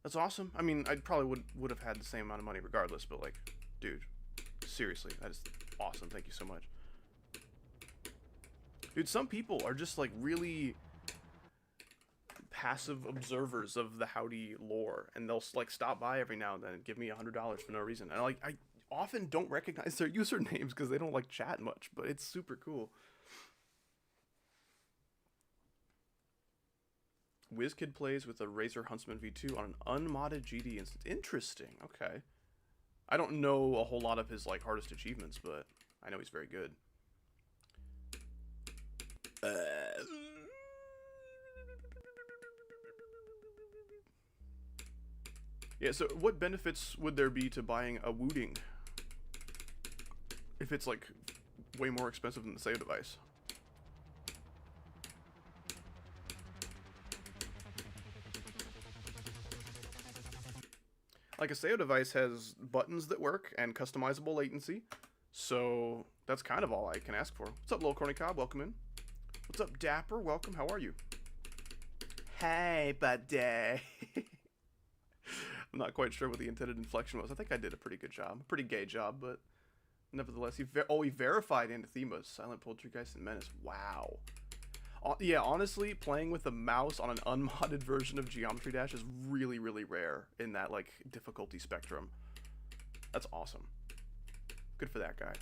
That's awesome. I mean, I probably would have had the same amount of money regardless, but, like, dude, seriously, that is awesome. Thank you so much. Dude, some people are just, like, really passive observers of the Howdy lore, and they'll, like, stop by every now and then and give me $100 for no reason. And, like, I often don't recognize their usernames because they don't like chat much, but it's super cool. WizKid plays with a Razer Huntsman V2 on an unmodded GD instance. Interesting. Okay. I don't know a whole lot of his, like, hardest achievements, but I know he's very good. Yeah, so what benefits would there be to buying a Wu-Ting if it's, like, way more expensive than the SEO device? Like, a SEO device has buttons that work and customizable latency, so that's kind of all I can ask for. What's up, Lil Corny Cobb? Welcome in. What's up, Dapper? Welcome. How are you? Hey, buddy. I'm not quite sure what the intended inflection was. I think I did a pretty good job. A pretty gay job, but nevertheless, he verified Anathemas, Silent Poltergeist, and Menace. Wow. Yeah, honestly, playing with a mouse on an unmodded version of Geometry Dash is really, really rare in that, like, difficulty spectrum. That's awesome. Good for that guy.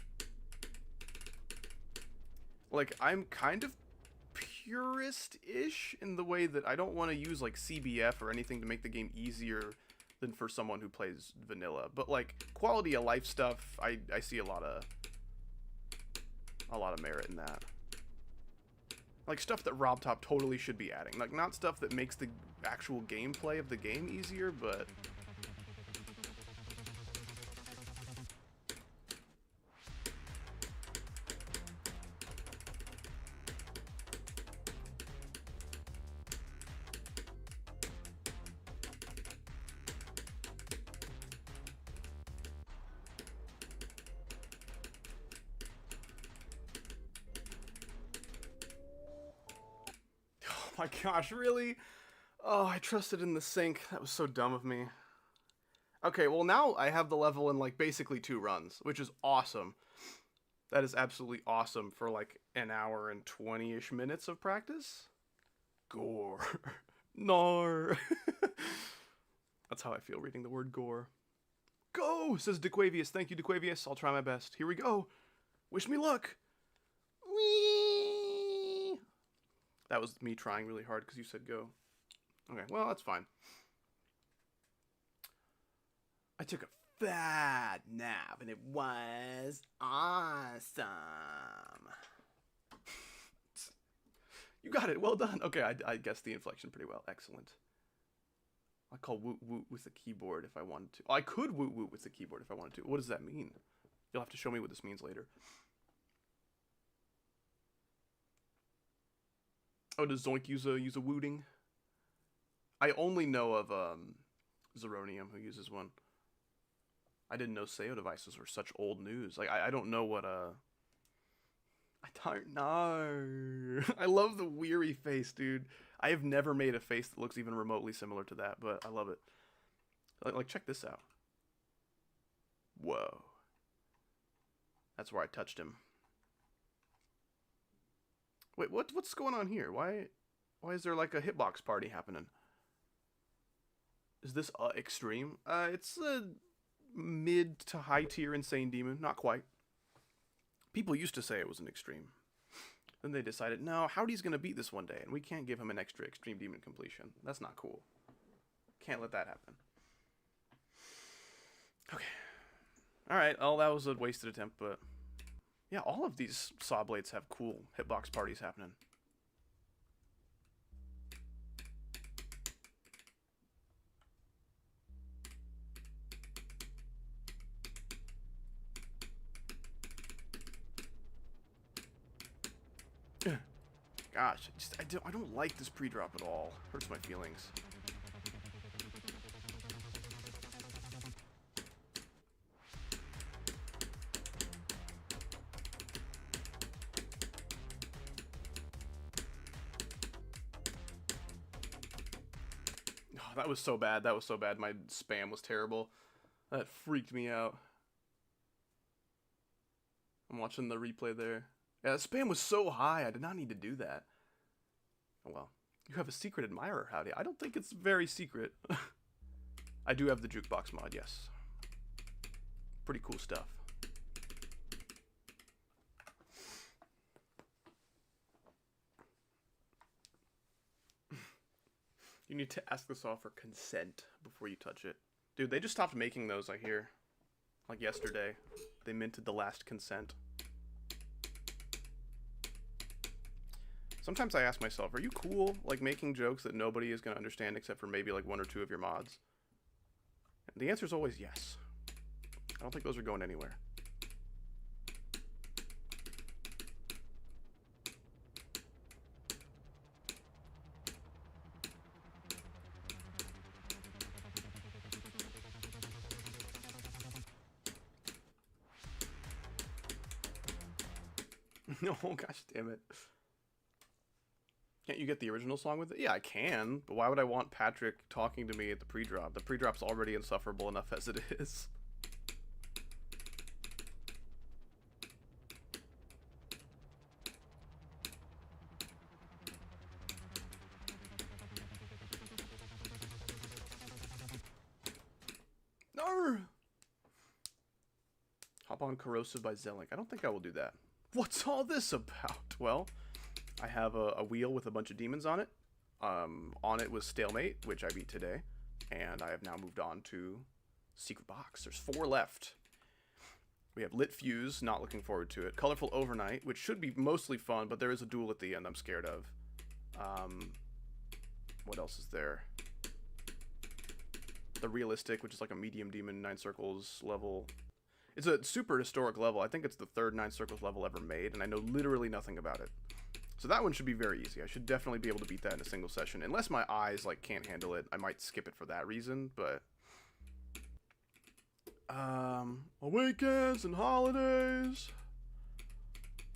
Like, I'm kind of purist-ish in the way that I don't want to use, like, CBF or anything to make the game easier than for someone who plays vanilla. But, like, quality of life stuff, I see a lot of merit in that. Like, stuff that Robtop totally should be adding. Like, not stuff that makes the actual gameplay of the game easier, but my gosh, really? Oh, I trusted in the sync. That was so dumb of me. Okay, well now I have the level in like basically 2 runs, which is awesome. That is absolutely awesome for like an hour and 20-ish minutes of practice. Gore. Nar. That's how I feel reading the word gore. Go, says DeQuavius. Thank you, DeQuavius. I'll try my best. Here we go. Wish me luck. Whee! That was me trying really hard because you said go. Okay, well, that's fine. I took a fat nap and it was awesome. You got it. Well done. Okay, I guessed the inflection pretty well. Excellent. I call woot woot with the keyboard if I wanted to. Oh, I could woot woot with the keyboard if I wanted to. What does that mean? You'll have to show me what this means later. Oh, does Zoink use a wooting? I only know of Zeronium who uses one. I didn't know SEO devices were such old news. Like I don't know what I don't know. I love the weary face, dude. I have never made a face that looks even remotely similar to that, but I love it. Like check this out. Whoa. That's where I touched him. Wait, what's going on here? Why is there like a hitbox party happening? Is this extreme? It's a mid to high tier insane demon, not quite. People used to say it was an extreme. Then they decided, no, Howdy's gonna beat this one day, and we can't give him an extra extreme demon completion. That's not cool. Can't let that happen. Okay. Alright, well, that was a wasted attempt, but yeah, all of these saw blades have cool hitbox parties happening. Gosh, I don't like this pre-drop at all. Hurts my feelings. Oh, that was so bad. That was so bad. My spam was terrible. That freaked me out. I'm watching the replay there. Yeah, that spam was so high. I did not need to do that. Oh well. You have a secret admirer, Howdy. I don't think it's very secret. I do have the jukebox mod, yes. Pretty cool stuff. You need to ask the saw for consent before you touch it. Dude, they just stopped making those, I hear. Like yesterday. They minted the last consent. Sometimes I ask myself, are you cool, like, making jokes that nobody is going to understand except for maybe, like, 1 or 2 of your mods? And the answer is always yes. I don't think those are going anywhere. Oh, gosh damn it. Can't you get the original song with it? Yeah, I can, but why would I want Patrick talking to me at the pre-drop? The pre-drop's already insufferable enough as it is. No! Hop on Corrosive by Zelink. I don't think I will do that. What's all this about? Well, I have a wheel with a bunch of demons on it. On it was Stalemate, which I beat today. And I have now moved on to Secret Box. There's 4 left. We have Lit Fuse, not looking forward to it. Colorful Overnight, which should be mostly fun, but there is a duel at the end I'm scared of. What else is there? The Realistic, which is like a medium demon 9 circles level. It's a super historic level. I think it's the 3rd 9 circles level ever made, and I know literally nothing about it. So that one should be very easy. I should definitely be able to beat that in a single session. Unless my eyes, like, can't handle it. I might skip it for that reason, but... Awakens and Holidays...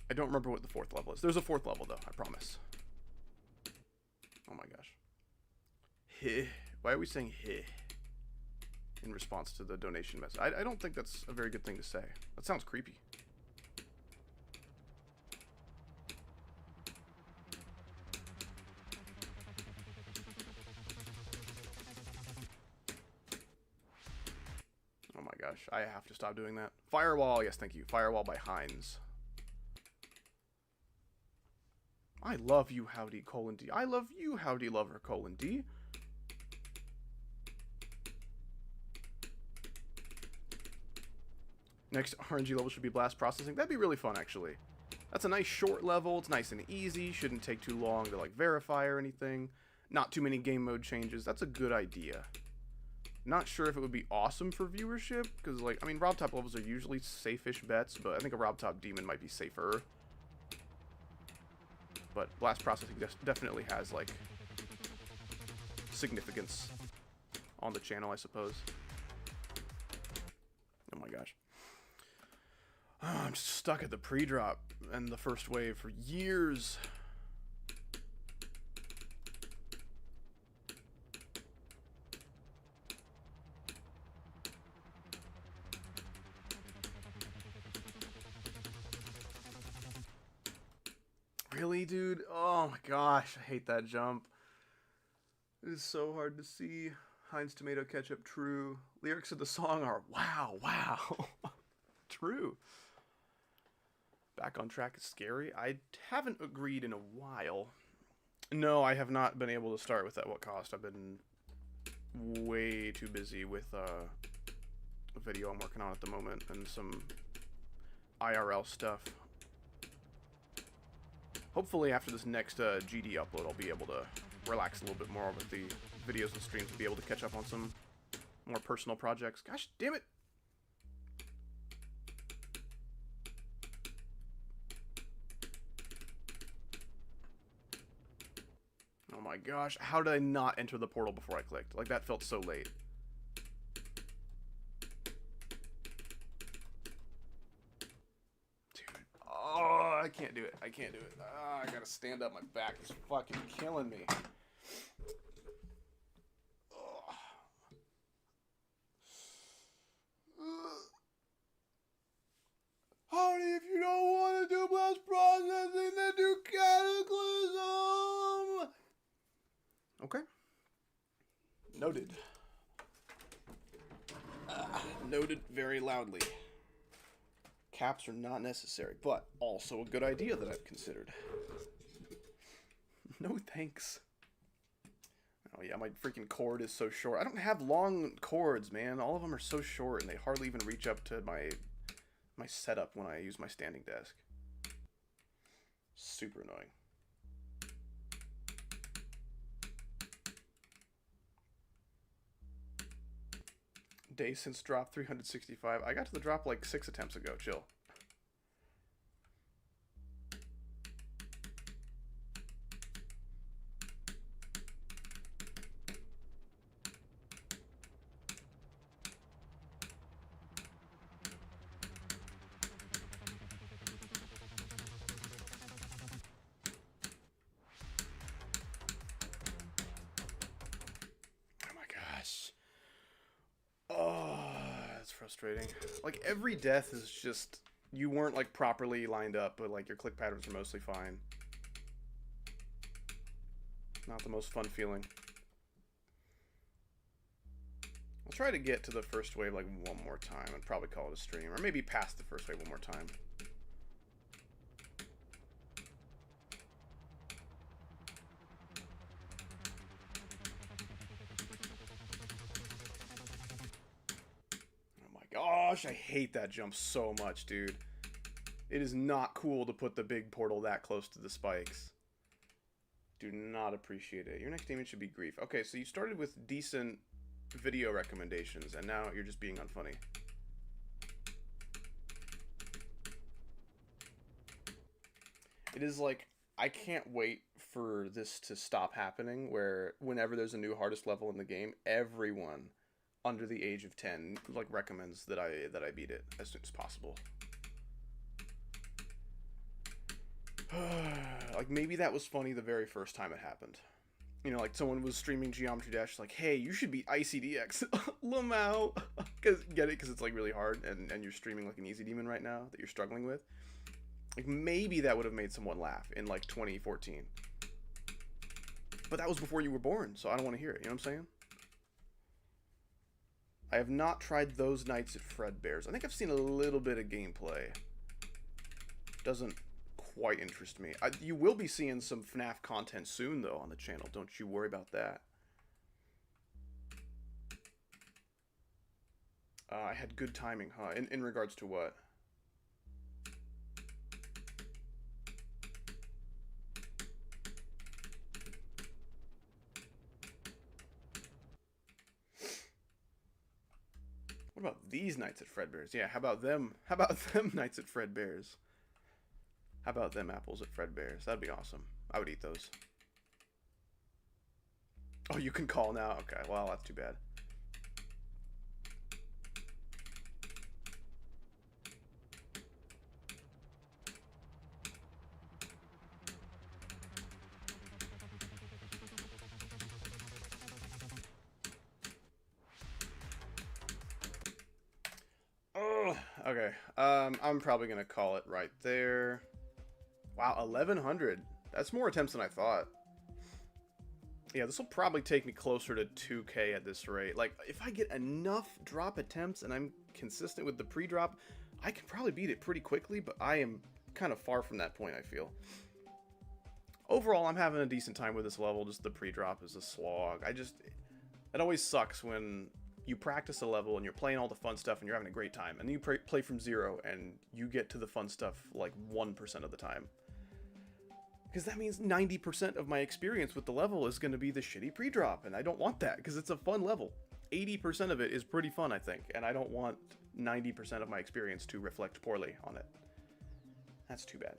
I don't remember what the 4th level is. There's a 4th level, though, I promise. Heh. Why are we saying heh in response to the donation message? I don't think that's a very good thing to say. That sounds creepy. Oh my gosh, I have to stop doing that. Firewall, yes, thank you. Firewall by Heinz. I love you, Howdy, :D. I love you, Howdy Lover, :D. Next RNG level should be blast processing. That'd be really fun, actually. That's a nice short level. It's nice and easy. Shouldn't take too long to, like, verify or anything. Not too many game mode changes. That's a good idea. Not sure if it would be awesome for viewership, because, like, I mean, Robtop levels are usually safe-ish bets, but I think a Robtop Demon might be safer. But blast processing definitely has, like, significance on the channel, I suppose. Oh my gosh. Oh, I'm just stuck at the pre-drop and the first wave for years. Really, dude? Oh my gosh, I hate that jump. It is so hard to see. Heinz tomato ketchup, true. Lyrics of the song are wow, wow. True. Back on track is scary. I haven't agreed in a while. No, I have not been able to start with At What Cost. I've been way too busy with a video I'm working on at the moment and some IRL stuff. Hopefully after this next GD upload, I'll be able to relax a little bit more with the videos and streams and be able to catch up on some more personal projects. Gosh damn it! Oh my gosh, how did I not enter the portal before I clicked? Like, that felt so late. Dude, oh, I can't do it. I can't do it. Oh, I gotta stand up. My back is fucking killing me. Howdy, if you don't want to do blast processing, then do cataclysm. Okay. Noted. Noted very loudly. Caps are not necessary, but also a good idea that I've considered. No thanks. Oh yeah, my freaking cord is so short. I don't have long cords, man. All of them are so short, and they hardly even reach up to my setup when I use my standing desk. Super annoying. Day since drop 365. I got to the drop like 6 attempts ago. Chill. Frustrating. Like, every death is just, you weren't like properly lined up, but like your click patterns are mostly fine. Not the most fun feeling. I'll try to get to the first wave like one more time and probably call it a stream, or maybe past the first wave one more time. Gosh, I hate that jump so much, dude. It is not cool to put the big portal that close to the spikes. Do not appreciate it. Your next demon should be grief. Okay, so you started with decent video recommendations, and now you're just being unfunny. It is like, I can't wait for this to stop happening, where whenever there's a new hardest level in the game, everyone under the age of 10 like recommends that I beat it as soon as possible. Like, maybe that was funny the very first time it happened, You know, like someone was streaming Geometry Dash, like, hey, you should beat ICDX, lmao, get it? Because it's like really hard, and you're streaming like an easy demon right now that you're struggling with. Like maybe that would have made someone laugh in like 2014. But that was before you were born, so I don't want to hear it. You know what I'm saying? I have not tried those nights at Fredbear's. I think I've seen a little bit of gameplay. Doesn't quite interest me. You will be seeing some FNAF content soon, though, on the channel. Don't you worry about that. I had good timing, huh? In regards to what? What about these nights at Fredbear's? Yeah, how about them? How about them nights at Fredbear's? How about them apples at Fredbear's? That'd be awesome. I would eat those. Oh, you can call now? Okay, well, that's too bad. Oh, okay. I'm probably gonna call it right there. Wow, 1100. That's more attempts than I thought. Yeah, this will probably take me closer to 2K at this rate. Like, if I get enough drop attempts and I'm consistent with the pre-drop, I can probably beat it pretty quickly, but I am kind of far from that point, I feel. Overall, I'm having a decent time with this level. Just the pre-drop is a slog. It always sucks when you practice a level and you're playing all the fun stuff and you're having a great time, and then you play from zero and you get to the fun stuff like 1% of the time. Because that means 90% of my experience with the level is going to be the shitty pre-drop, and I don't want that because it's a fun level. 80% of it is pretty fun, I think, and I don't want 90% of my experience to reflect poorly on it. That's too bad.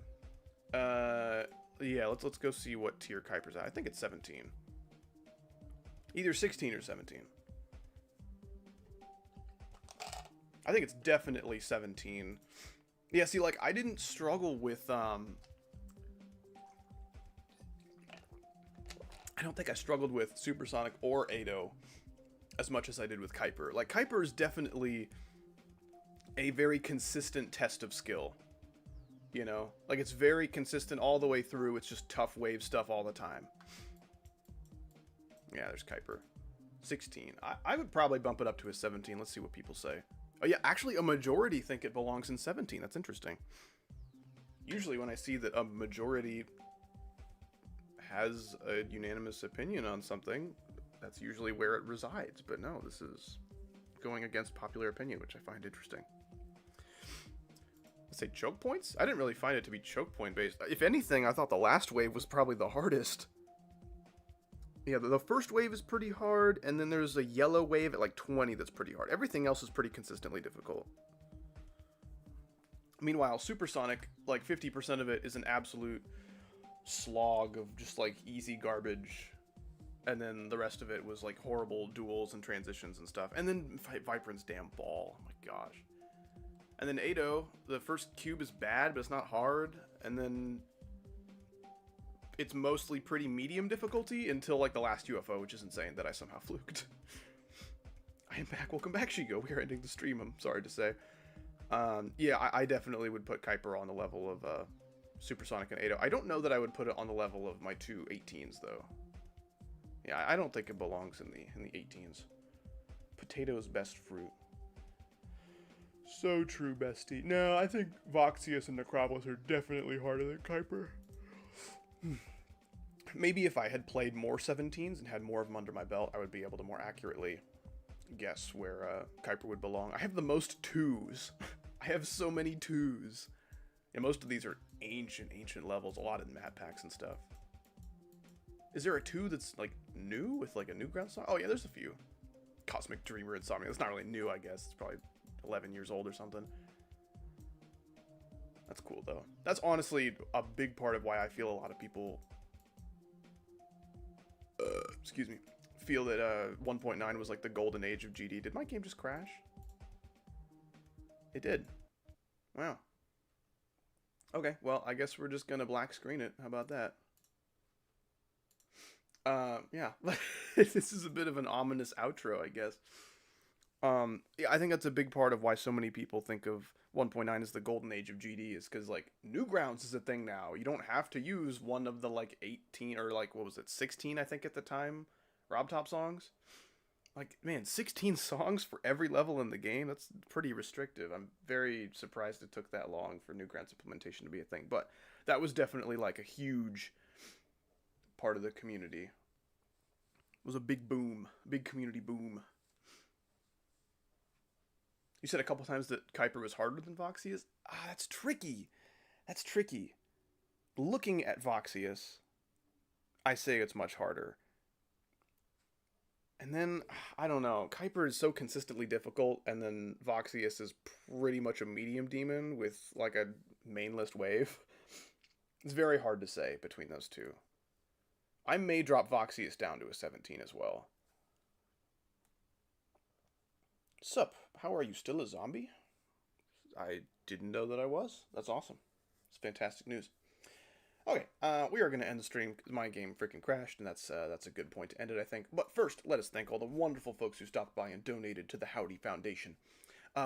Yeah, let's go see what tier Kuiper's at. I think it's 17. Either 16 or 17. I think it's definitely 17. Yeah, see, like, I didn't struggle with, I don't think I struggled with Supersonic or Ado as much as I did with Kuiper. Like, Kuiper is definitely a very consistent test of skill. You know? Like, it's very consistent all the way through. It's just tough wave stuff all the time. Yeah, there's Kuiper. 16. I would probably bump it up to a 17. Let's see what people say. Oh, yeah, actually, a majority think it belongs in 17. That's interesting. Usually when I see that a majority has a unanimous opinion on something, that's usually where it resides. But no, this is going against popular opinion, which I find interesting. Let's say choke points? I didn't really find it to be choke point based. If anything, I thought the last wave was probably the hardest. Yeah, the first wave is pretty hard, and then there's a yellow wave at like 20 that's pretty hard. Everything else is pretty consistently difficult. Meanwhile, Supersonic, like 50% of it is an absolute slog of just like easy garbage, and then the rest of it was like horrible duels and transitions and stuff, and then Vibrant's damn ball. Oh my gosh. And then Ado, the first cube is bad, but it's not hard, and then it's mostly pretty medium difficulty until like the last UFO, which is insane that I somehow fluked. I am back. Welcome back, Shigo. We are ending the stream, I'm sorry to say. Yeah, I definitely would put Kuiper on the level of Supersonic and Ado. I don't know that I would put it on the level of my two 18s, though. Yeah, I don't think it belongs in the 18s. Potato's best fruit. So true, bestie. No, I think Voxius and Necropolis are definitely harder than Kuiper. Maybe if I had played more 17s and had more of them under my belt, I would be able to more accurately guess where Kuiper would belong. I have the most 2s. I have so many 2s. And most of these are ancient levels, a lot in map packs and stuff. Is there a 2 that's like new with like a new ground song? Oh yeah, there's a few. Cosmic Dreamer Insomnia. That's not really new, I guess. It's probably 11 years old or something. That's cool though. That's honestly a big part of why I feel a lot of people excuse me, feel that 1.9 was like the golden age of GD. Did my game just crash? It did. Wow. Okay, well, I guess we're just gonna black screen it. How about that? Yeah. This is a bit of an ominous outro, I guess. Yeah, I think that's a big part of why so many people think of 1.9 as the golden age of GD is because like Newgrounds is a thing now. You don't have to use one of the like 18 or like what was it 16 I think at the time Robtop songs. Like man, 16 songs for every level in the game. That's pretty restrictive. I'm very surprised it took that long for Newgrounds implementation to be a thing, but that was definitely like a huge part of the community. It was a big boom, big community boom. You said a couple times that Kuiper was harder than Voxius. Ah, that's tricky. That's tricky. Looking at Voxius, I say it's much harder. And then, I don't know. Kuiper is so consistently difficult, and then Voxius is pretty much a medium demon with, like, a main list wave. It's very hard to say between those two. I may drop Voxius down to a 17 as well. Sup? How are you? Still a zombie? I didn't know that I was. That's awesome. It's fantastic news. Okay, we are going to end the stream because my game freaking crashed, and that's a good point to end it, I think. But first, let us thank all the wonderful folks who stopped by and donated to the Howdy Foundation.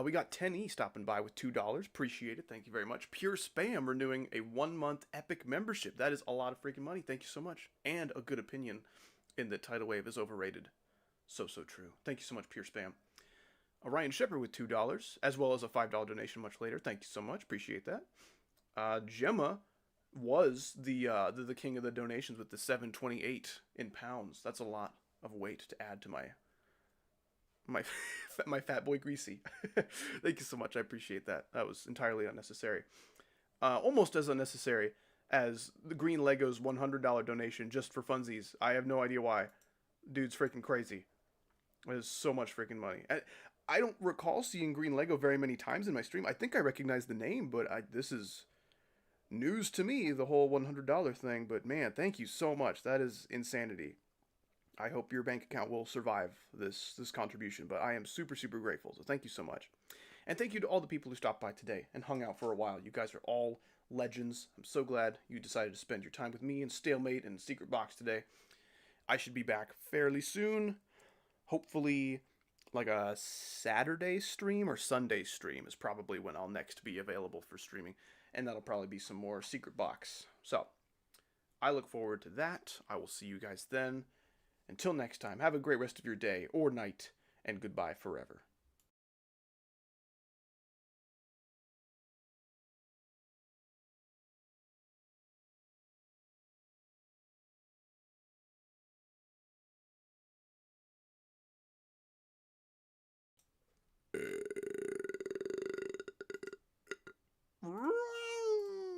We got 10E stopping by with $2. Appreciate it. Thank you very much. Pure Spam renewing a 1-month Epic membership. That is a lot of freaking money. Thank you so much. And a good opinion in that Tidal Wave is overrated. So true. Thank you so much, Pure Spam. Ryan Shepard with $2, as well as a $5 donation much later. Thank you so much. Appreciate that. Gemma was the king of the donations with the 728 in pounds. That's a lot of weight to add to my fat boy Greasy. Thank you so much. I appreciate that. That was entirely unnecessary. Almost as unnecessary as the Green Legos $100 donation just for funsies. I have no idea why. Dude's freaking crazy. It is so much freaking money. I don't recall seeing Green Lego very many times in my stream. I think I recognize the name, but this is news to me, the whole $100 thing. But man, thank you so much. That is insanity. I hope your bank account will survive this contribution, but I am super grateful. So thank you so much. And thank you to all the people who stopped by today and hung out for a while. You guys are all legends. I'm so glad you decided to spend your time with me and Stalemate and Secret Box today. I should be back fairly soon. Hopefully like a Saturday stream or Sunday stream is probably when I'll next be available for streaming. And that'll probably be some more Secret Box. So, I look forward to that. I will see you guys then. Until next time, have a great rest of your day or night, and goodbye forever.